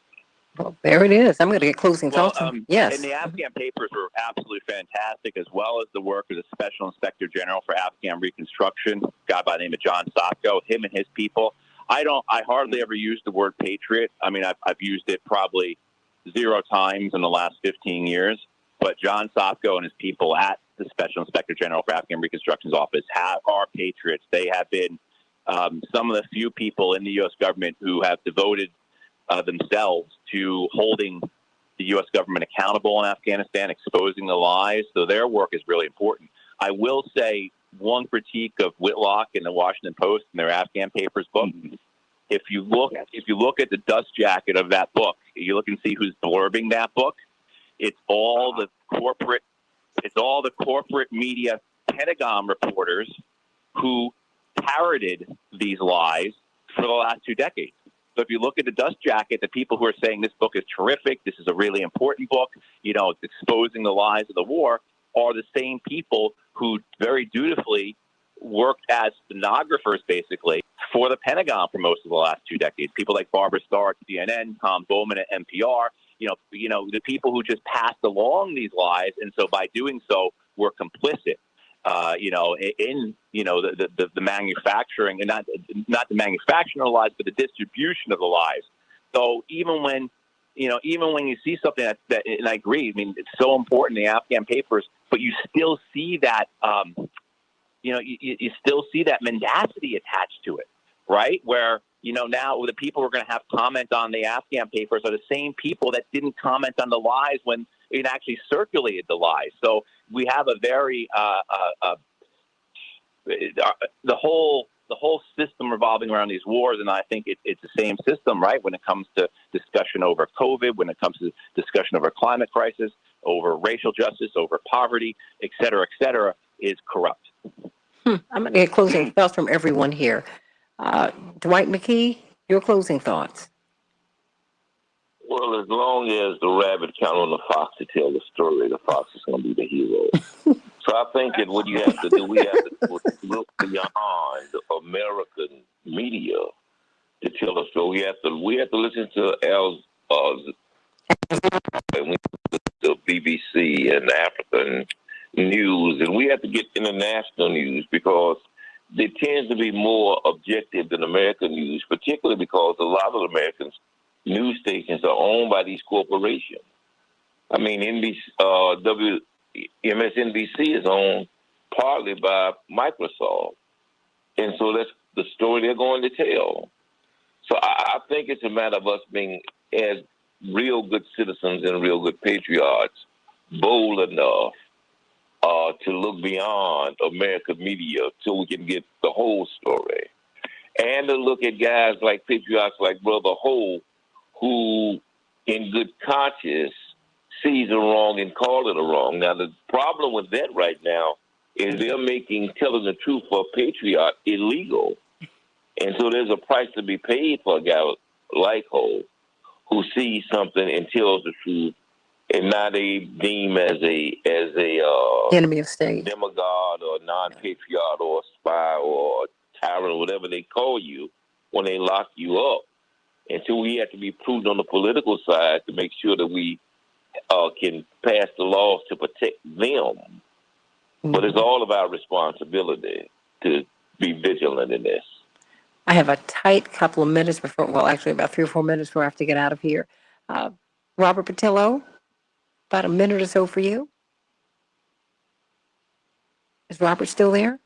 Well, there it is. I'm going to get closing thoughts. Yes. And the Afghan papers were absolutely fantastic, as well as the work of the Special Inspector General for Afghan Reconstruction, a guy by the name of John Sopko, him and his people. I hardly ever use the word patriot. I mean, I've used it probably 0 times in the last 15 years. But John Sopko and his people at the Special Inspector General for Afghan Reconstruction's office are patriots. They have been some of the few people in the U.S. government who have devoted themselves to holding the U.S. government accountable in Afghanistan, exposing the lies. So their work is really important. I will say one critique of Whitlock in the Washington Post and their Afghan Papers book. If you look at the dust jacket of that book, you look and see who's blurbing that book. It's all the corporate media, Pentagon reporters who parroted these lies for the last 2 decades. So if you look at the dust jacket, the people who are saying this book is terrific, this is a really important book, it's exposing the lies of the war, are the same people who very dutifully worked as stenographers, basically, for the Pentagon for most of the last 2 decades. People like Barbara Starr at CNN, Tom Bowman at NPR, the people who just passed along these lies, and so by doing so, were complicit. In the manufacturing, and not the manufacturing of the lies, but the distribution of the lies. So even when you see something that and I agree, I mean, it's so important, the Afghan Papers, but you still see that, you still see that mendacity attached to it, right? Where, now the people who are going to have comment on the Afghan Papers are the same people that didn't comment on the lies when it actually circulated the lies. So we have a very the whole system revolving around these wars, and I think it's the same system, right? When it comes to discussion over COVID, when it comes to discussion over climate crisis, over racial justice, over poverty, et cetera, is corrupt. I'm going to get closing thoughts from everyone here. Dwight McKee, your closing thoughts. Well, as long as the rabbit count on the fox to tell the story, the fox is going to be the hero. So I think that what you have to do, we have to look beyond American media to tell a story. We have to listen to the BBC and African news, and we have to get international news because they tend to be more objective than American news, particularly because a lot of Americans news stations are owned by these corporations. I mean, MSNBC is owned partly by Microsoft. And so that's the story they're going to tell. So I think it's a matter of us being, as real good citizens and real good patriots, bold enough to look beyond American media so we can get the whole story. And to look at guys like patriots like Brother Ho, who in good conscience sees a wrong and call it a wrong. Now, the problem with that right now is they're making telling the truth for a patriot illegal. And so there's a price to be paid for a guy like Ho who sees something and tells the truth and not deemed as a enemy of state, demagogue or non-patriot or spy or tyrant or whatever they call you when they lock you up. And so we have to be prudent on the political side to make sure that we can pass the laws to protect them. Mm-hmm. But it's all about responsibility to be vigilant in this. I have a tight couple of minutes before, well, actually about 3 or 4 minutes before I have to get out of here. Robert Patillo, about a minute or so for you. Is Robert still there?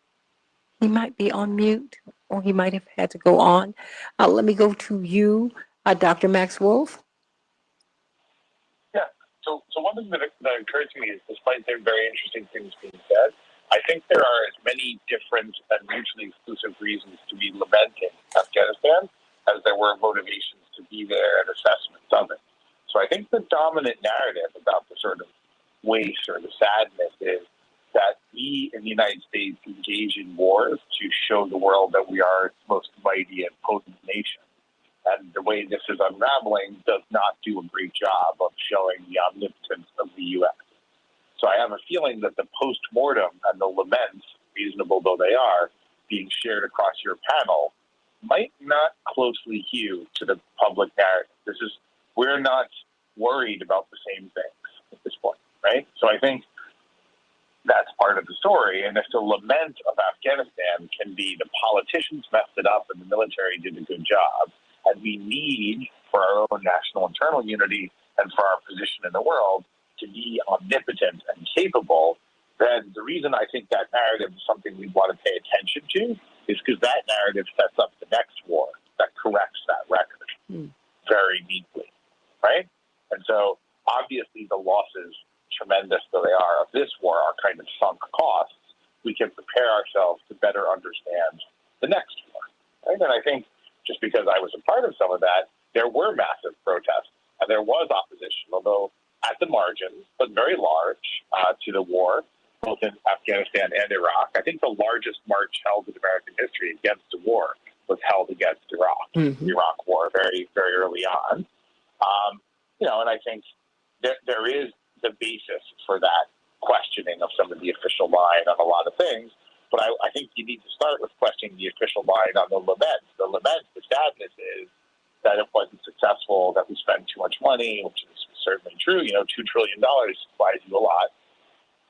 He might be on mute, or he might have had to go on. Let me go to you, Dr. Max Wolf. Yeah. So one thing that occurred to me is, despite there very interesting things being said, I think there are as many different and mutually exclusive reasons to be lamenting Afghanistan as there were motivations to be there and assessments of it. So I think the dominant narrative about the sort of waste or the sadness is that we in the United States engage in wars to show the world that we are its most mighty and potent nation. And the way this is unraveling does not do a great job of showing the omnipotence of the U.S. So I have a feeling that the post-mortem and the laments, reasonable though they are, being shared across your panel might not closely hew to the public narrative. We're not worried about the same things at this point, right? So I think that's part of the story. And if the lament of Afghanistan can be the politicians messed it up and the military did a good job, and we need, for our own national internal unity and for our position in the world, to be omnipotent and capable, then the reason I think that narrative is something we want to pay attention to is because that narrative sets up the next war that corrects that record very neatly, right? And so obviously the losses, tremendous though they are, of this war are kind of sunk costs. We can prepare ourselves to better understand the next war, right? And I think just because I was a part of some of that, there were massive protests and there was opposition, although at the margins, but very large, to the war, both in Afghanistan and Iraq. I think the largest march held in American history against the war was held against Iraq, the Iraq War, very, very early on. And I think there is the basis for that questioning of some of the official line on a lot of things. But I think you need to start with questioning the official line on the lament. The lament, the sadness is that it wasn't successful, that we spent too much money, which is certainly true. $2 trillion buys you a lot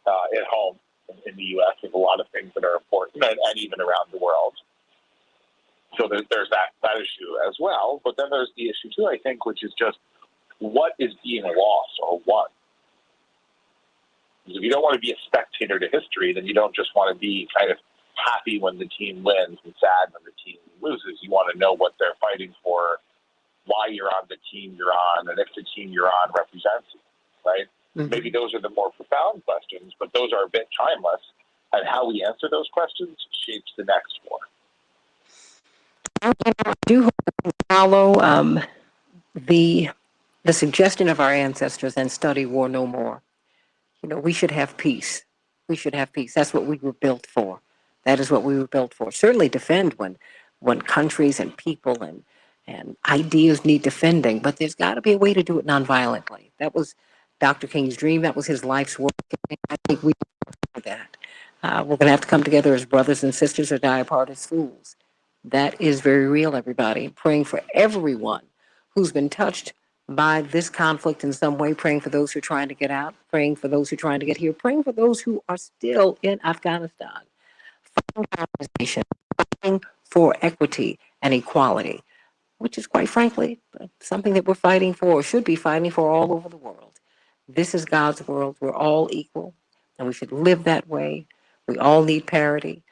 at home in the U.S. with a lot of things that are important and even around the world. So there's that issue as well. But then there's the issue too, I think, which is just what is being lost or won. Because if you don't want to be a spectator to history, then you don't just want to be kind of happy when the team wins and sad when the team loses. You want to know what they're fighting for, why you're on the team you're on, and if the team you're on represents you, right? Maybe those are the more profound questions, but those are a bit timeless, and how we answer those questions shapes the next war. I do hope to follow the suggestion of our ancestors and study war no more. We should have peace. We should have peace. That's what we were built for. That is what we were built for. Certainly defend when countries and people and ideas need defending, but there's got to be a way to do it nonviolently. That was Dr. King's dream. That was his life's work. I think we do that. We're going to have to come together as brothers and sisters or die apart as fools. That is very real, everybody. Praying for everyone who's been touched by this conflict in some way, praying for those who are trying to get out, praying for those who are trying to get here, praying for those who are still in Afghanistan, fighting for equity and equality, which is quite frankly something that we're fighting for or should be fighting for all over the world. This is God's world. We're all equal, and we should live that way. We all need parity.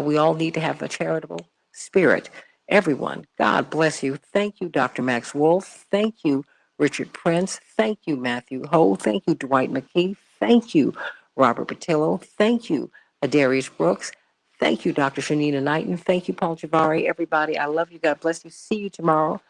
We all need to have a charitable spirit. Everyone, God bless you. Thank you, Dr. Max Wolf. Thank you, Richard Prince. Thank you, Matthew Ho. Thank you, Dwight McKee. Thank you, Robert Patillo. Thank you, Adarius Brooks. Thank you, Dr. Shanina Knighton. Thank you, Paul Javari. Everybody, I love you. God bless you. See you tomorrow.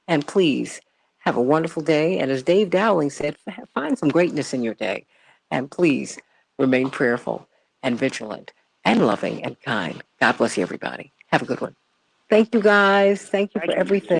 And please have a wonderful day. And as Dave Dowling said, find some greatness in your day. And please remain prayerful and vigilant and loving and kind. God bless you, everybody. Have a good one. Thank you, guys. Thank you for everything.